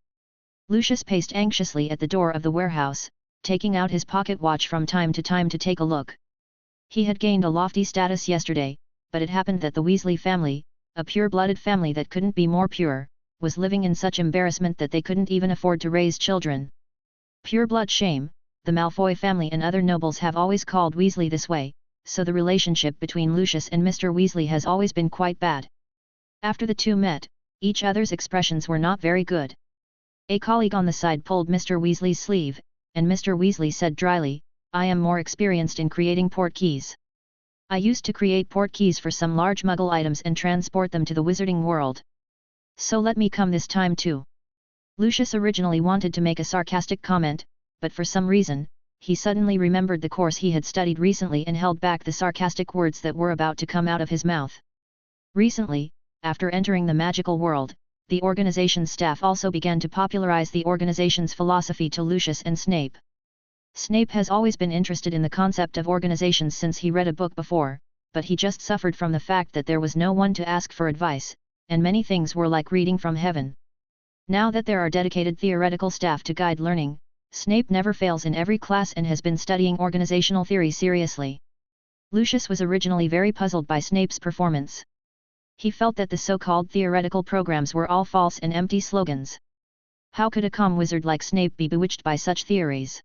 Lucius paced anxiously at the door of the warehouse, taking out his pocket watch from time to time to take a look. He had gained a lofty status yesterday, but it happened that the Weasley family, a pure-blooded family that couldn't be more pure, was living in such embarrassment that they couldn't even afford to raise children. Pure-blood shame, the Malfoy family and other nobles have always called Weasley this way, so the relationship between Lucius and Mr. Weasley has always been quite bad. After the two met, each other's expressions were not very good. A colleague on the side pulled Mr. Weasley's sleeve, and Mr. Weasley said dryly, "I am more experienced in creating portkeys. I used to create portkeys for some large Muggle items and transport them to the wizarding world. So let me come this time too." Lucius originally wanted to make a sarcastic comment, but for some reason, he suddenly remembered the course he had studied recently and held back the sarcastic words that were about to come out of his mouth. Recently, after entering the magical world, the organization's staff also began to popularize the organization's philosophy to Lucius and Snape. Snape has always been interested in the concept of organizations since he read a book before, but he just suffered from the fact that there was no one to ask for advice, and many things were like reading from heaven. Now that there are dedicated theoretical staff to guide learning, Snape never fails in every class and has been studying organizational theory seriously. Lucius was originally very puzzled by Snape's performance. He felt that the so-called theoretical programs were all false and empty slogans. How could a calm wizard like Snape be bewitched by such theories?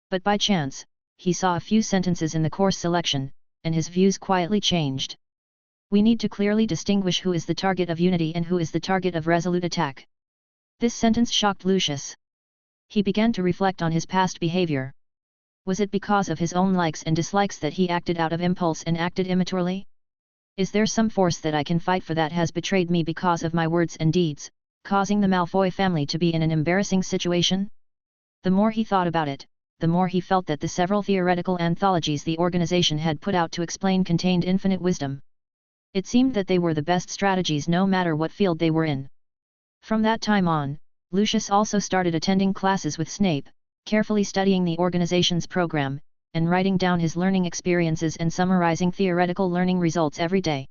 But by chance, he saw a few sentences in the course selection, and his views quietly changed. We need to clearly distinguish who is the target of unity and who is the target of resolute attack. This sentence shocked Lucius. He began to reflect on his past behavior. Was it because of his own likes and dislikes that he acted out of impulse and acted immaturely? Is there some force that I can fight for that has betrayed me because of my words and deeds, causing the Malfoy family to be in an embarrassing situation? The more he thought about it, the more he felt that the several theoretical anthologies the organization had put out to explain contained infinite wisdom. It seemed that they were the best strategies no matter what field they were in. From that time on, Lucius also started attending classes with Snape, carefully studying the organization's program, and writing down his learning experiences and summarizing theoretical learning results every day.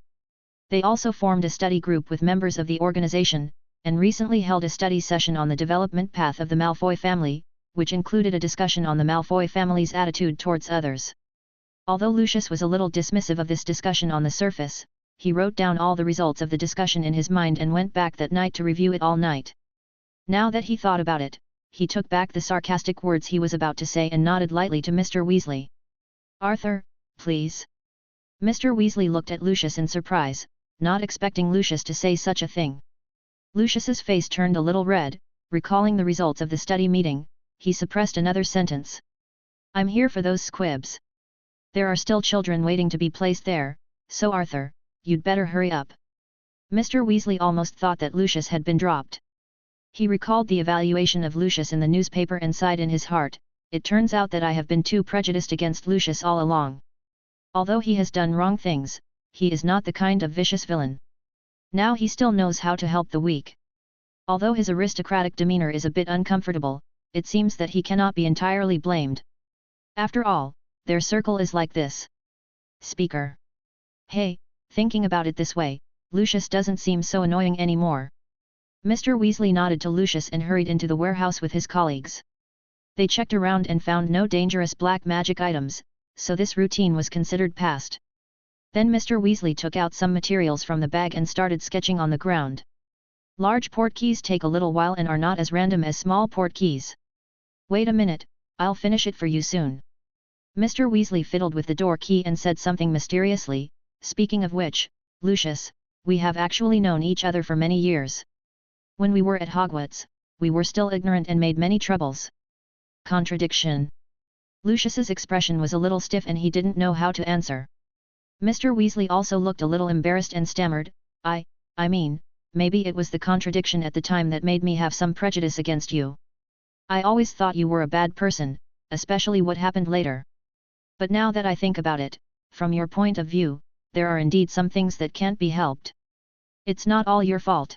They also formed a study group with members of the organization, and recently held a study session on the development path of the Malfoy family, which included a discussion on the Malfoy family's attitude towards others. Although Lucius was a little dismissive of this discussion on the surface, he wrote down all the results of the discussion in his mind and went back that night to review it all night. Now that he thought about it, he took back the sarcastic words he was about to say and nodded lightly to Mr. Weasley. "Arthur, please." Mr. Weasley looked at Lucius in surprise, not expecting Lucius to say such a thing. Lucius's face turned a little red, recalling the results of the study meeting. He suppressed another sentence. "I'm here for those squibs. There are still children waiting to be placed there, so Arthur, you'd better hurry up." Mr. Weasley almost thought that Lucius had been dropped. He recalled the evaluation of Lucius in the newspaper and sighed in his heart. It turns out that I have been too prejudiced against Lucius all along. Although he has done wrong things, he is not the kind of vicious villain. Now he still knows how to help the weak. Although his aristocratic demeanor is a bit uncomfortable, it seems that he cannot be entirely blamed. After all, their circle is like this. Speaker. Hey, thinking about it this way, Lucius doesn't seem so annoying anymore. Mr. Weasley nodded to Lucius and hurried into the warehouse with his colleagues. They checked around and found no dangerous black magic items, so this routine was considered past. Then Mr. Weasley took out some materials from the bag and started sketching on the ground. Large portkeys take a little while and are not as random as small portkeys. Wait a minute, I'll finish it for you soon. Mr. Weasley fiddled with the door key and said something mysteriously. Speaking of which, Lucius, we have actually known each other for many years. When we were at Hogwarts, we were still ignorant and made many troubles. Contradiction. Lucius's expression was a little stiff and he didn't know how to answer. Mr. Weasley also looked a little embarrassed and stammered, I mean, maybe it was the contradiction at the time that made me have some prejudice against you. I always thought you were a bad person, especially what happened later. But now that I think about it, from your point of view, there are indeed some things that can't be helped. It's not all your fault.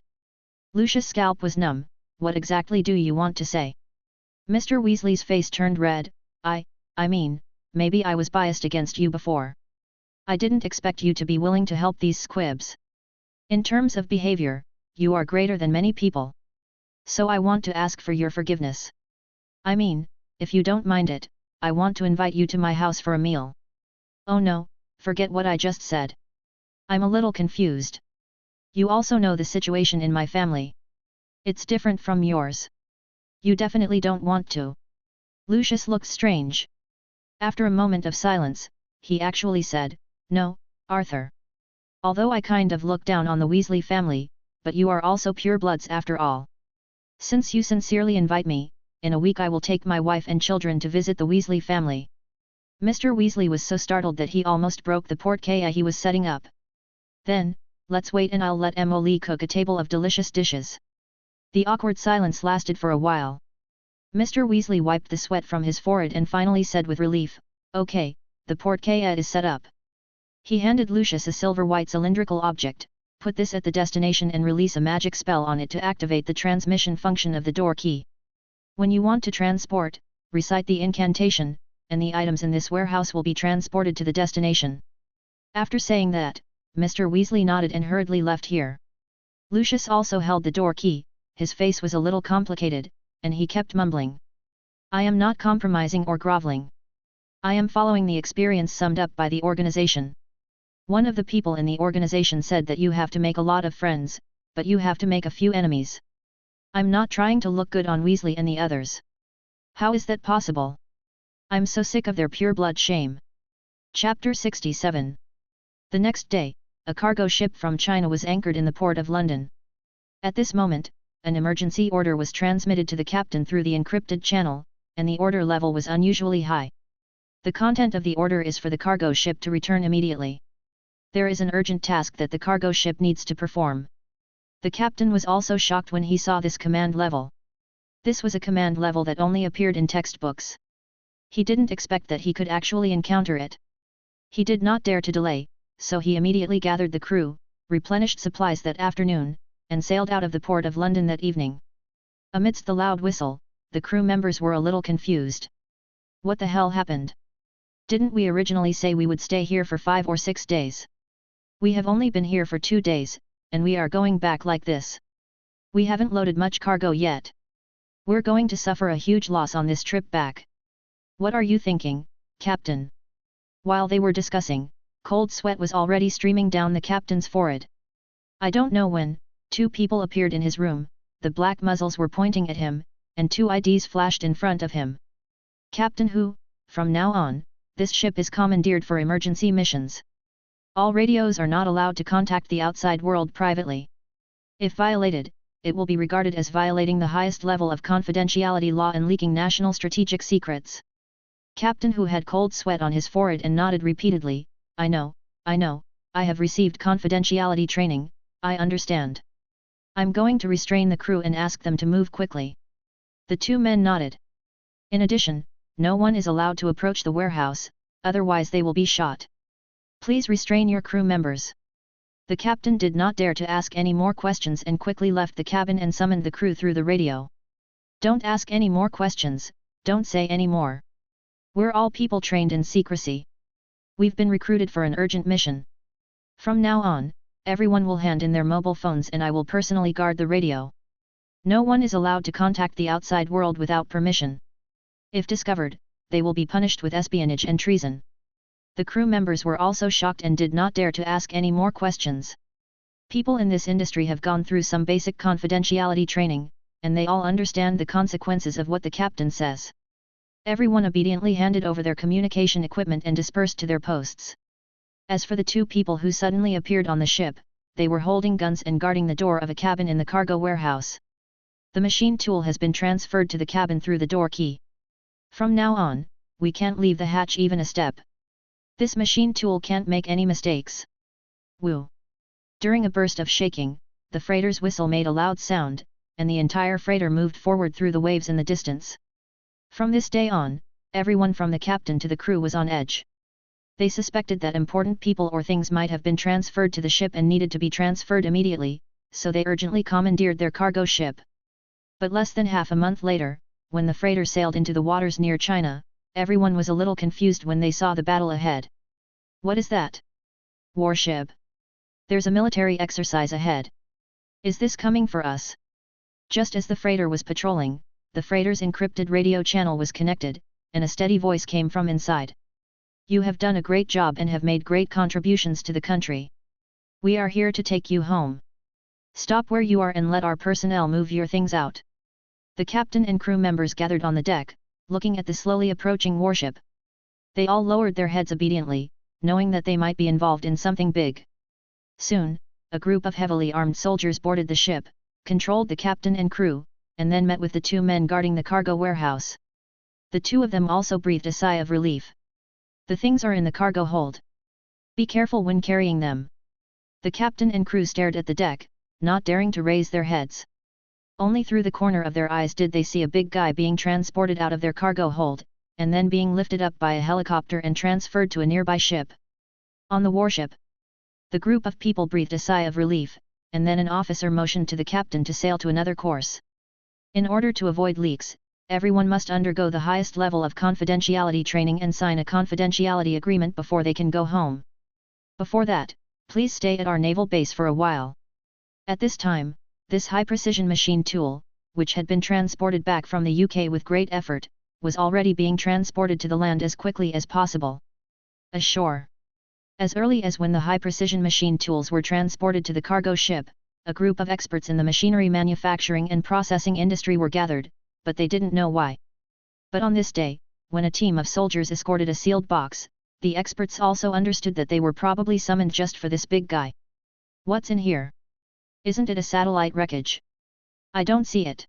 Lucius' scalp was numb. What exactly do you want to say? Mr. Weasley's face turned red. I mean, maybe I was biased against you before. I didn't expect you to be willing to help these squibs. In terms of behavior, you are greater than many people. So I want to ask for your forgiveness. I mean, if you don't mind it, I want to invite you to my house for a meal. Oh no, forget what I just said. I'm a little confused. You also know the situation in my family. It's different from yours. You definitely don't want to. Lucius looked strange. After a moment of silence, he actually said, No, Arthur. Although I kind of look down on the Weasley family, but you are also purebloods after all. Since you sincerely invite me, in a week I will take my wife and children to visit the Weasley family. Mr. Weasley was so startled that he almost broke the portrait he was setting up. Then, let's wait and I'll let Emily cook a table of delicious dishes. The awkward silence lasted for a while. Mr. Weasley wiped the sweat from his forehead and finally said with relief, Okay, the portrait is set up. He handed Lucius a silver-white cylindrical object. Put this at the destination and release a magic spell on it to activate the transmission function of the door key. When you want to transport, recite the incantation, and the items in this warehouse will be transported to the destination. After saying that, Mr. Weasley nodded and hurriedly left here. Lucius also held the door key. His face was a little complicated, and he kept mumbling. I am not compromising or groveling. I am following the experience summed up by the organization. One of the people in the organization said that you have to make a lot of friends, but you have to make a few enemies. I'm not trying to look good on Weasley and the others. How is that possible? I'm so sick of their pure blood shame. Chapter 67. The next day, a cargo ship from China was anchored in the port of London. At this moment, an emergency order was transmitted to the captain through the encrypted channel, and the order level was unusually high. The content of the order is for the cargo ship to return immediately. There is an urgent task that the cargo ship needs to perform. The captain was also shocked when he saw this command level. This was a command level that only appeared in textbooks. He didn't expect that he could actually encounter it. He did not dare to delay, so he immediately gathered the crew, replenished supplies that afternoon, and sailed out of the port of London that evening. Amidst the loud whistle, the crew members were a little confused. What the hell happened? Didn't we originally say we would stay here for 5 or 6 days? We have only been here for 2 days, and we are going back like this. We haven't loaded much cargo yet. We're going to suffer a huge loss on this trip back. What are you thinking, Captain? While they were discussing, cold sweat was already streaming down the captain's forehead. I don't know when, 2 people appeared in his room, the black muzzles were pointing at him, and 2 IDs flashed in front of him. Captain Who, from now on, this ship is commandeered for emergency missions. All radios are not allowed to contact the outside world privately. If violated, it will be regarded as violating the highest level of confidentiality law and leaking national strategic secrets. Captain Who had cold sweat on his forehead and nodded repeatedly. I know, I have received confidentiality training, I understand. I'm going to restrain the crew and ask them to move quickly. The 2 men nodded. In addition, no one is allowed to approach the warehouse, otherwise they will be shot. Please restrain your crew members. The captain did not dare to ask any more questions and quickly left the cabin and summoned the crew through the radio. Don't ask any more questions, don't say any more. We're all people trained in secrecy. We've been recruited for an urgent mission. From now on, everyone will hand in their mobile phones and I will personally guard the radio. No one is allowed to contact the outside world without permission. If discovered, they will be punished with espionage and treason. The crew members were also shocked and did not dare to ask any more questions. People in this industry have gone through some basic confidentiality training, and they all understand the consequences of what the captain says. Everyone obediently handed over their communication equipment and dispersed to their posts. As for the 2 people who suddenly appeared on the ship, they were holding guns and guarding the door of a cabin in the cargo warehouse. The machine tool has been transferred to the cabin through the door key. From now on, we can't leave the hatch even a step. This machine tool can't make any mistakes. Woo! During a burst of shaking, the freighter's whistle made a loud sound, and the entire freighter moved forward through the waves in the distance. From this day on, everyone from the captain to the crew was on edge. They suspected that important people or things might have been transferred to the ship and needed to be transferred immediately, so they urgently commandeered their cargo ship. But less than half a month later, when the freighter sailed into the waters near China, everyone was a little confused when they saw the battle ahead. What is that? Warship. There's a military exercise ahead. Is this coming for us? Just as the freighter was patrolling, the freighter's encrypted radio channel was connected, and a steady voice came from inside. You have done a great job and have made great contributions to the country. We are here to take you home. Stop where you are and let our personnel move your things out. The captain and crew members gathered on the deck, looking at the slowly approaching warship. They all lowered their heads obediently, knowing that they might be involved in something big. Soon, a group of heavily armed soldiers boarded the ship, controlled the captain and crew, and then met with the 2 men guarding the cargo warehouse. The 2 of them also breathed a sigh of relief. The things are in the cargo hold. Be careful when carrying them. The captain and crew stared at the deck, not daring to raise their heads. Only through the corner of their eyes did they see a big guy being transported out of their cargo hold, and then being lifted up by a helicopter and transferred to a nearby ship. On the warship, the group of people breathed a sigh of relief, and then an officer motioned to the captain to sail to another course. In order to avoid leaks, everyone must undergo the highest level of confidentiality training and sign a confidentiality agreement before they can go home. Before that, please stay at our naval base for a while. At this time, this high-precision machine tool, which had been transported back from the UK with great effort, was already being transported to the land as quickly as possible. Ashore. As early as when the high-precision machine tools were transported to the cargo ship, a group of experts in the machinery manufacturing and processing industry were gathered, but they didn't know why. But on this day, when a team of soldiers escorted a sealed box, the experts also understood that they were probably summoned just for this big guy. What's in here? Isn't it a satellite wreckage? I don't see it.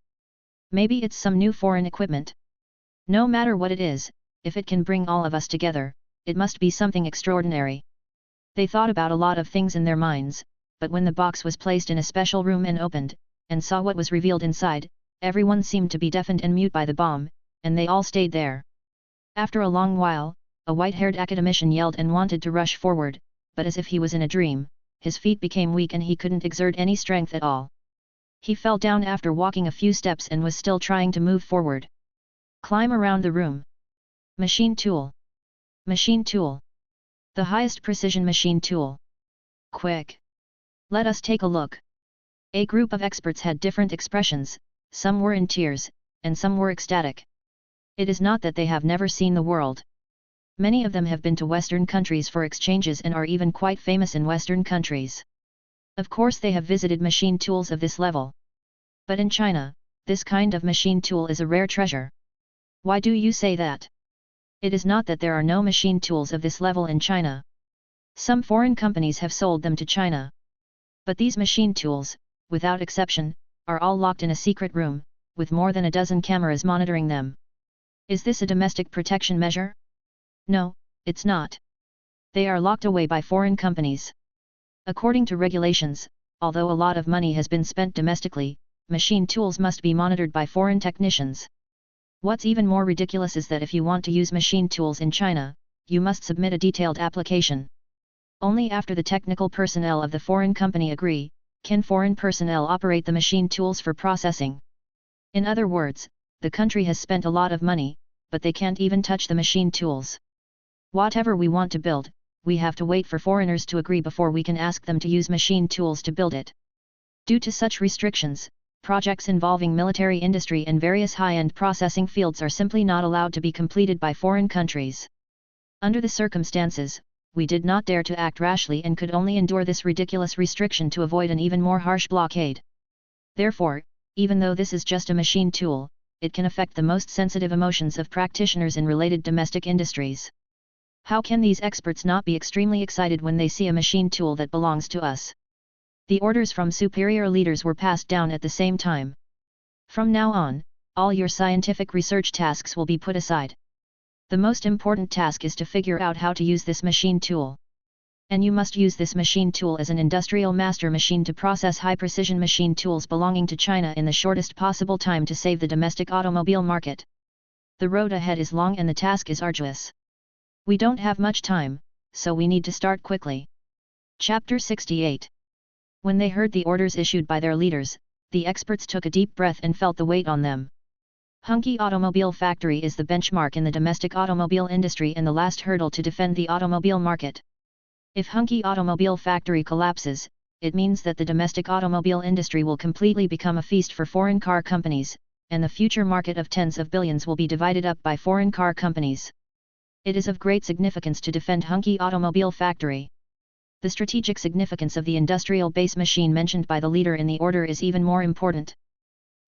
Maybe it's some new foreign equipment. No matter what it is, if it can bring all of us together, it must be something extraordinary. They thought about a lot of things in their minds, but when the box was placed in a special room and opened, and saw what was revealed inside, everyone seemed to be deafened and mute by the bomb, and they all stayed there. After a long while, a white-haired academician yelled and wanted to rush forward, but as if he was in a dream, his feet became weak and he couldn't exert any strength at all. He fell down after walking a few steps and was still trying to move forward. Climb around the room. Machine tool. Machine tool. The highest precision machine tool. Quick. Let us take a look. A group of experts had different expressions, some were in tears, and some were ecstatic. It is not that they have never seen the world. Many of them have been to Western countries for exchanges and are even quite famous in Western countries. Of course they have visited machine tools of this level. But in China, this kind of machine tool is a rare treasure. Why do you say that? It is not that there are no machine tools of this level in China. Some foreign companies have sold them to China. But these machine tools, without exception, are all locked in a secret room, with more than a dozen cameras monitoring them. Is this a domestic protection measure? No, it's not. They are locked away by foreign companies. According to regulations, although a lot of money has been spent domestically, machine tools must be monitored by foreign technicians. What's even more ridiculous is that if you want to use machine tools in China, you must submit a detailed application. Only after the technical personnel of the foreign company agree, can foreign personnel operate the machine tools for processing. In other words, the country has spent a lot of money, but they can't even touch the machine tools. Whatever we want to build, we have to wait for foreigners to agree before we can ask them to use machine tools to build it. Due to such restrictions, projects involving military industry and various high-end processing fields are simply not allowed to be completed by foreign countries. Under the circumstances, we did not dare to act rashly and could only endure this ridiculous restriction to avoid an even more harsh blockade. Therefore, even though this is just a machine tool, it can affect the most sensitive emotions of practitioners in related domestic industries. How can these experts not be extremely excited when they see a machine tool that belongs to us? The orders from superior leaders were passed down at the same time. From now on, all your scientific research tasks will be put aside. The most important task is to figure out how to use this machine tool. And you must use this machine tool as an industrial master machine to process high-precision machine tools belonging to China in the shortest possible time to save the domestic automobile market. The road ahead is long and the task is arduous. We don't have much time, so we need to start quickly. Chapter 68. When they heard the orders issued by their leaders, the experts took a deep breath and felt the weight on them. Hunky Automobile Factory is the benchmark in the domestic automobile industry and the last hurdle to defend the automobile market. If Hunky Automobile Factory collapses, it means that the domestic automobile industry will completely become a feast for foreign car companies, and the future market of tens of billions will be divided up by foreign car companies. It is of great significance to defend Hunky Automobile Factory. The strategic significance of the industrial base machine mentioned by the leader in the order is even more important.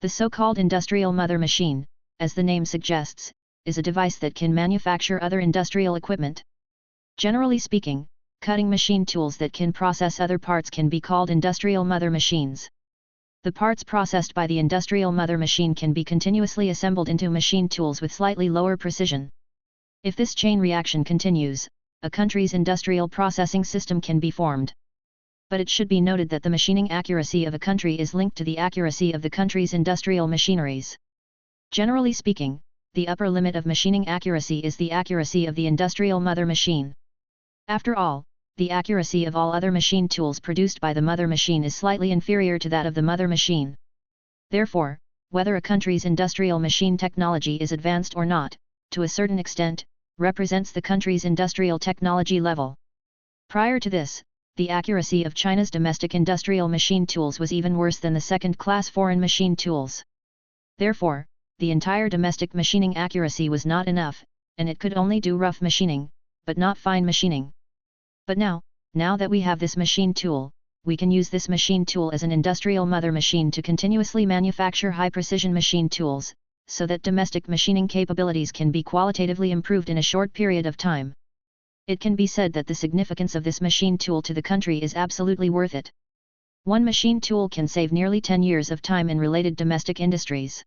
The so-called industrial mother machine, as the name suggests, is a device that can manufacture other industrial equipment. Generally speaking, cutting machine tools that can process other parts can be called industrial mother machines. The parts processed by the industrial mother machine can be continuously assembled into machine tools with slightly lower precision. If this chain reaction continues, a country's industrial processing system can be formed. But it should be noted that the machining accuracy of a country is linked to the accuracy of the country's industrial machineries. Generally speaking, the upper limit of machining accuracy is the accuracy of the industrial mother machine. After all, the accuracy of all other machine tools produced by the mother machine is slightly inferior to that of the mother machine. Therefore, whether a country's industrial machine technology is advanced or not, to a certain extent, represents the country's industrial technology level. Prior to this, the accuracy of China's domestic industrial machine tools was even worse than the second-class foreign machine tools. Therefore, the entire domestic machining accuracy was not enough, and it could only do rough machining, but not fine machining. But now that we have this machine tool, we can use this machine tool as an industrial mother machine to continuously manufacture high-precision machine tools, so that domestic machining capabilities can be qualitatively improved in a short period of time. It can be said that the significance of this machine tool to the country is absolutely worth it. One machine tool can save nearly 10 years of time in related domestic industries.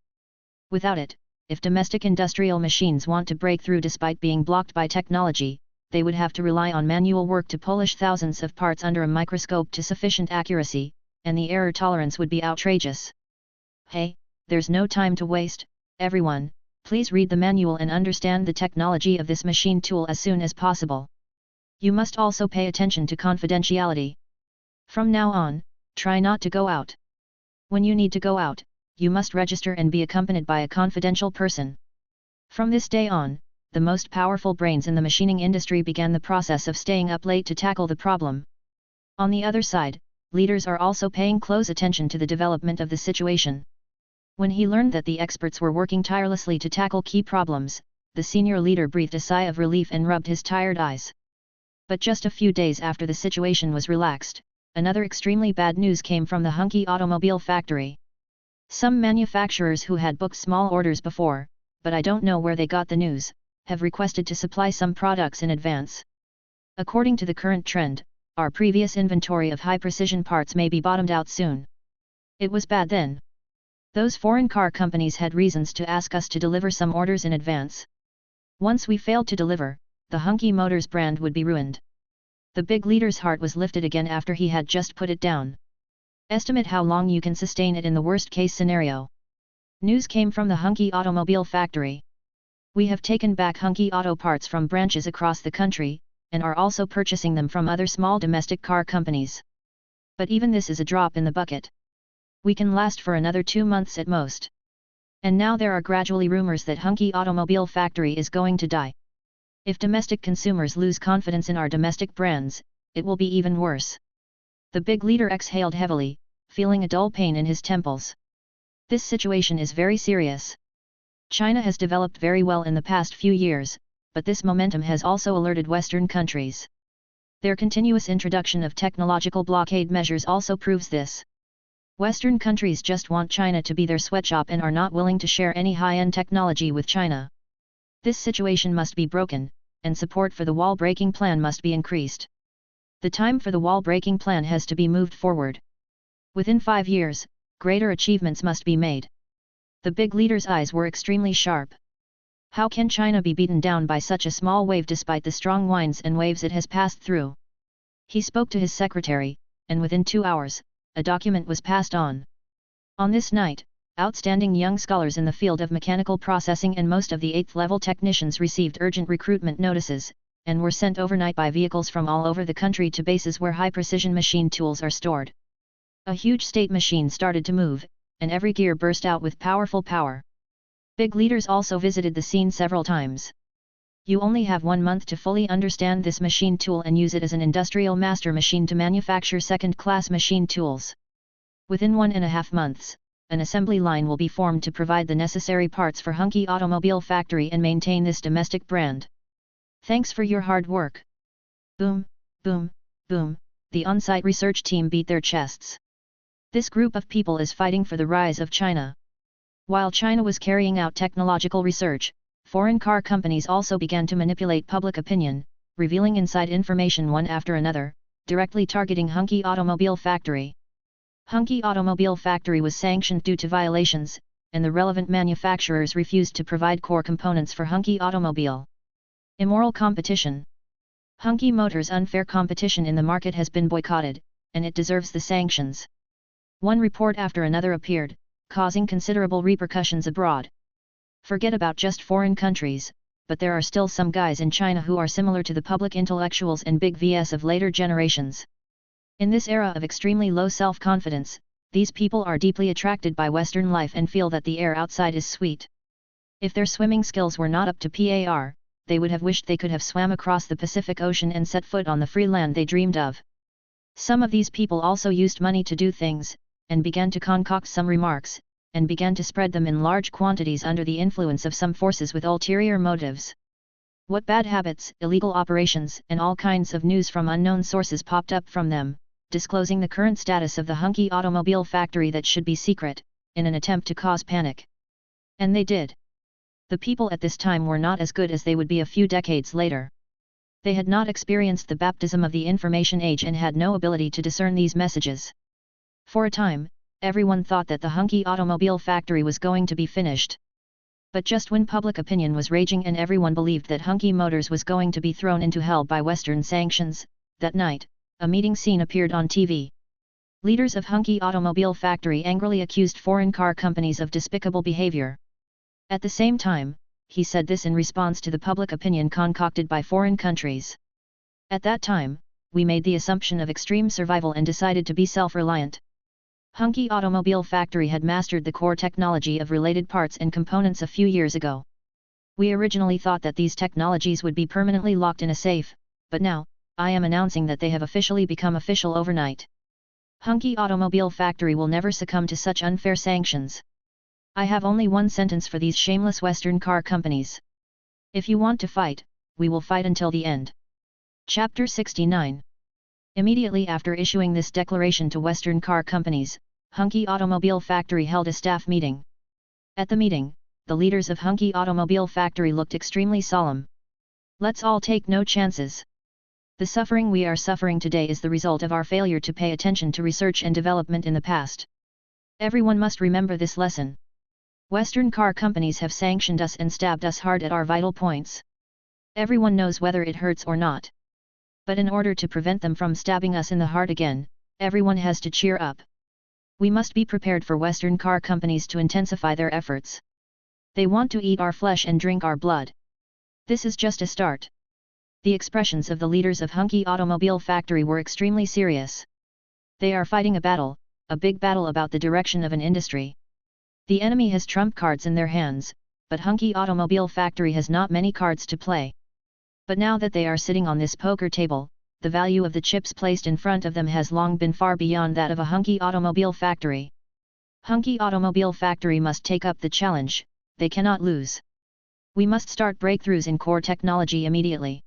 Without it, if domestic industrial machines want to break through despite being blocked by technology, they would have to rely on manual work to polish thousands of parts under a microscope to sufficient accuracy, and the error tolerance would be outrageous. Hey, there's no time to waste, everyone, please read the manual and understand the technology of this machine tool as soon as possible. You must also pay attention to confidentiality. From now on, try not to go out. When you need to go out, you must register and be accompanied by a confidential person. From this day on, the most powerful brains in the machining industry began the process of staying up late to tackle the problem. On the other side, leaders are also paying close attention to the development of the situation. When he learned that the experts were working tirelessly to tackle key problems, the senior leader breathed a sigh of relief and rubbed his tired eyes. But just a few days after the situation was relaxed, another extremely bad news came from the Hunky automobile factory. Some manufacturers who had booked small orders before, but I don't know where they got the news, have requested to supply some products in advance. According to the current trend, our previous inventory of high-precision parts may be bottomed out soon. It was bad then. Those foreign car companies had reasons to ask us to deliver some orders in advance. Once we failed to deliver, the Hunky Motors brand would be ruined. The big leader's heart was lifted again after he had just put it down. Estimate how long you can sustain it in the worst-case scenario. News came from the Hunky automobile factory. We have taken back Hunky auto parts from branches across the country, and are also purchasing them from other small domestic car companies. But even this is a drop in the bucket. We can last for another 2 months at most. And now there are gradually rumors that Hunky automobile factory is going to die. If domestic consumers lose confidence in our domestic brands, it will be even worse. The big leader exhaled heavily, feeling a dull pain in his temples. This situation is very serious. China has developed very well in the past few years, but this momentum has also alerted Western countries. Their continuous introduction of technological blockade measures also proves this. Western countries just want China to be their sweatshop and are not willing to share any high-end technology with China. This situation must be broken, and support for the wall-breaking plan must be increased. The time for the wall-breaking plan has to be moved forward. Within 5 years, greater achievements must be made. The big leader's eyes were extremely sharp. How can China be beaten down by such a small wave despite the strong winds and waves it has passed through? He spoke to his secretary, and within 2 hours, a document was passed on. On this night, outstanding young scholars in the field of mechanical processing and most of the 8th level technicians received urgent recruitment notices, and were sent overnight by vehicles from all over the country to bases where high-precision machine tools are stored. A huge state machine started to move, and every gear burst out with powerful power. Big leaders also visited the scene several times. You only have 1 month to fully understand this machine tool and use it as an industrial master machine to manufacture second-class machine tools. Within 1.5 months, an assembly line will be formed to provide the necessary parts for Hunky automobile factory and maintain this domestic brand. Thanks for your hard work. Boom, boom, boom, the on-site research team beat their chests. This group of people is fighting for the rise of China. While China was carrying out technological research, foreign car companies also began to manipulate public opinion, revealing inside information one after another, directly targeting Hunky automobile factory. Hunky automobile factory was sanctioned due to violations, and the relevant manufacturers refused to provide core components for Hunky automobile. Immoral competition. Hunky Motors' unfair competition in the market has been boycotted, and it deserves the sanctions. One report after another appeared, causing considerable repercussions abroad. Forget about just foreign countries, but there are still some guys in China who are similar to the public intellectuals and big VS of later generations. In this era of extremely low self-confidence, these people are deeply attracted by Western life and feel that the air outside is sweet. If their swimming skills were not up to par, they would have wished they could have swam across the Pacific Ocean and set foot on the free land they dreamed of. Some of these people also used money to do things, and began to concoct some remarks, and began to spread them in large quantities under the influence of some forces with ulterior motives. What bad habits, illegal operations, and all kinds of news from unknown sources popped up from them, disclosing the current status of the hunky automobile factory that should be secret, in an attempt to cause panic. And they did. The people at this time were not as good as they would be a few decades later. They had not experienced the baptism of the information age and had no ability to discern these messages. For a time, everyone thought that the hunky automobile factory was going to be finished. But just when public opinion was raging and everyone believed that Hunky Motors was going to be thrown into hell by Western sanctions, that night, a meeting scene appeared on TV. Leaders of Hunky Automobile Factory angrily accused foreign car companies of despicable behavior. At the same time, he said this in response to the public opinion concocted by foreign countries. At that time, we made the assumption of extreme survival and decided to be self-reliant. Hunky Automobile Factory had mastered the core technology of related parts and components a few years ago. We originally thought that these technologies would be permanently locked in a safe, but now, I am announcing that they have officially become official overnight. Hunky Automobile Factory will never succumb to such unfair sanctions. I have only one sentence for these shameless Western car companies. If you want to fight, we will fight until the end. Chapter 69. Immediately after issuing this declaration to Western car companies, Hunky Automobile Factory held a staff meeting. At the meeting, the leaders of Hunky Automobile Factory looked extremely solemn. Let's all take no chances. The suffering we are suffering today is the result of our failure to pay attention to research and development in the past. Everyone must remember this lesson. Western car companies have sanctioned us and stabbed us hard at our vital points. Everyone knows whether it hurts or not. But in order to prevent them from stabbing us in the heart again, everyone has to cheer up. We must be prepared for Western car companies to intensify their efforts. They want to eat our flesh and drink our blood. This is just a start. The expressions of the leaders of Hunky Automobile Factory were extremely serious. They are fighting a big battle about the direction of an industry. The enemy has trump cards in their hands, but Hunky Automobile Factory has not many cards to play. But now that they are sitting on this poker table, the value of the chips placed in front of them has long been far beyond that of a Hunky Automobile Factory. Hunky Automobile Factory must take up the challenge, they cannot lose. We must start breakthroughs in core technology immediately.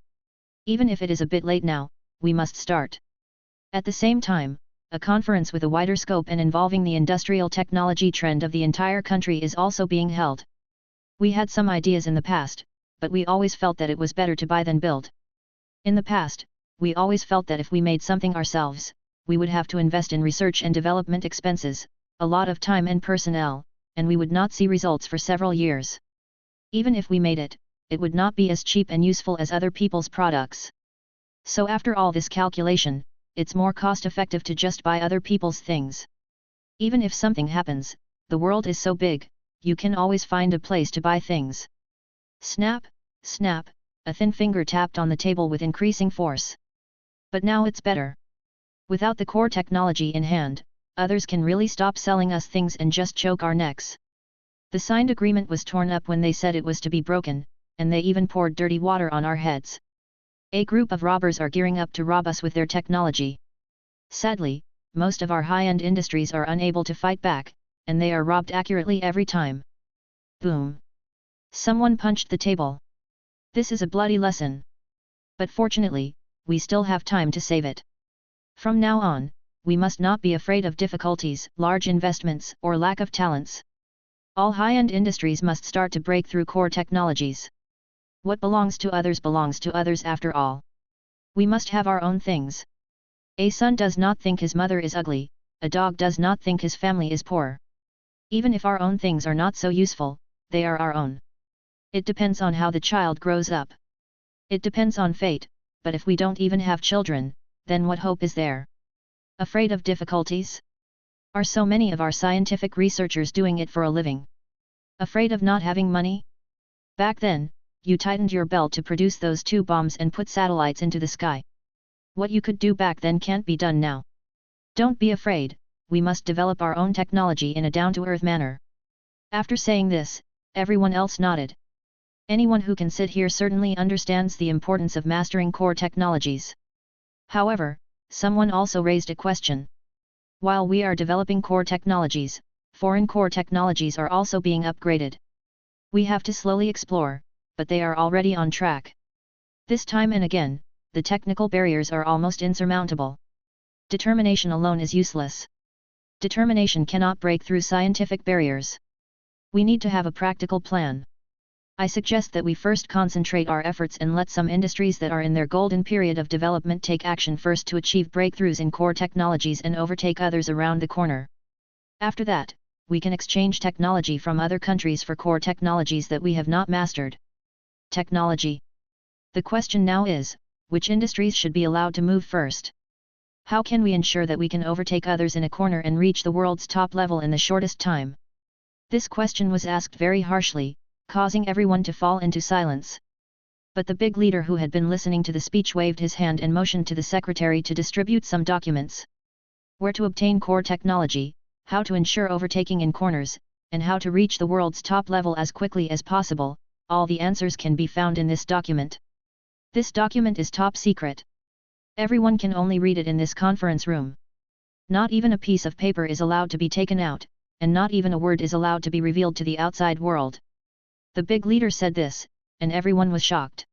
Even if it is a bit late now, we must start. At the same time, a conference with a wider scope and involving the industrial technology trend of the entire country is also being held. We had some ideas in the past, but we always felt that it was better to buy than build. In the past, we always felt that if we made something ourselves, we would have to invest in research and development expenses, a lot of time and personnel, and we would not see results for several years. Even if we made it, it would not be as cheap and useful as other people's products. So after all this calculation, it's more cost-effective to just buy other people's things. Even if something happens, the world is so big, you can always find a place to buy things. Snap, snap, a thin finger tapped on the table with increasing force. But now it's better. Without the core technology in hand, others can really stop selling us things and just choke our necks. The signed agreement was torn up when they said it was to be broken, and they even poured dirty water on our heads. A group of robbers are gearing up to rob us with their technology. Sadly, most of our high-end industries are unable to fight back, and they are robbed accurately every time. Boom! Someone punched the table. This is a bloody lesson. But fortunately, we still have time to save it. From now on, we must not be afraid of difficulties, large investments, or lack of talents. All high-end industries must start to break through core technologies. What belongs to others after all. We must have our own things. A son does not think his mother is ugly, a dog does not think his family is poor. Even if our own things are not so useful, they are our own. It depends on how the child grows up. It depends on fate, but if we don't even have children, then what hope is there? Afraid of difficulties? Are so many of our scientific researchers doing it for a living? Afraid of not having money? Back then, you tightened your belt to produce those 2 bombs and put satellites into the sky. What you could do back then can't be done now. Don't be afraid, we must develop our own technology in a down-to-earth manner. After saying this, everyone else nodded. Anyone who can sit here certainly understands the importance of mastering core technologies. However, someone also raised a question. While we are developing core technologies, foreign core technologies are also being upgraded. We have to slowly explore, but they are already on track. This time and again, the technical barriers are almost insurmountable. Determination alone is useless. Determination cannot break through scientific barriers. We need to have a practical plan. I suggest that we first concentrate our efforts and let some industries that are in their golden period of development take action first to achieve breakthroughs in core technologies and overtake others around the corner. After that, we can exchange technology from other countries for core technologies that we have not mastered. Technology. The question now is, which industries should be allowed to move first? How can we ensure that we can overtake others in a corner and reach the world's top level in the shortest time? This question was asked very harshly, causing everyone to fall into silence. But the big leader who had been listening to the speech waved his hand and motioned to the secretary to distribute some documents. Where to obtain core technology, how to ensure overtaking in corners, and how to reach the world's top level as quickly as possible, all the answers can be found in this document. This document is top secret. Everyone can only read it in this conference room. Not even a piece of paper is allowed to be taken out, and not even a word is allowed to be revealed to the outside world. The big leader said this, and everyone was shocked.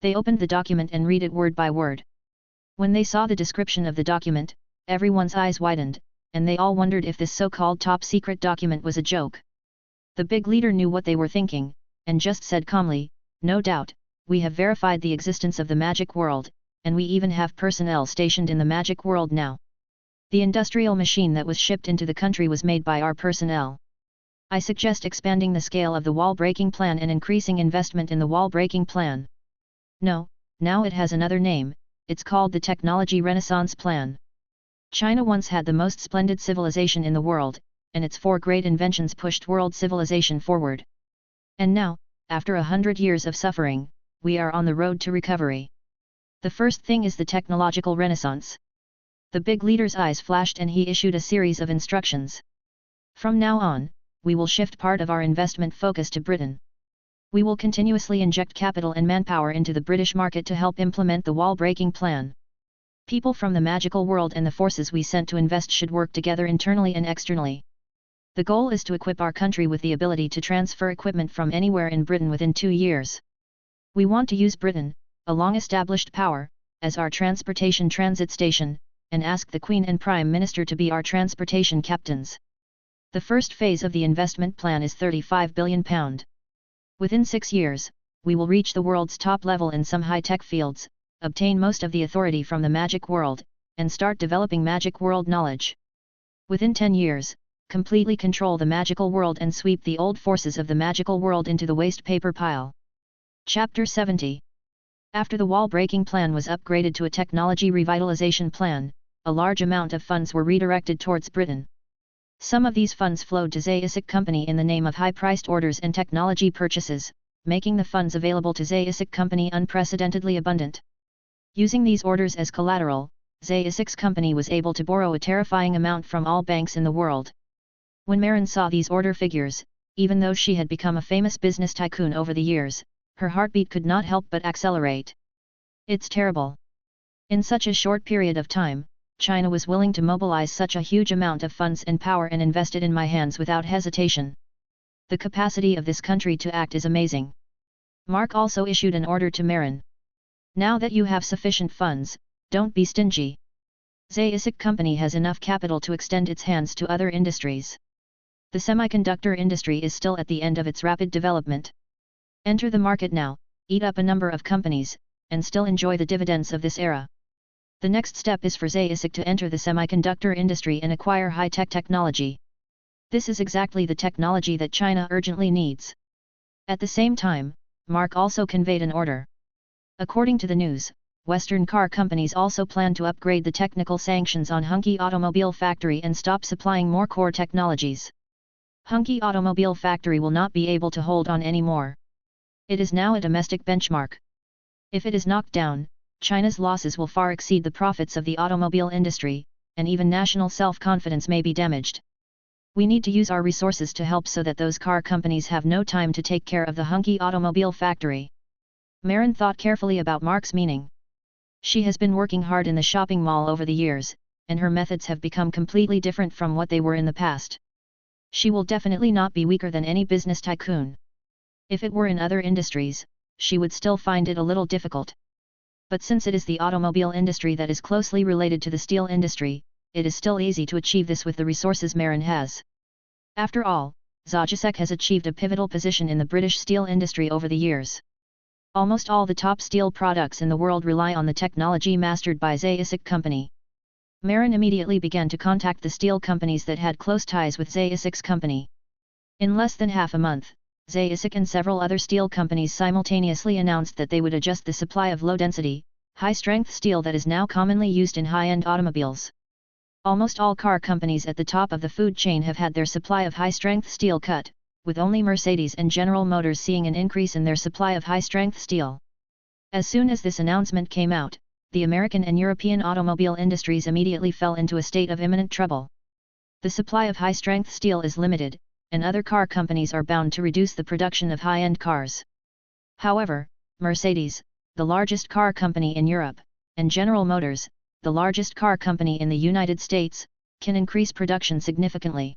They opened the document and read it word by word. When they saw the description of the document, everyone's eyes widened, and they all wondered if this so-called top-secret document was a joke. The big leader knew what they were thinking, and just said calmly, "No doubt, we have verified the existence of the magic world, and we even have personnel stationed in the magic world now. The industrial machine that was shipped into the country was made by our personnel. I suggest expanding the scale of the wall-breaking plan and increasing investment in the wall-breaking plan. No, now it has another name, it's called the Technology Renaissance Plan. China once had the most splendid civilization in the world, and its 4 great inventions pushed world civilization forward. And now, after 100 years of suffering, we are on the road to recovery. The first thing is the technological renaissance." The big leader's eyes flashed and he issued a series of instructions. "From now on, we will shift part of our investment focus to Britain. We will continuously inject capital and manpower into the British market to help implement the wall-breaking plan. People from the magical world and the forces we sent to invest should work together internally and externally. The goal is to equip our country with the ability to transfer equipment from anywhere in Britain within 2 years. We want to use Britain, a long-established power, as our transportation transit station, and ask the Queen and Prime Minister to be our transportation captains. The first phase of the investment plan is £35 billion. Within 6 years, we will reach the world's top level in some high-tech fields, obtain most of the authority from the magic world, and start developing magic world knowledge. Within 10 years, completely control the magical world and sweep the old forces of the magical world into the waste paper pile." Chapter 70. After the wall-breaking plan was upgraded to a technology revitalization plan, a large amount of funds were redirected towards Britain. Some of these funds flowed to Zayasic Company in the name of high-priced orders and technology purchases, making the funds available to Zayasic Company unprecedentedly abundant. Using these orders as collateral, Zayasic's company was able to borrow a terrifying amount from all banks in the world. When Marin saw these order figures, even though she had become a famous business tycoon over the years, her heartbeat could not help but accelerate. It's terrible. In such a short period of time, China was willing to mobilize such a huge amount of funds and power and invest it in my hands without hesitation. The capacity of this country to act is amazing. Mark also issued an order to Marin. Now that you have sufficient funds, don't be stingy. Zayasic Company has enough capital to extend its hands to other industries. The semiconductor industry is still at the end of its rapid development. Enter the market now, eat up a number of companies, and still enjoy the dividends of this era. The next step is for Zayasic to enter the semiconductor industry and acquire high-tech technology. This is exactly the technology that China urgently needs. At the same time, Mark also conveyed an order. According to the news, Western car companies also plan to upgrade the technical sanctions on Hunky Automobile Factory and stop supplying more core technologies. Hunky Automobile Factory will not be able to hold on anymore. It is now a domestic benchmark. If it is knocked down, China's losses will far exceed the profits of the automobile industry, and even national self-confidence may be damaged. We need to use our resources to help so that those car companies have no time to take care of the Hunky Automobile Factory. Marin thought carefully about Mark's meaning. She has been working hard in the shopping mall over the years, and her methods have become completely different from what they were in the past. She will definitely not be weaker than any business tycoon. If it were in other industries, she would still find it a little difficult. But since it is the automobile industry that is closely related to the steel industry, it is still easy to achieve this with the resources Marin has. After all, Zajacsek has achieved a pivotal position in the British steel industry over the years. Almost all the top steel products in the world rely on the technology mastered by Zajacsek company. Marin immediately began to contact the steel companies that had close ties with Zajacsek's company. In less than half a month, Zajacsek and several other steel companies simultaneously announced that they would adjust the supply of low-density, high-strength steel that is now commonly used in high-end automobiles. Almost all car companies at the top of the food chain have had their supply of high-strength steel cut, with only Mercedes and General Motors seeing an increase in their supply of high-strength steel. As soon as this announcement came out, the American and European automobile industries immediately fell into a state of imminent trouble. The supply of high-strength steel is limited, and other car companies are bound to reduce the production of high-end cars. However, Mercedes, the largest car company in Europe, and General Motors, the largest car company in the United States, can increase production significantly.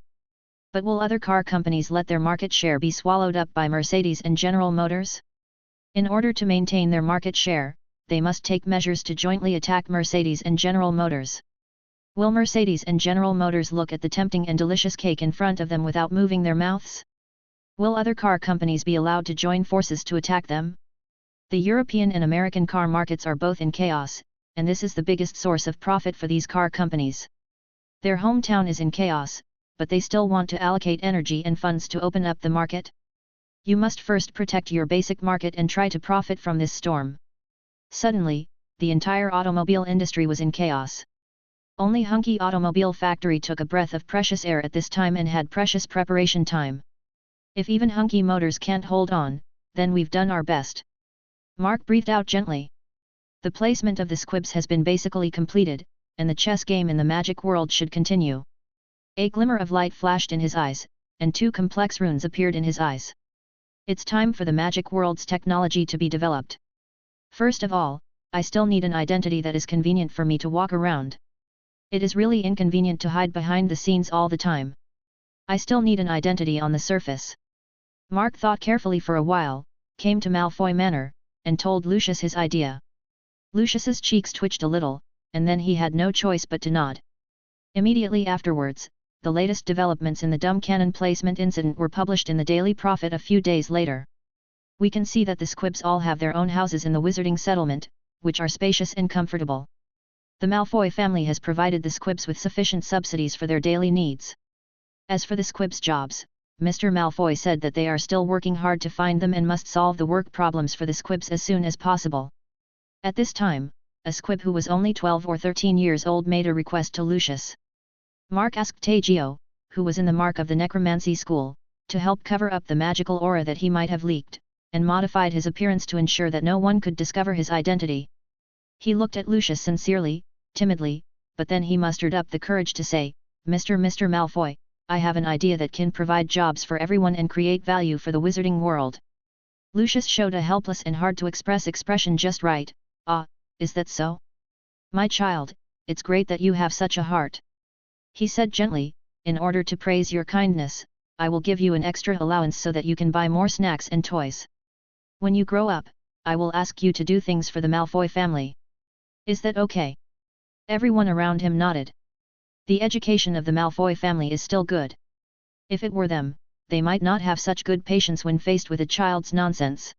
But will other car companies let their market share be swallowed up by Mercedes and General Motors? In order to maintain their market share, they must take measures to jointly attack Mercedes and General Motors. Will Mercedes and General Motors look at the tempting and delicious cake in front of them without moving their mouths? Will other car companies be allowed to join forces to attack them? The European and American car markets are both in chaos, and this is the biggest source of profit for these car companies. Their hometown is in chaos, but they still want to allocate energy and funds to open up the market. You must first protect your basic market and try to profit from this storm. Suddenly, the entire automobile industry was in chaos. Only Hunky Automobile Factory took a breath of precious air at this time and had precious preparation time. If even Hunky Motors can't hold on, then we've done our best. Mark breathed out gently. The placement of the squibs has been basically completed, and the chess game in the magic world should continue. A glimmer of light flashed in his eyes, and 2 complex runes appeared in his eyes. It's time for the magic world's technology to be developed. First of all, I still need an identity that is convenient for me to walk around. It is really inconvenient to hide behind the scenes all the time. I still need an identity on the surface. Mark thought carefully for a while, came to Malfoy Manor, and told Lucius his idea. Lucius's cheeks twitched a little, and then he had no choice but to nod. Immediately afterwards, the latest developments in the dumb cannon placement incident were published in the Daily Prophet a few days later. We can see that the squibs all have their own houses in the wizarding settlement, which are spacious and comfortable. The Malfoy family has provided the squibs with sufficient subsidies for their daily needs. As for the squibs' jobs, Mr. Malfoy said that they are still working hard to find them and must solve the work problems for the squibs as soon as possible. At this time, a squib who was only 12 or 13 years old made a request to Lucius. Mark asked Tagio, who was in the mark of the necromancy school, to help cover up the magical aura that he might have leaked, and modified his appearance to ensure that no one could discover his identity. He looked at Lucius sincerely, timidly, but then he mustered up the courage to say, Mr. Malfoy, I have an idea that can provide jobs for everyone and create value for the wizarding world. Lucius showed a helpless and hard-to-express expression just right. Ah, is that so? My child, it's great that you have such a heart. He said gently, in order to praise your kindness, I will give you an extra allowance so that you can buy more snacks and toys. When you grow up, I will ask you to do things for the Malfoy family. Is that okay? Everyone around him nodded. The education of the Malfoy family is still good. If it were them, they might not have such good patience when faced with a child's nonsense.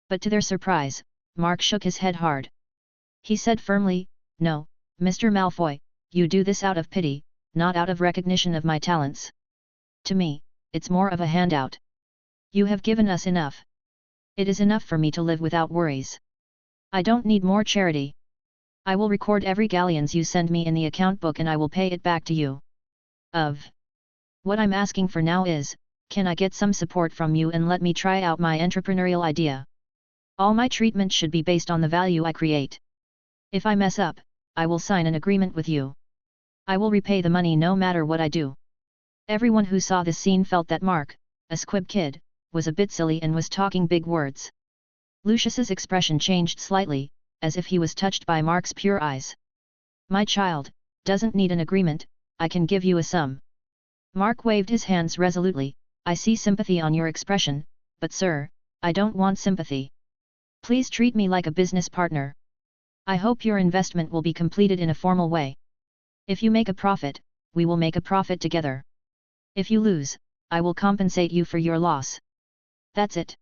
But to their surprise, Mark shook his head hard. He said firmly, No, Mr. Malfoy, you do this out of pity, not out of recognition of my talents. To me, it's more of a handout. You have given us enough. It is enough for me to live without worries. I don't need more charity. I will record every galleons you send me in the account book and I will pay it back to you. What I'm asking for now is, can I get some support from you and let me try out my entrepreneurial idea? All my treatment should be based on the value I create. If I mess up, I will sign an agreement with you. I will repay the money no matter what I do. Everyone who saw this scene felt that Mark, a squib kid, was a bit silly and was talking big words. Lucius's expression changed slightly, as if he was touched by Mark's pure eyes. My child, doesn't need an agreement, I can give you a sum. Mark waved his hands resolutely. I see sympathy on your expression, but sir, I don't want sympathy. Please treat me like a business partner. I hope your investment will be completed in a formal way. If you make a profit, we will make a profit together. If you lose, I will compensate you for your loss. That's it.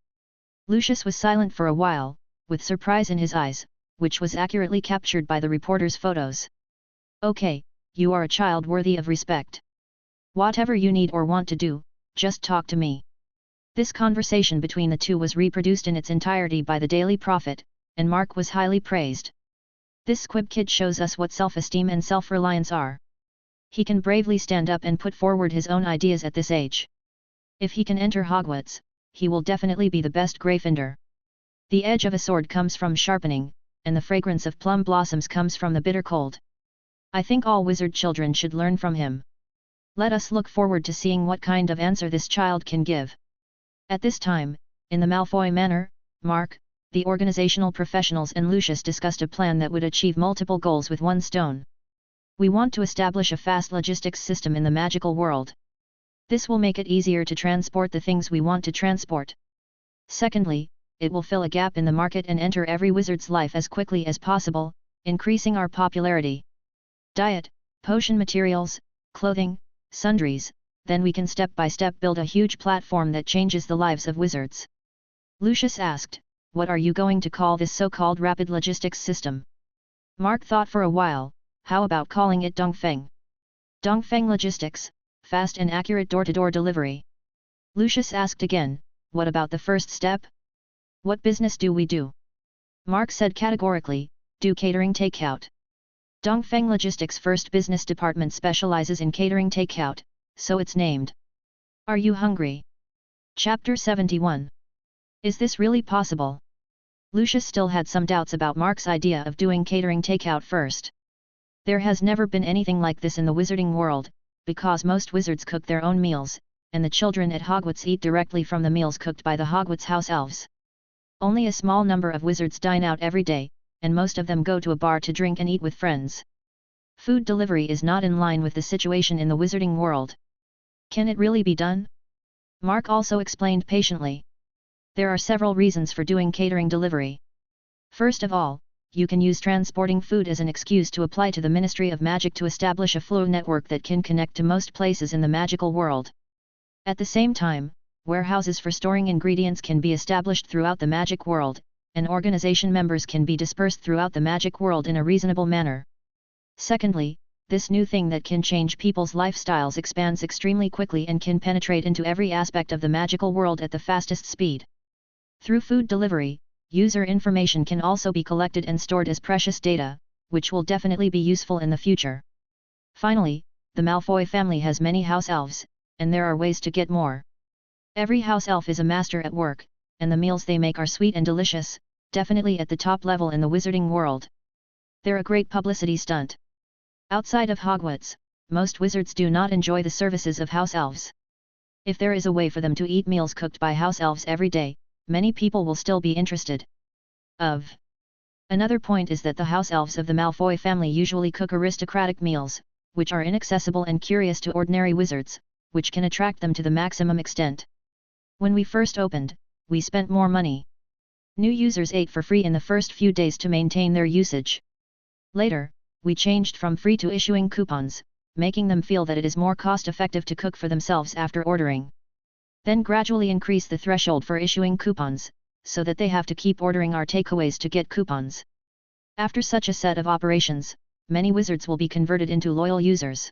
Lucius was silent for a while, with surprise in his eyes, which was accurately captured by the reporter's photos. Okay, you are a child worthy of respect. Whatever you need or want to do, just talk to me. This conversation between the two was reproduced in its entirety by the Daily Prophet, and Mark was highly praised. This squib kid shows us what self-esteem and self-reliance are. He can bravely stand up and put forward his own ideas at this age. If he can enter Hogwarts, he will definitely be the best Gryffindor. The edge of a sword comes from sharpening, and the fragrance of plum blossoms comes from the bitter cold. I think all wizard children should learn from him. Let us look forward to seeing what kind of answer this child can give. At this time, in the Malfoy Manor, Mark, the organizational professionals and Lucius discussed a plan that would achieve multiple goals with one stone. We want to establish a fast logistics system in the magical world. This will make it easier to transport the things we want to transport. Secondly, it will fill a gap in the market and enter every wizard's life as quickly as possible, increasing our popularity. Diet, potion materials, clothing, sundries, then we can step by step build a huge platform that changes the lives of wizards. Lucius asked, what are you going to call this so-called rapid logistics system? Mark thought for a while, how about calling it Dongfeng? Dongfeng Logistics, fast and accurate door-to-door delivery. Lucius asked again, what about the first step? What business do we do? Mark said categorically, do catering takeout. Dongfeng Logistics' first business department specializes in catering takeout, so it's named. Are you hungry? Chapter 71. Is this really possible? Lucius still had some doubts about Mark's idea of doing catering takeout first. There has never been anything like this in the wizarding world, because most wizards cook their own meals, and the children at Hogwarts eat directly from the meals cooked by the Hogwarts house elves. Only a small number of wizards dine out every day, and most of them go to a bar to drink and eat with friends. Food delivery is not in line with the situation in the wizarding world. Can it really be done? Mark also explained patiently. There are several reasons for doing catering delivery. First of all, you can use transporting food as an excuse to apply to the Ministry of Magic to establish a flow network that can connect to most places in the magical world. At the same time, warehouses for storing ingredients can be established throughout the magic world, and organization members can be dispersed throughout the magic world in a reasonable manner. Secondly, this new thing that can change people's lifestyles expands extremely quickly and can penetrate into every aspect of the magical world at the fastest speed. Through food delivery, user information can also be collected and stored as precious data, which will definitely be useful in the future. Finally, the Malfoy family has many house elves, and there are ways to get more. Every house elf is a master at work, and the meals they make are sweet and delicious, definitely at the top level in the wizarding world. They're a great publicity stunt. Outside of Hogwarts, most wizards do not enjoy the services of house elves. If there is a way for them to eat meals cooked by house elves every day, many people will still be interested. Another point is that the house elves of the Malfoy family usually cook aristocratic meals, which are inaccessible and curious to ordinary wizards, which can attract them to the maximum extent. When we first opened, we spent more money. New users ate for free in the first few days to maintain their usage. Later, we changed from free to issuing coupons, making them feel that it is more cost-effective to cook for themselves after ordering. Then gradually increase the threshold for issuing coupons, so that they have to keep ordering our takeaways to get coupons. After such a set of operations, many wizards will be converted into loyal users.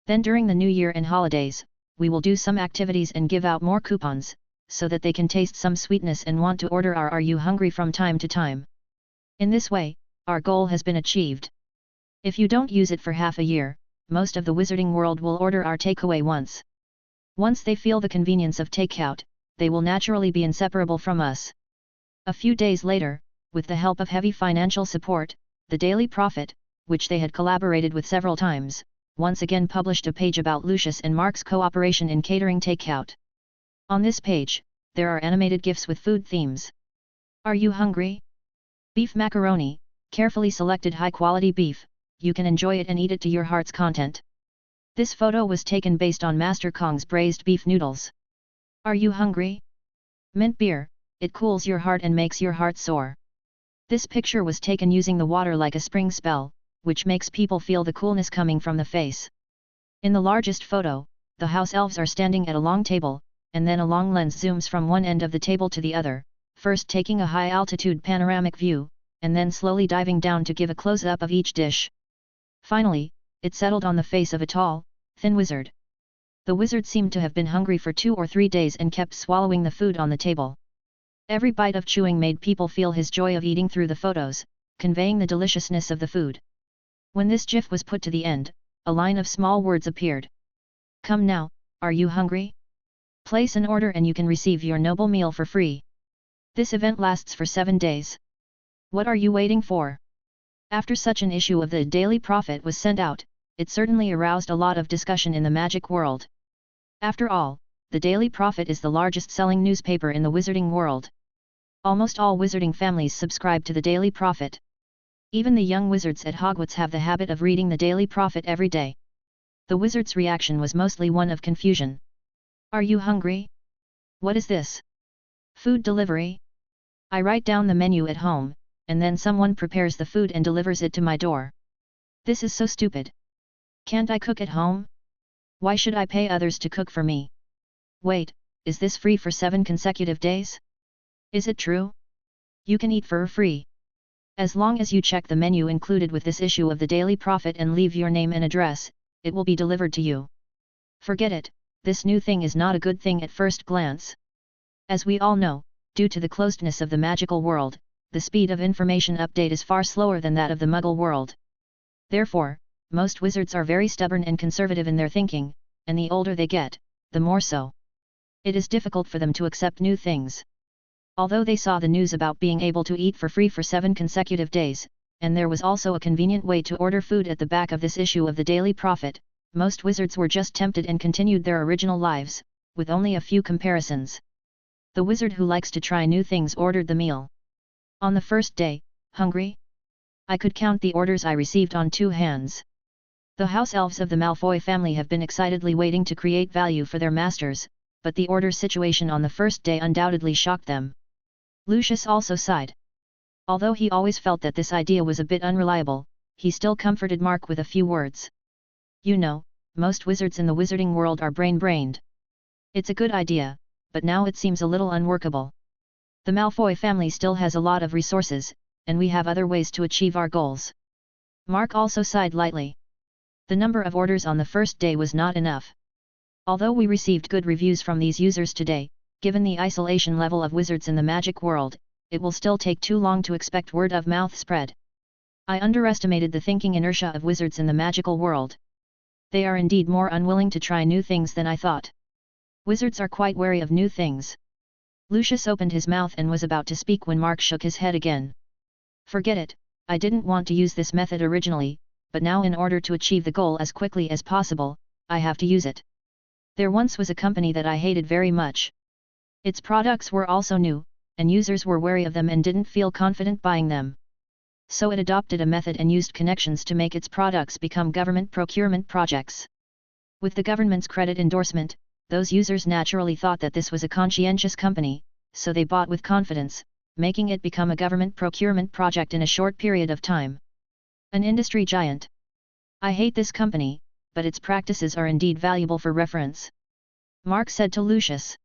Then during the New Year and holidays, we will do some activities and give out more coupons, so that they can taste some sweetness and want to order our Are You Hungry from time to time. In this way, our goal has been achieved. If you don't use it for half a year, most of the wizarding world will order our takeaway once. Once they feel the convenience of takeout, they will naturally be inseparable from us. A few days later, with the help of heavy financial support, the Daily Prophet, which they had collaborated with several times, once again published a page about Lucius and Mark's cooperation in catering takeout. On this page, there are animated GIFs with food themes. Are you hungry? Beef macaroni, carefully selected high-quality beef, you can enjoy it and eat it to your heart's content. This photo was taken based on Master Kong's braised beef noodles. Are you hungry? Mint beer, it cools your heart and makes your heart soar. This picture was taken using the water like a spring spell, which makes people feel the coolness coming from the face. In the largest photo, the house elves are standing at a long table, and then a long lens zooms from one end of the table to the other, first taking a high-altitude panoramic view, and then slowly diving down to give a close-up of each dish. Finally, it settled on the face of a tall, thin wizard. The wizard seemed to have been hungry for 2 or 3 days and kept swallowing the food on the table. Every bite of chewing made people feel his joy of eating through the photos, conveying the deliciousness of the food. When this gif was put to the end, a line of small words appeared. Come now, are you hungry? Place an order and you can receive your noble meal for free. This event lasts for 7 days. What are you waiting for? After such an issue of the Daily Prophet was sent out, it certainly aroused a lot of discussion in the magic world. After all, the Daily Prophet is the largest selling newspaper in the wizarding world. Almost all wizarding families subscribe to the Daily Prophet. Even the young wizards at Hogwarts have the habit of reading the Daily Prophet every day. The wizard's reaction was mostly one of confusion. Are you hungry? What is this? Food delivery? I write down the menu at home, and then someone prepares the food and delivers it to my door. This is so stupid. Can't I cook at home? Why should I pay others to cook for me? Wait, is this free for 7 consecutive days? Is it true? You can eat for free. As long as you check the menu included with this issue of the Daily Prophet and leave your name and address, it will be delivered to you. Forget it, this new thing is not a good thing at first glance. As we all know, due to the closedness of the magical world, the speed of information update is far slower than that of the Muggle world. Therefore, most wizards are very stubborn and conservative in their thinking, and the older they get, the more so. It is difficult for them to accept new things. Although they saw the news about being able to eat for free for 7 consecutive days, and there was also a convenient way to order food at the back of this issue of the Daily Prophet, most wizards were just tempted and continued their original lives, with only a few comparisons. The wizard who likes to try new things ordered the meal. On the first day, hungry? I could count the orders I received on 2 hands. The house elves of the Malfoy family have been excitedly waiting to create value for their masters, but the order situation on the first day undoubtedly shocked them. Lucius also sighed. Although he always felt that this idea was a bit unreliable, he still comforted Mark with a few words. You know, most wizards in the wizarding world are brain-brained. It's a good idea, but now it seems a little unworkable. The Malfoy family still has a lot of resources, and we have other ways to achieve our goals. Mark also sighed lightly. The number of orders on the first day was not enough. Although we received good reviews from these users today, given the isolation level of wizards in the magic world, it will still take too long to expect word of mouth spread. I underestimated the thinking inertia of wizards in the magical world. They are indeed more unwilling to try new things than I thought. Wizards are quite wary of new things. Lucius opened his mouth and was about to speak when Mark shook his head again. Forget it, I didn't want to use this method originally, but now in order to achieve the goal as quickly as possible, I have to use it. There once was a company that I hated very much. Its products were also new, and users were wary of them and didn't feel confident buying them. So it adopted a method and used connections to make its products become government procurement projects. With the government's credit endorsement, those users naturally thought that this was a conscientious company, so they bought with confidence, making it become a government procurement project in a short period of time. An industry giant. I hate this company, but its practices are indeed valuable for reference. Mark said to Lucius.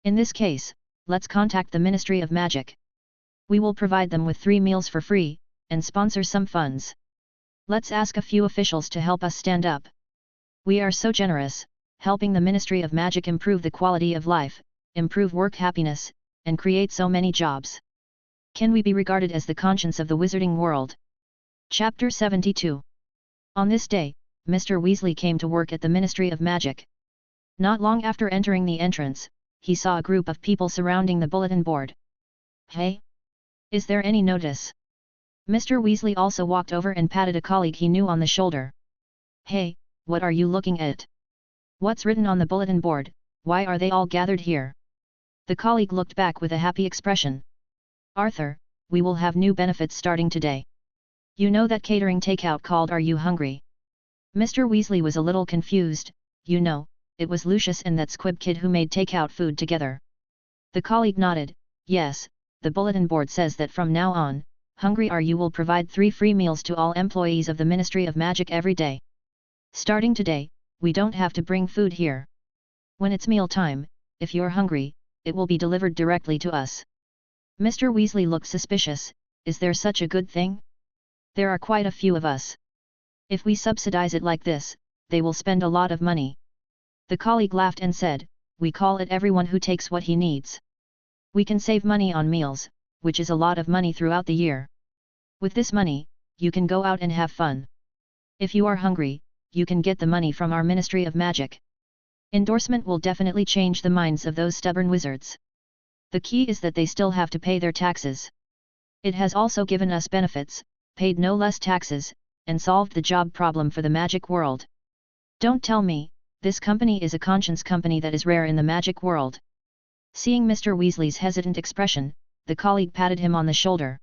In this case, let's contact the Ministry of Magic. We will provide them with 3 meals for free, and sponsor some funds. Let's ask a few officials to help us stand up. We are so generous, helping the Ministry of Magic improve the quality of life, improve work happiness, and create so many jobs. Can we be regarded as the conscience of the wizarding world? Chapter 72. On this day, Mr. Weasley came to work at the Ministry of Magic. Not long after entering the entrance, he saw a group of people surrounding the bulletin board. Hey? Is there any notice? Mr. Weasley also walked over and patted a colleague he knew on the shoulder. Hey, what are you looking at? What's written on the bulletin board? Why are they all gathered here? The colleague looked back with a happy expression. Arthur, we will have new benefits starting today. You know that catering takeout called Are You Hungry? Mr. Weasley was a little confused. You know, it was Lucius and that squib kid who made takeout food together. The colleague nodded. Yes, the bulletin board says that from now on, Hungry Are You will provide 3 free meals to all employees of the Ministry of Magic every day. Starting today, we don't have to bring food here. When it's meal time, if you're hungry, it will be delivered directly to us. Mr. Weasley looked suspicious. Is there such a good thing? There are quite a few of us. If we subsidize it like this, they will spend a lot of money. The colleague laughed and said, we call it everyone who takes what he needs. We can save money on meals, which is a lot of money throughout the year. With this money, you can go out and have fun. If you are hungry, you can get the money from our Ministry of Magic. Endorsement will definitely change the minds of those stubborn wizards. The key is that they still have to pay their taxes. It has also given us benefits, paid no less taxes, and solved the job problem for the magic world. Don't tell me, this company is a conscience company that is rare in the magic world. Seeing Mr. Weasley's hesitant expression, the colleague patted him on the shoulder.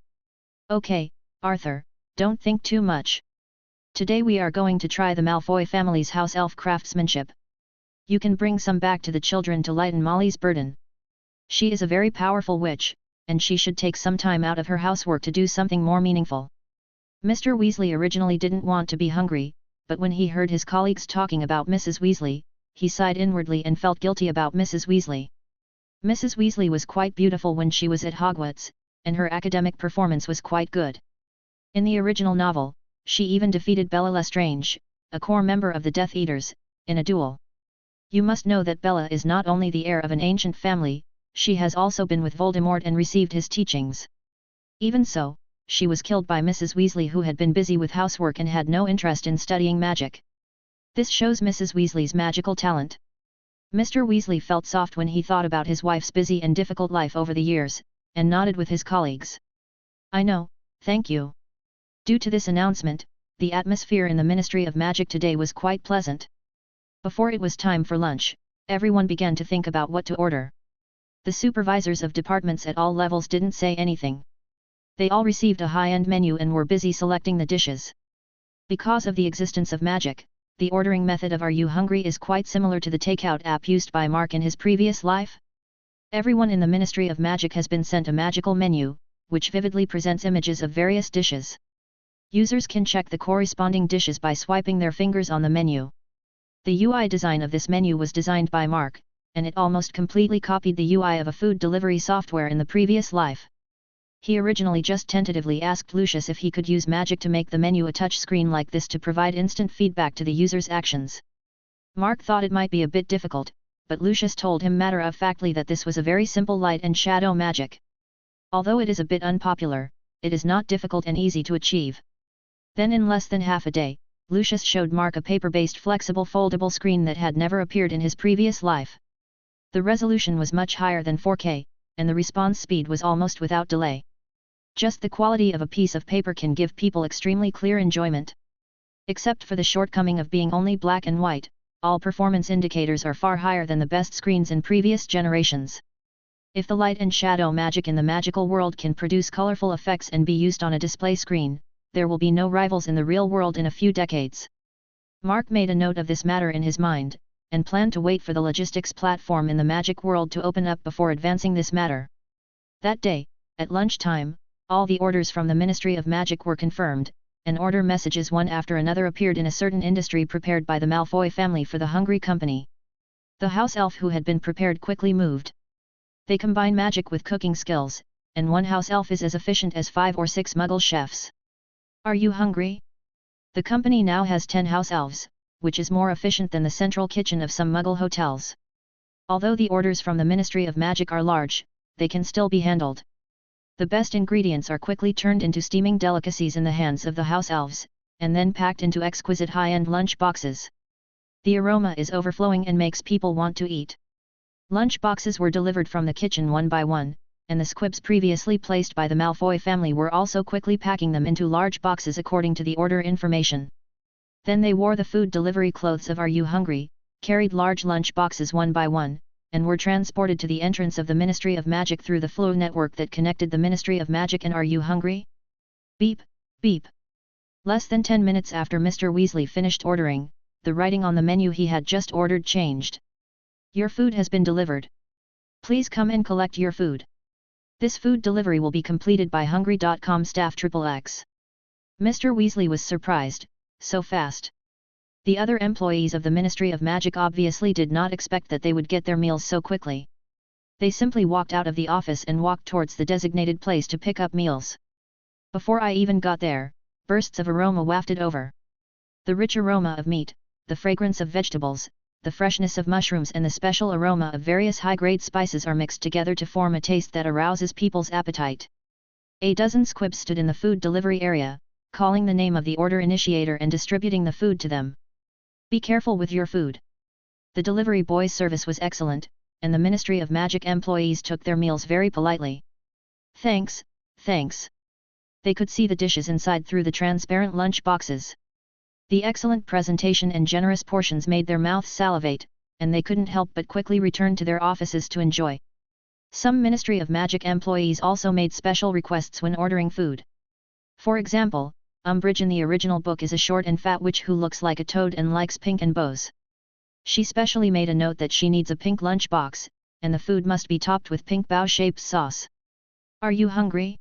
Okay, Arthur, don't think too much. Today we are going to try the Malfoy family's house elf craftsmanship. You can bring some back to the children to lighten Molly's burden. She is a very powerful witch, and she should take some time out of her housework to do something more meaningful. Mr. Weasley originally didn't want to be hungry, but when he heard his colleagues talking about Mrs. Weasley, he sighed inwardly and felt guilty about Mrs. Weasley. Mrs. Weasley was quite beautiful when she was at Hogwarts, and her academic performance was quite good. In the original novel, she even defeated Bella Lestrange, a core member of the Death Eaters, in a duel. You must know that Bella is not only the heir of an ancient family, she has also been with Voldemort and received his teachings. Even so, she was killed by Mrs. Weasley, who had been busy with housework and had no interest in studying magic. This shows Mrs. Weasley's magical talent. Mr. Weasley felt soft when he thought about his wife's busy and difficult life over the years, and nodded with his colleagues. I know, thank you. Due to this announcement, the atmosphere in the Ministry of Magic today was quite pleasant. Before it was time for lunch, everyone began to think about what to order. The supervisors of departments at all levels didn't say anything. They all received a high-end menu and were busy selecting the dishes. Because of the existence of magic, the ordering method of Are You Hungry is quite similar to the takeout app used by Mark in his previous life. Everyone in the Ministry of Magic has been sent a magical menu, which vividly presents images of various dishes. Users can check the corresponding dishes by swiping their fingers on the menu. The UI design of this menu was designed by Mark, and it almost completely copied the UI of a food delivery software in the previous life. He originally just tentatively asked Lucius if he could use magic to make the menu a touch screen like this to provide instant feedback to the user's actions. Mark thought it might be a bit difficult, but Lucius told him matter-of-factly that this was a very simple light and shadow magic. Although it is a bit unpopular, it is not difficult and easy to achieve. Then in less than half a day, Lucius showed Mark a paper-based flexible foldable screen that had never appeared in his previous life. The resolution was much higher than 4K, and the response speed was almost without delay. Just the quality of a piece of paper can give people extremely clear enjoyment. Except for the shortcoming of being only black and white, all performance indicators are far higher than the best screens in previous generations. If the light and shadow magic in the magical world can produce colorful effects and be used on a display screen, there will be no rivals in the real world in a few decades. Mark made a note of this matter in his mind, and planned to wait for the logistics platform in the magic world to open up before advancing this matter. That day, at lunchtime, all the orders from the Ministry of Magic were confirmed, and order messages one after another appeared in a certain industry prepared by the Malfoy family for the Hungry Company. The house elf who had been prepared quickly moved. They combine magic with cooking skills, and one house elf is as efficient as 5 or 6 Muggle chefs. Are you hungry? The company now has 10 house elves, which is more efficient than the central kitchen of some Muggle hotels. Although the orders from the Ministry of Magic are large, they can still be handled. The best ingredients are quickly turned into steaming delicacies in the hands of the house elves, and then packed into exquisite high-end lunch boxes. The aroma is overflowing and makes people want to eat. Lunch boxes were delivered from the kitchen one by one, and the squibs previously placed by the Malfoy family were also quickly packing them into large boxes according to the order information. Then they wore the food delivery clothes of Are You Hungry, carried large lunch boxes one by one, and were transported to the entrance of the Ministry of Magic through the flow network that connected the Ministry of Magic and Are You Hungry? Beep, beep. Less than 10 minutes after Mr. Weasley finished ordering, the writing on the menu he had just ordered changed. Your food has been delivered. Please come and collect your food. This food delivery will be completed by Hungry.com staff XXX. Mr. Weasley was surprised, so fast. The other employees of the Ministry of Magic obviously did not expect that they would get their meals so quickly. They simply walked out of the office and walked towards the designated place to pick up meals. Before I even got there, bursts of aroma wafted over. The rich aroma of meat, the fragrance of vegetables, the freshness of mushrooms and the special aroma of various high-grade spices are mixed together to form a taste that arouses people's appetite. A dozen squibs stood in the food delivery area, calling the name of the order initiator and distributing the food to them. Be careful with your food. The delivery boy's service was excellent, and the Ministry of Magic employees took their meals very politely. Thanks, thanks. They could see the dishes inside through the transparent lunch boxes. The excellent presentation and generous portions made their mouths salivate, and they couldn't help but quickly return to their offices to enjoy. Some Ministry of Magic employees also made special requests when ordering food. For example, Umbridge in the original book is a short and fat witch who looks like a toad and likes pink and bows. She specially made a note that she needs a pink lunch box, and the food must be topped with pink bow-shaped sauce. Are you hungry?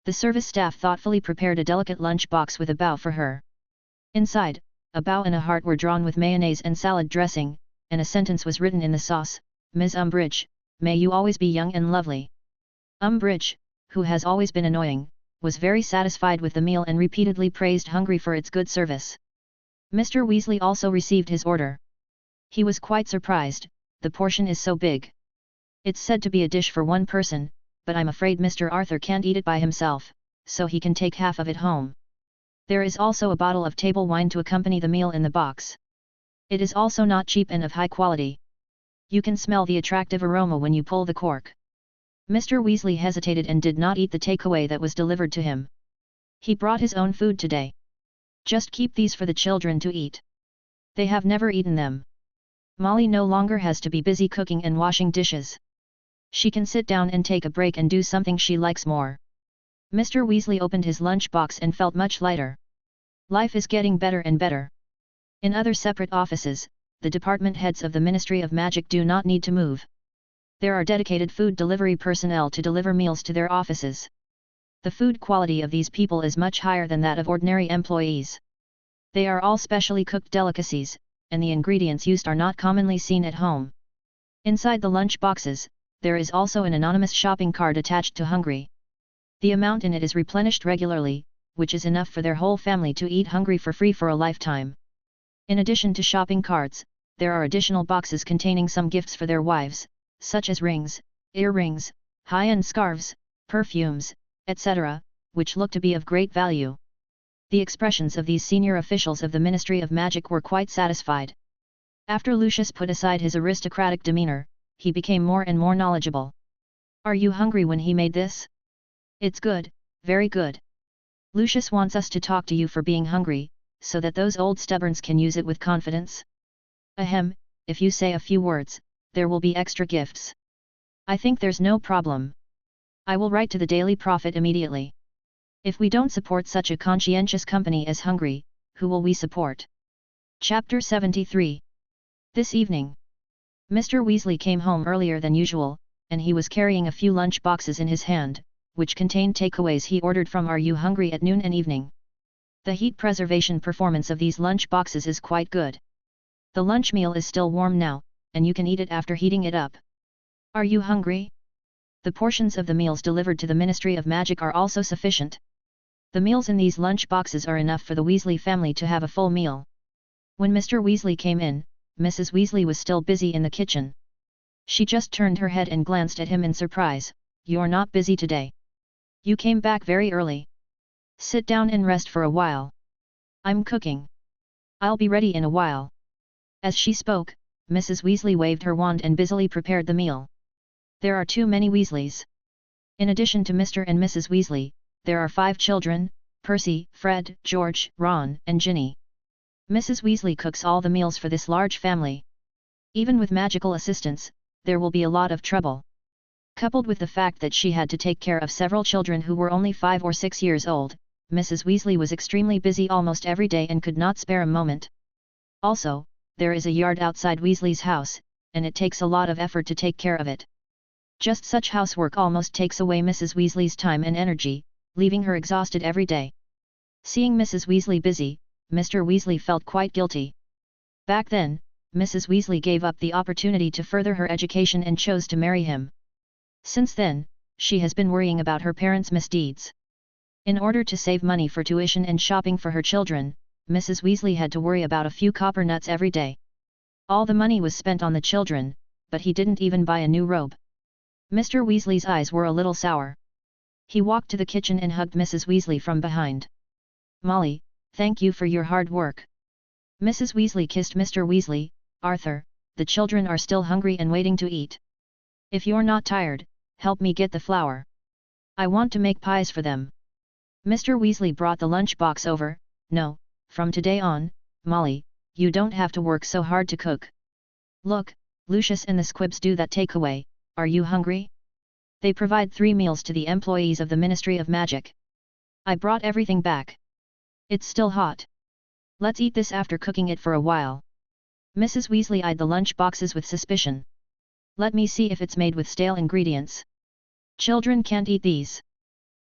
The service staff thoughtfully prepared a delicate lunch box with a bow for her. Inside, a bow and a heart were drawn with mayonnaise and salad dressing, and a sentence was written in the sauce, Ms. Umbridge, may you always be young and lovely. Umbridge, who has always been annoying, was very satisfied with the meal and repeatedly praised Hungry for its good service. Mr. Weasley also received his order. He was quite surprised, the portion is so big. It's said to be a dish for one person, but I'm afraid Mr. Arthur can't eat it by himself, so he can take half of it home. There is also a bottle of table wine to accompany the meal in the box. It is also not cheap and of high quality. You can smell the attractive aroma when you pull the cork. Mr. Weasley hesitated and did not eat the takeaway that was delivered to him. He brought his own food today. Just keep these for the children to eat. They have never eaten them. Molly no longer has to be busy cooking and washing dishes. She can sit down and take a break and do something she likes more. Mr. Weasley opened his lunch box and felt much lighter. Life is getting better and better. In other separate offices, the department heads of the Ministry of Magic do not need to move. There are dedicated food delivery personnel to deliver meals to their offices. The food quality of these people is much higher than that of ordinary employees. They are all specially cooked delicacies, and the ingredients used are not commonly seen at home. Inside the lunch boxes, there is also an anonymous shopping cart attached to Hungry. The amount in it is replenished regularly, which is enough for their whole family to eat Hungry for free for a lifetime. In addition to shopping carts, there are additional boxes containing some gifts for their wives, such as rings, earrings, high-end scarves, perfumes, etc., which look to be of great value. The expressions of these senior officials of the Ministry of Magic were quite satisfied. After Lucius put aside his aristocratic demeanor, he became more and more knowledgeable. Are you hungry when he made this? It's good, very good. Lucius wants us to talk to you for being hungry, so that those old stubborns can use it with confidence. Ahem, if you say a few words, there will be extra gifts. I think there's no problem. I will write to the Daily Prophet immediately. If we don't support such a conscientious company as Hungry, who will we support? Chapter 73. This evening, Mr. Weasley came home earlier than usual, and he was carrying a few lunch boxes in his hand, which contained takeaways he ordered from Are You Hungry at noon and evening. The heat preservation performance of these lunch boxes is quite good. The lunch meal is still warm now, and you can eat it after heating it up. Are you hungry? The portions of the meals delivered to the Ministry of Magic are also sufficient. The meals in these lunch boxes are enough for the Weasley family to have a full meal. When Mr. Weasley came in, Mrs. Weasley was still busy in the kitchen. She just turned her head and glanced at him in surprise. You're not busy today. You came back very early. Sit down and rest for a while. I'm cooking. I'll be ready in a while. As she spoke, Mrs. Weasley waved her wand and busily prepared the meal. There are too many Weasleys. In addition to Mr. and Mrs. Weasley, there are 5 children, Percy, Fred, George, Ron, and Ginny. Mrs. Weasley cooks all the meals for this large family. Even with magical assistance, there will be a lot of trouble. Coupled with the fact that she had to take care of several children who were only 5 or 6 years old, Mrs. Weasley was extremely busy almost every day and could not spare a moment. Also, there is a yard outside Weasley's house, and it takes a lot of effort to take care of it. Just such housework almost takes away Mrs. Weasley's time and energy, leaving her exhausted every day. Seeing Mrs. Weasley busy, Mr. Weasley felt quite guilty. Back then, Mrs. Weasley gave up the opportunity to further her education and chose to marry him. Since then, she has been worrying about her parents' misdeeds. In order to save money for tuition and shopping for her children, Mrs. Weasley had to worry about a few copper nuts every day. All the money was spent on the children, but he didn't even buy a new robe. Mr. Weasley's eyes were a little sour. He walked to the kitchen and hugged Mrs. Weasley from behind. "Molly, thank you for your hard work." Mrs. Weasley kissed Mr. Weasley. "Arthur, the children are still hungry and waiting to eat. If you're not tired, help me get the flour. I want to make pies for them." Mr. Weasley brought the lunch box over. "No, from today on, Molly, you don't have to work so hard to cook. Look, Lucius and the Squibs do that takeaway. Are you hungry? They provide 3 meals to the employees of the Ministry of Magic. I brought everything back. It's still hot. Let's eat this after cooking it for a while." Mrs. Weasley eyed the lunch boxes with suspicion. "Let me see if it's made with stale ingredients. Children can't eat these."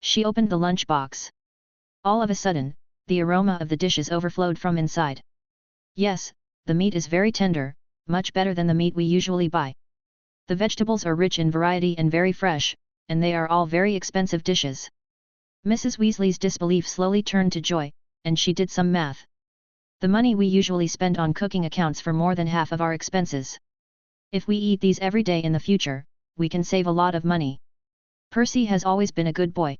She opened the lunch box. All of a sudden, the aroma of the dishes overflowed from inside. "Yes, the meat is very tender, much better than the meat we usually buy. The vegetables are rich in variety and very fresh, and they are all very expensive dishes." Mrs. Weasley's disbelief slowly turned to joy, and she did some math. "The money we usually spend on cooking accounts for more than half of our expenses. If we eat these every day in the future, we can save a lot of money. Percy has always been a good boy.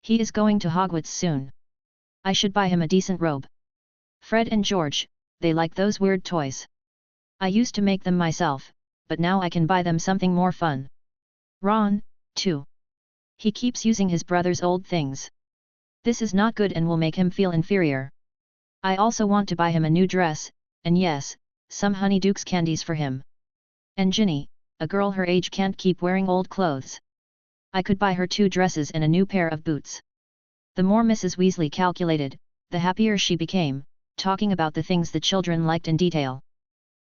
He is going to Hogwarts soon. I should buy him a decent robe. Fred and George, they like those weird toys. I used to make them myself, but now I can buy them something more fun. Ron, too. He keeps using his brother's old things. This is not good and will make him feel inferior. I also want to buy him a new dress, and yes, some Honeydukes candies for him. And Ginny, a girl her age can't keep wearing old clothes. I could buy her 2 dresses and a new pair of boots." The more Mrs. Weasley calculated, the happier she became, talking about the things the children liked in detail.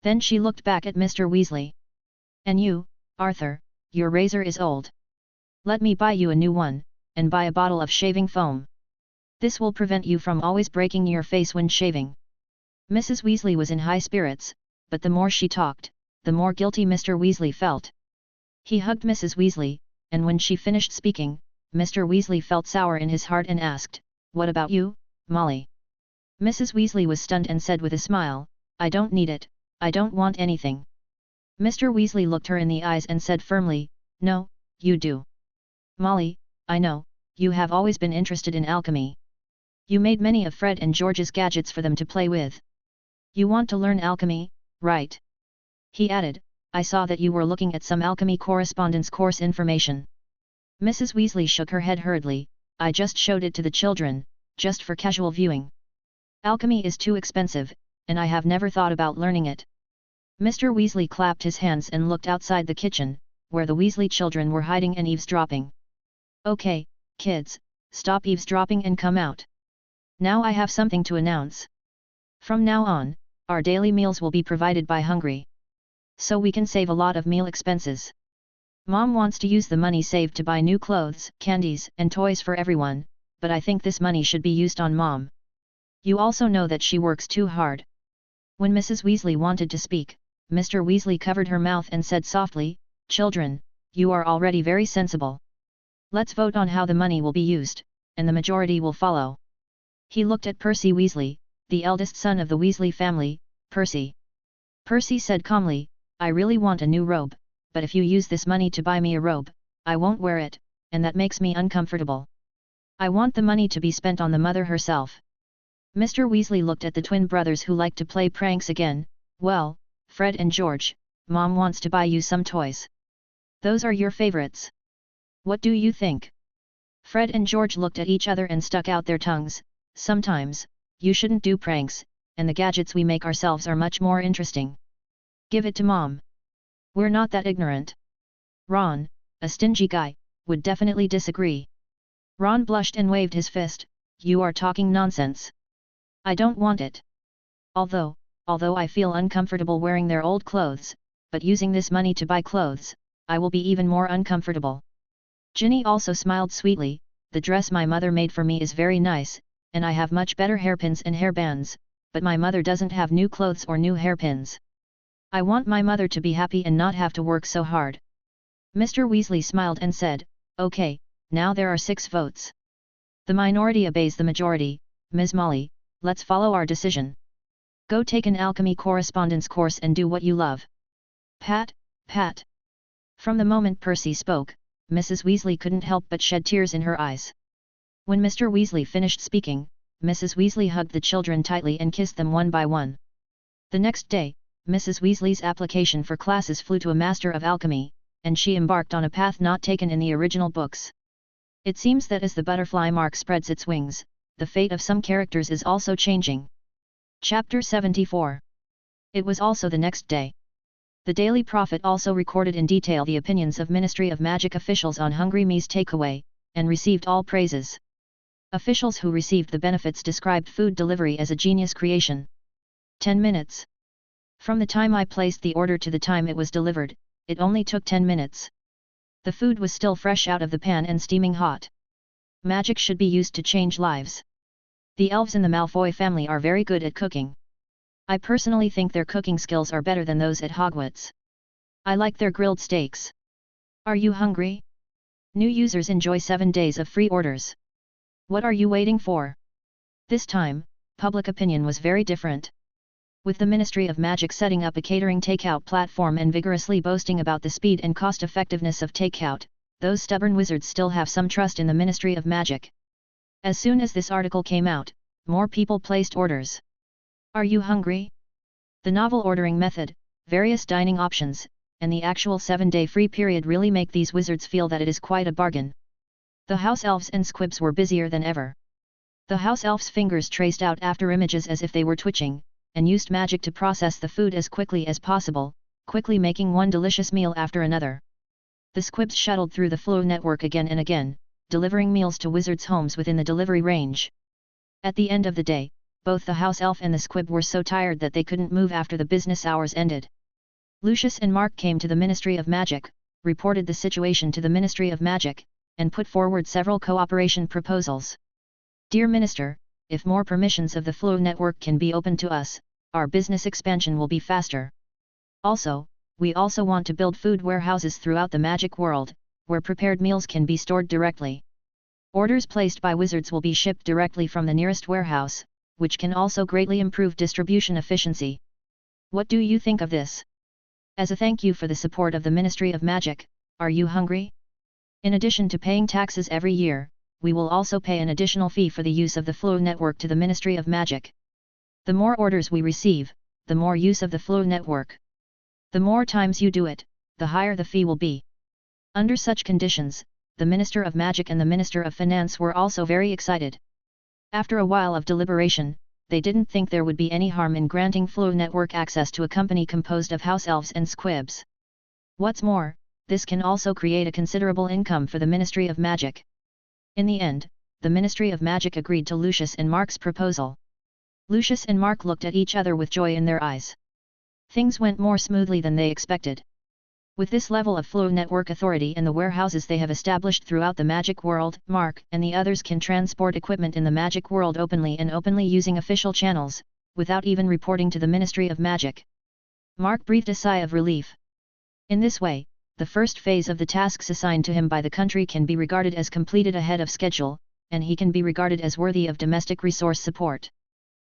Then she looked back at Mr. Weasley. "And you, Arthur, your razor is old. Let me buy you a new one, and buy a bottle of shaving foam. This will prevent you from always breaking your face when shaving." Mrs. Weasley was in high spirits, but the more she talked, the more guilty Mr. Weasley felt. He hugged Mrs. Weasley, and when she finished speaking, Mr. Weasley felt sour in his heart and asked, "What about you, Molly?" Mrs. Weasley was stunned and said with a smile, "I don't need it, I don't want anything." Mr. Weasley looked her in the eyes and said firmly, "No, you do. Molly, I know, you have always been interested in alchemy. You made many of Fred and George's gadgets for them to play with. You want to learn alchemy, right?" He added, "I saw that you were looking at some alchemy correspondence course information." Mrs. Weasley shook her head hurriedly. "I just showed it to the children, just for casual viewing. Alchemy is too expensive, and I have never thought about learning it." Mr. Weasley clapped his hands and looked outside the kitchen, where the Weasley children were hiding and eavesdropping. "Okay, kids, stop eavesdropping and come out. Now I have something to announce. From now on, our daily meals will be provided by Hungry. So we can save a lot of meal expenses. Mom wants to use the money saved to buy new clothes, candies, and toys for everyone, but I think this money should be used on Mom. You also know that she works too hard." When Mrs. Weasley wanted to speak, Mr. Weasley covered her mouth and said softly, "Children, you are already very sensible. Let's vote on how the money will be used, and the majority will follow." He looked at Percy Weasley, the eldest son of the Weasley family. "Percy." Percy said calmly, "I really want a new robe, but if you use this money to buy me a robe, I won't wear it, and that makes me uncomfortable. I want the money to be spent on the mother herself." Mr. Weasley looked at the twin brothers who liked to play pranks again. "Well, Fred and George, Mom wants to buy you some toys. Those are your favorites. What do you think?" Fred and George looked at each other and stuck out their tongues. "Sometimes, you shouldn't do pranks, and the gadgets we make ourselves are much more interesting. Give it to Mom. We're not that ignorant." Ron, a stingy guy, would definitely disagree. Ron blushed and waved his fist. "You are talking nonsense. I don't want it. Although I feel uncomfortable wearing their old clothes, but using this money to buy clothes, I will be even more uncomfortable. Ginny also smiled sweetly, the dress my mother made for me is very nice, and I have much better hairpins and hairbands, but my mother doesn't have new clothes or new hairpins. I want my mother to be happy and not have to work so hard. Mr. Weasley smiled and said, "Okay, now there are 6 votes. The minority obeys the majority. Ms. Molly, let's follow our decision. Go take an alchemy correspondence course and do what you love." Pat, pat. From the moment Percy spoke, Mrs. Weasley couldn't help but shed tears in her eyes. When Mr. Weasley finished speaking, Mrs. Weasley hugged the children tightly and kissed them one by one. The next day, Mrs. Weasley's application for classes flew to a Master of Alchemy, and she embarked on a path not taken in the original books. It seems that as the butterfly mark spreads its wings, the fate of some characters is also changing. Chapter 74. It was also the next day. The Daily Prophet also recorded in detail the opinions of Ministry of Magic officials on Hungry Me's takeaway, and received all praises. Officials who received the benefits described food delivery as a genius creation. 10 minutes. From the time I placed the order to the time it was delivered, it only took 10 minutes. The food was still fresh out of the pan and steaming hot. Magic should be used to change lives. The elves in the Malfoy family are very good at cooking. I personally think their cooking skills are better than those at Hogwarts. I like their grilled steaks. Are you hungry? New users enjoy 7 days of free orders. What are you waiting for? This time, public opinion was very different. With the Ministry of Magic setting up a catering takeout platform and vigorously boasting about the speed and cost-effectiveness of takeout, those stubborn wizards still have some trust in the Ministry of Magic. As soon as this article came out, more people placed orders. Are you hungry? The novel ordering method, various dining options, and the actual 7-day free period really make these wizards feel that it is quite a bargain. The house elves and squibs were busier than ever. The house elves' fingers traced out after images as if they were twitching, and used magic to process the food as quickly as possible, quickly making one delicious meal after another. The squibs shuttled through the Flow network again and again, delivering meals to wizards' homes within the delivery range. At the end of the day, both the house elf and the squib were so tired that they couldn't move after the business hours ended. Lucius and Mark came to the Ministry of Magic, reported the situation to the Ministry of Magic, and put forward several cooperation proposals. Dear Minister, if more permissions of the Flow network can be opened to us, our business expansion will be faster. Also, we also want to build food warehouses throughout the magic world, where prepared meals can be stored directly. Orders placed by wizards will be shipped directly from the nearest warehouse, which can also greatly improve distribution efficiency. What do you think of this? As a thank you for the support of the Ministry of Magic, are you hungry? In addition to paying taxes every year, we will also pay an additional fee for the use of the Flow network to the Ministry of Magic. The more orders we receive, the more use of the Flow network. The more times you do it, the higher the fee will be. Under such conditions, the Minister of Magic and the Minister of Finance were also very excited. After a while of deliberation, they didn't think there would be any harm in granting Flow network access to a company composed of house elves and squibs. What's more, this can also create a considerable income for the Ministry of Magic. In the end, the Ministry of Magic agreed to Lucius and Mark's proposal. Lucius and Mark looked at each other with joy in their eyes. Things went more smoothly than they expected. With this level of Flow network authority and the warehouses they have established throughout the magic world, Mark and the others can transport equipment in the magic world openly using official channels, without even reporting to the Ministry of Magic. Mark breathed a sigh of relief. In this way, the first phase of the tasks assigned to him by the country can be regarded as completed ahead of schedule, and he can be regarded as worthy of domestic resource support.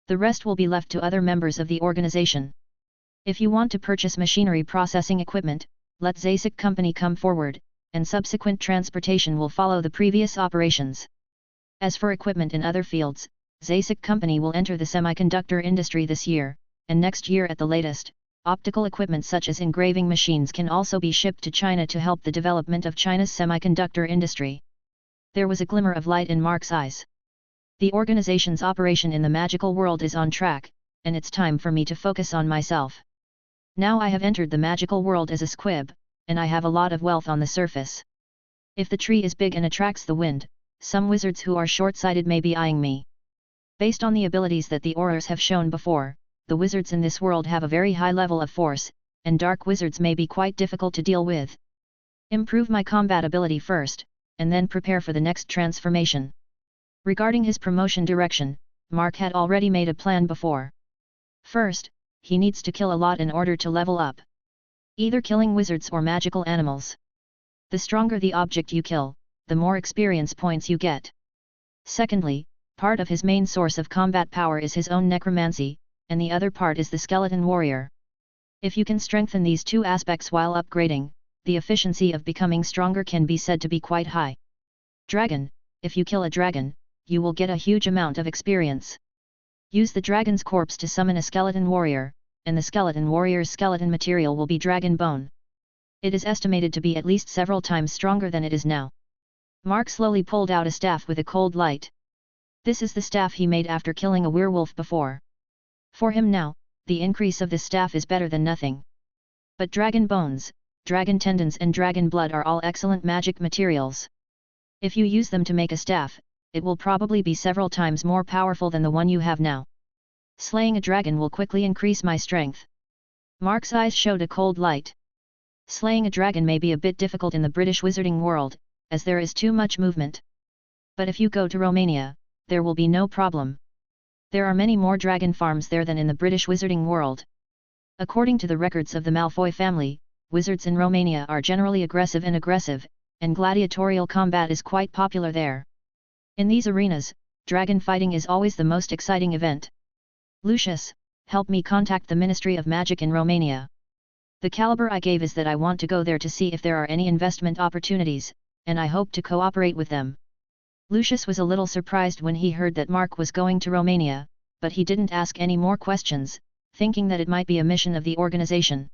The rest will be left to other members of the organization. If you want to purchase machinery processing equipment, let Zasek Company come forward, and subsequent transportation will follow the previous operations. As for equipment in other fields, Zasek Company will enter the semiconductor industry this year, and next year at the latest. Optical equipment such as engraving machines can also be shipped to China to help the development of China's semiconductor industry. There was a glimmer of light in Mark's eyes. The organization's operation in the magical world is on track, and it's time for me to focus on myself. Now I have entered the magical world as a squib, and I have a lot of wealth on the surface. If the tree is big and attracts the wind, some wizards who are short-sighted may be eyeing me. Based on the abilities that the Aurors have shown before, the wizards in this world have a very high level of force, and dark wizards may be quite difficult to deal with. Improve my combat ability first, and then prepare for the next transformation. Regarding his promotion direction, Mark had already made a plan before. First, he needs to kill a lot in order to level up. Either killing wizards or magical animals. The stronger the object you kill, the more experience points you get. Secondly, part of his main source of combat power is his own necromancy, and the other part is the skeleton warrior. If you can strengthen these two aspects while upgrading, the efficiency of becoming stronger can be said to be quite high. Dragon, if you kill a dragon, you will get a huge amount of experience. Use the dragon's corpse to summon a skeleton warrior, and the skeleton warrior's skeleton material will be dragon bone. It is estimated to be at least several times stronger than it is now. Mark slowly pulled out a staff with a cold light. This is the staff he made after killing a werewolf before. For him now, the increase of this staff is better than nothing. But dragon bones, dragon tendons and dragon blood are all excellent magic materials. If you use them to make a staff, it will probably be several times more powerful than the one you have now. Slaying a dragon will quickly increase my strength. Mark's eyes showed a cold light. Slaying a dragon may be a bit difficult in the British wizarding world, as there is too much movement. But if you go to Romania, there will be no problem. There are many more dragon farms there than in the British wizarding world. According to the records of the Malfoy family, wizards in Romania are generally aggressive, and gladiatorial combat is quite popular there. In these arenas, dragon fighting is always the most exciting event. Lucius, help me contact the Ministry of Magic in Romania. The caliber I gave is that I want to go there to see if there are any investment opportunities, and I hope to cooperate with them. Lucius was a little surprised when he heard that Mark was going to Romania, but he didn't ask any more questions, thinking that it might be a mission of the organization.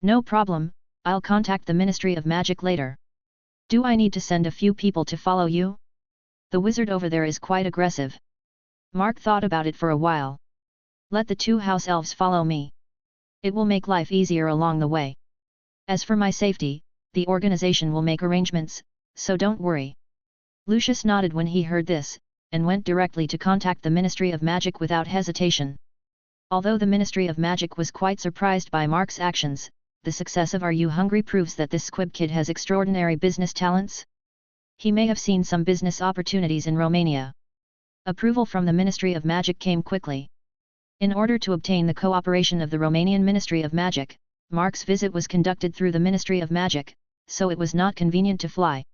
No problem, I'll contact the Ministry of Magic later. Do I need to send a few people to follow you? The wizard over there is quite aggressive. Mark thought about it for a while. Let the two house elves follow me. It will make life easier along the way. As for my safety, the organization will make arrangements, so don't worry. Lucius nodded when he heard this, and went directly to contact the Ministry of Magic without hesitation. Although the Ministry of Magic was quite surprised by Mark's actions, the success of Are You Hungry proves that this squib kid has extraordinary business talents. He may have seen some business opportunities in Romania. Approval from the Ministry of Magic came quickly. In order to obtain the cooperation of the Romanian Ministry of Magic, Mark's visit was conducted through the Ministry of Magic, so it was not convenient to fly.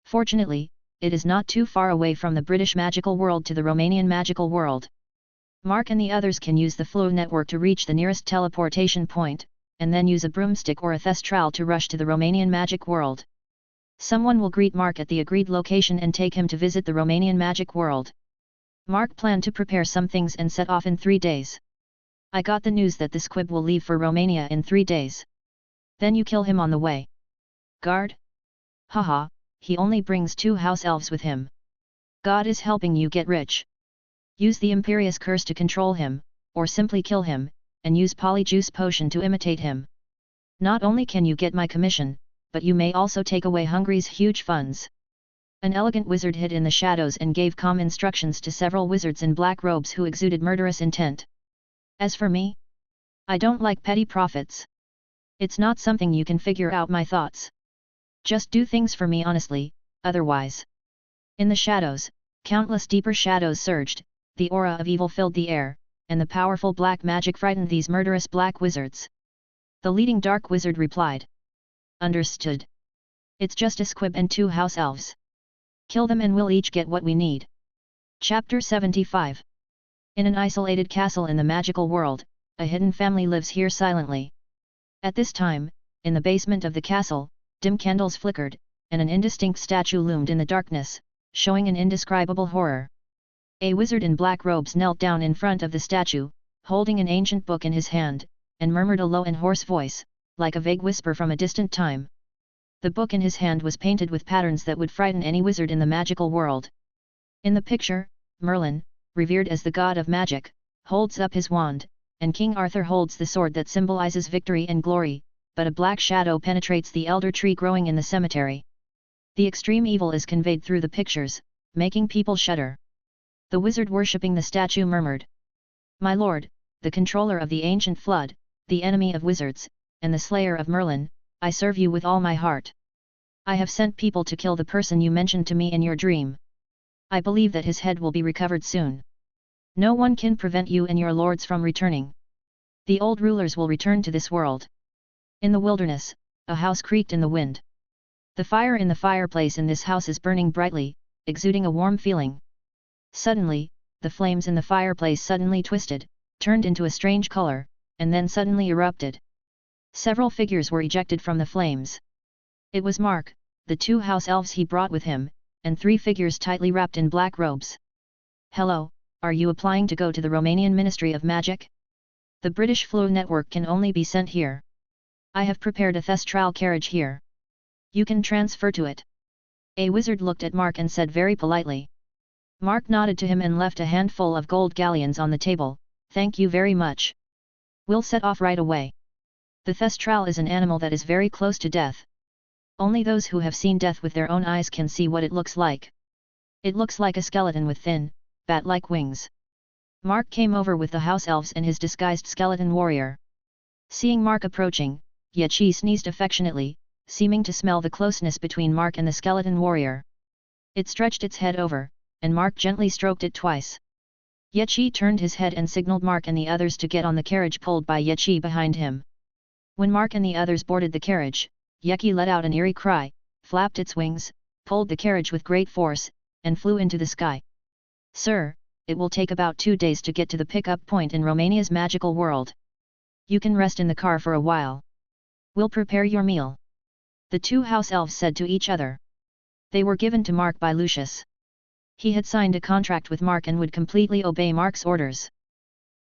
Fortunately, it is not too far away from the British magical world to the Romanian magical world. Mark and the others can use the flow network to reach the nearest teleportation point, and then use a broomstick or a thestral to rush to the Romanian magic world. Someone will greet Mark at the agreed location and take him to visit the Romanian magic world. Mark planned to prepare some things and set off in 3 days. I got the news that the squib will leave for Romania in 3 days. Then you kill him on the way. Guard? Haha, he only brings 2 house elves with him. God is helping you get rich. Use the Imperious Curse to control him, or simply kill him, and use Polyjuice Potion to imitate him. Not only can you get my commission, but you may also take away Hungary's huge funds. An elegant wizard hid in the shadows and gave calm instructions to several wizards in black robes who exuded murderous intent. As for me, I don't like petty profits. It's not something you can figure out my thoughts. Just do things for me honestly, otherwise. In the shadows, countless deeper shadows surged, the aura of evil filled the air, and the powerful black magic frightened these murderous black wizards. The leading dark wizard replied. Understood. It's just a squib and 2 house elves. Kill them and we'll each get what we need. Chapter 75. In an isolated castle in the magical world, a hidden family lives here silently. At this time, in the basement of the castle, dim candles flickered, and an indistinct statue loomed in the darkness, showing an indescribable horror. A wizard in black robes knelt down in front of the statue, holding an ancient book in his hand, and murmured a low and hoarse voice, like a vague whisper from a distant time. The book in his hand was painted with patterns that would frighten any wizard in the magical world. In the picture, Merlin, revered as the god of magic, holds up his wand, and King Arthur holds the sword that symbolizes victory and glory, but a black shadow penetrates the elder tree growing in the cemetery. The extreme evil is conveyed through the pictures, making people shudder. The wizard worshipping the statue murmured. My lord, the controller of the ancient flood, the enemy of wizards, and the slayer of Merlin, I serve you with all my heart. I have sent people to kill the person you mentioned to me in your dream. I believe that his head will be recovered soon. No one can prevent you and your lords from returning. The old rulers will return to this world. In the wilderness, a house creaked in the wind. The fire in the fireplace in this house is burning brightly, exuding a warm feeling. Suddenly, the flames in the fireplace suddenly twisted, turned into a strange color, and then suddenly erupted. Several figures were ejected from the flames. It was Mark, the 2 house elves he brought with him, and 3 figures tightly wrapped in black robes. Hello, are you applying to go to the Romanian Ministry of Magic? The British Flu Network can only be sent here. I have prepared a thestral carriage here. You can transfer to it. A wizard looked at Mark and said very politely. Mark nodded to him and left a handful of gold galleons on the table. Thank you very much. We'll set off right away. The thestral is an animal that is very close to death. Only those who have seen death with their own eyes can see what it looks like. It looks like a skeleton with thin, bat-like wings. Mark came over with the house elves and his disguised skeleton warrior. Seeing Mark approaching, Yechi sneezed affectionately, seeming to smell the closeness between Mark and the skeleton warrior. It stretched its head over, and Mark gently stroked it twice. Yechi turned his head and signaled Mark and the others to get on the carriage pulled by Yechi behind him. When Mark and the others boarded the carriage, Yechi let out an eerie cry, flapped its wings, pulled the carriage with great force, and flew into the sky. Sir, it will take about 2 days to get to the pickup point in Romania's magical world. You can rest in the car for a while. We'll prepare your meal. The 2 house elves said to each other. They were given to Mark by Lucius. He had signed a contract with Mark and would completely obey Mark's orders.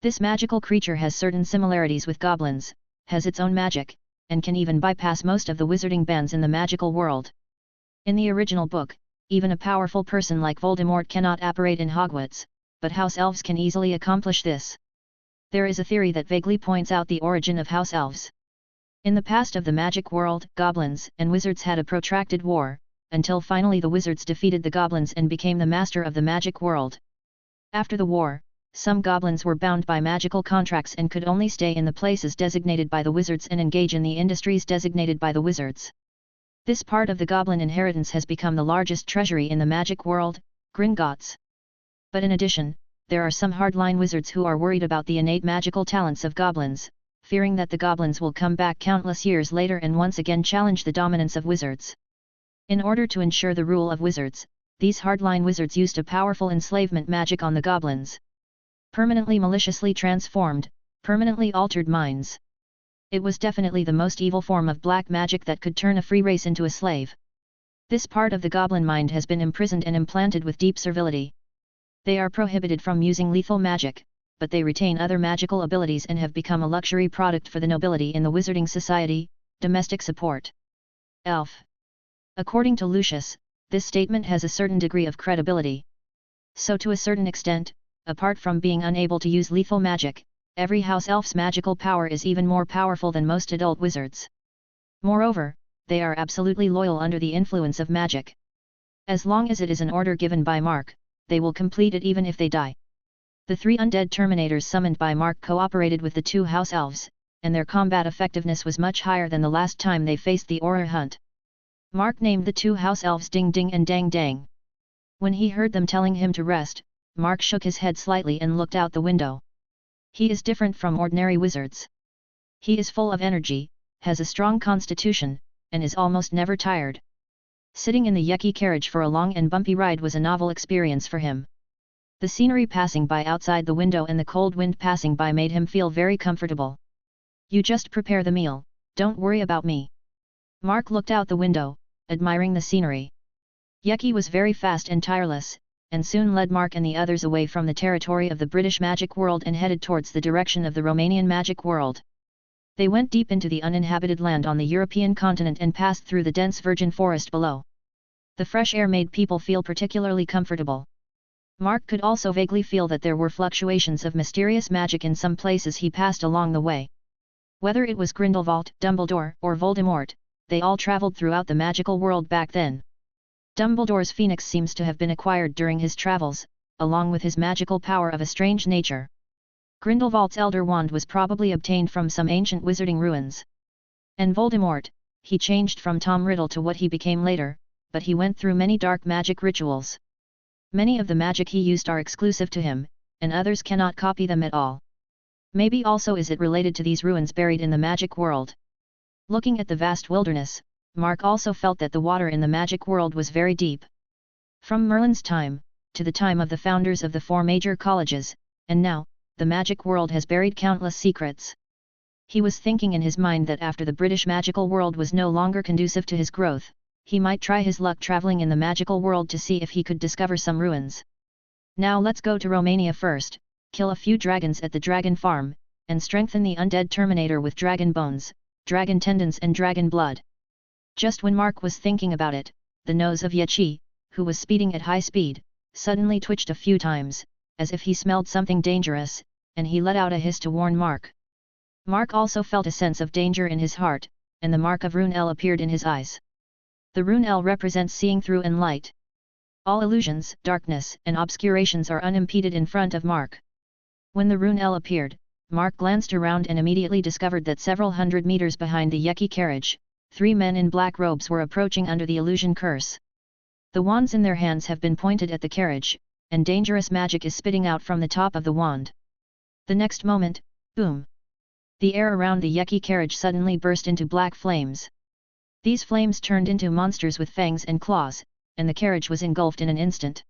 This magical creature has certain similarities with goblins, has its own magic, and can even bypass most of the wizarding bans in the magical world. In the original book, even a powerful person like Voldemort cannot apparate in Hogwarts, but house elves can easily accomplish this. There is a theory that vaguely points out the origin of house elves. In the past of the magic world, goblins and wizards had a protracted war, until finally the wizards defeated the goblins and became the master of the magic world. After the war, some goblins were bound by magical contracts and could only stay in the places designated by the wizards and engage in the industries designated by the wizards. This part of the goblin inheritance has become the largest treasury in the magic world, Gringotts. But in addition, there are some hardline wizards who are worried about the innate magical talents of goblins, fearing that the goblins will come back countless years later and once again challenge the dominance of wizards. In order to ensure the rule of wizards, these hardline wizards used a powerful enslavement magic on the goblins. Permanently maliciously transformed, permanently altered minds. It was definitely the most evil form of black magic that could turn a free race into a slave. This part of the goblin mind has been imprisoned and implanted with deep servility. They are prohibited from using lethal magic, but they retain other magical abilities and have become a luxury product for the nobility in the wizarding society, domestic support. Elf. According to Lucius, this statement has a certain degree of credibility. So to a certain extent, apart from being unable to use lethal magic, every house elf's magical power is even more powerful than most adult wizards. Moreover, they are absolutely loyal under the influence of magic. As long as it is an order given by Mark, they will complete it even if they die. The 3 undead Terminators summoned by Mark cooperated with the 2 house elves, and their combat effectiveness was much higher than the last time they faced the Auror hunt. Mark named the 2 house elves Ding Ding and Dang Dang. When he heard them telling him to rest, Mark shook his head slightly and looked out the window. He is different from ordinary wizards. He is full of energy, has a strong constitution, and is almost never tired. Sitting in the yucky carriage for a long and bumpy ride was a novel experience for him. The scenery passing by outside the window and the cold wind passing by made him feel very comfortable. You just prepare the meal, don't worry about me. Mark looked out the window, admiring the scenery. Yucky was very fast and tireless, and soon led Mark and the others away from the territory of the British magic world and headed towards the direction of the Romanian magic world. They went deep into the uninhabited land on the European continent and passed through the dense virgin forest below. The fresh air made people feel particularly comfortable. Mark could also vaguely feel that there were fluctuations of mysterious magic in some places he passed along the way. Whether it was Grindelwald, Dumbledore, or Voldemort, they all traveled throughout the magical world back then. Dumbledore's phoenix seems to have been acquired during his travels, along with his magical power of a strange nature. Grindelwald's Elder Wand was probably obtained from some ancient wizarding ruins. And Voldemort, he changed from Tom Riddle to what he became later, but he went through many dark magic rituals. Many of the magic he used are exclusive to him, and others cannot copy them at all. Maybe also is it related to these ruins buried in the magic world. Looking at the vast wilderness, Mark also felt that the water in the magic world was very deep. From Merlin's time, to the time of the founders of the 4 major colleges, and now, the magic world has buried countless secrets. He was thinking in his mind that after the British magical world was no longer conducive to his growth, he might try his luck traveling in the magical world to see if he could discover some ruins. Now let's go to Romania first, kill a few dragons at the dragon farm, and strengthen the undead Terminator with dragon bones, dragon tendons and dragon blood. Just when Mark was thinking about it, the nose of Yechi, who was speeding at high speed, suddenly twitched a few times, as if he smelled something dangerous, and he let out a hiss to warn Mark. Mark also felt a sense of danger in his heart, and the mark of Rune L appeared in his eyes. The Rune L represents seeing through and light. All illusions, darkness, and obscurations are unimpeded in front of Mark. When the Rune L appeared, Mark glanced around and immediately discovered that several hundred meters behind the Yeki carriage, 3 men in black robes were approaching under the illusion curse. The wands in their hands have been pointed at the carriage, and dangerous magic is spitting out from the top of the wand. The next moment, boom! The air around the Yeki carriage suddenly burst into black flames. These flames turned into monsters with fangs and claws, and the carriage was engulfed in an instant.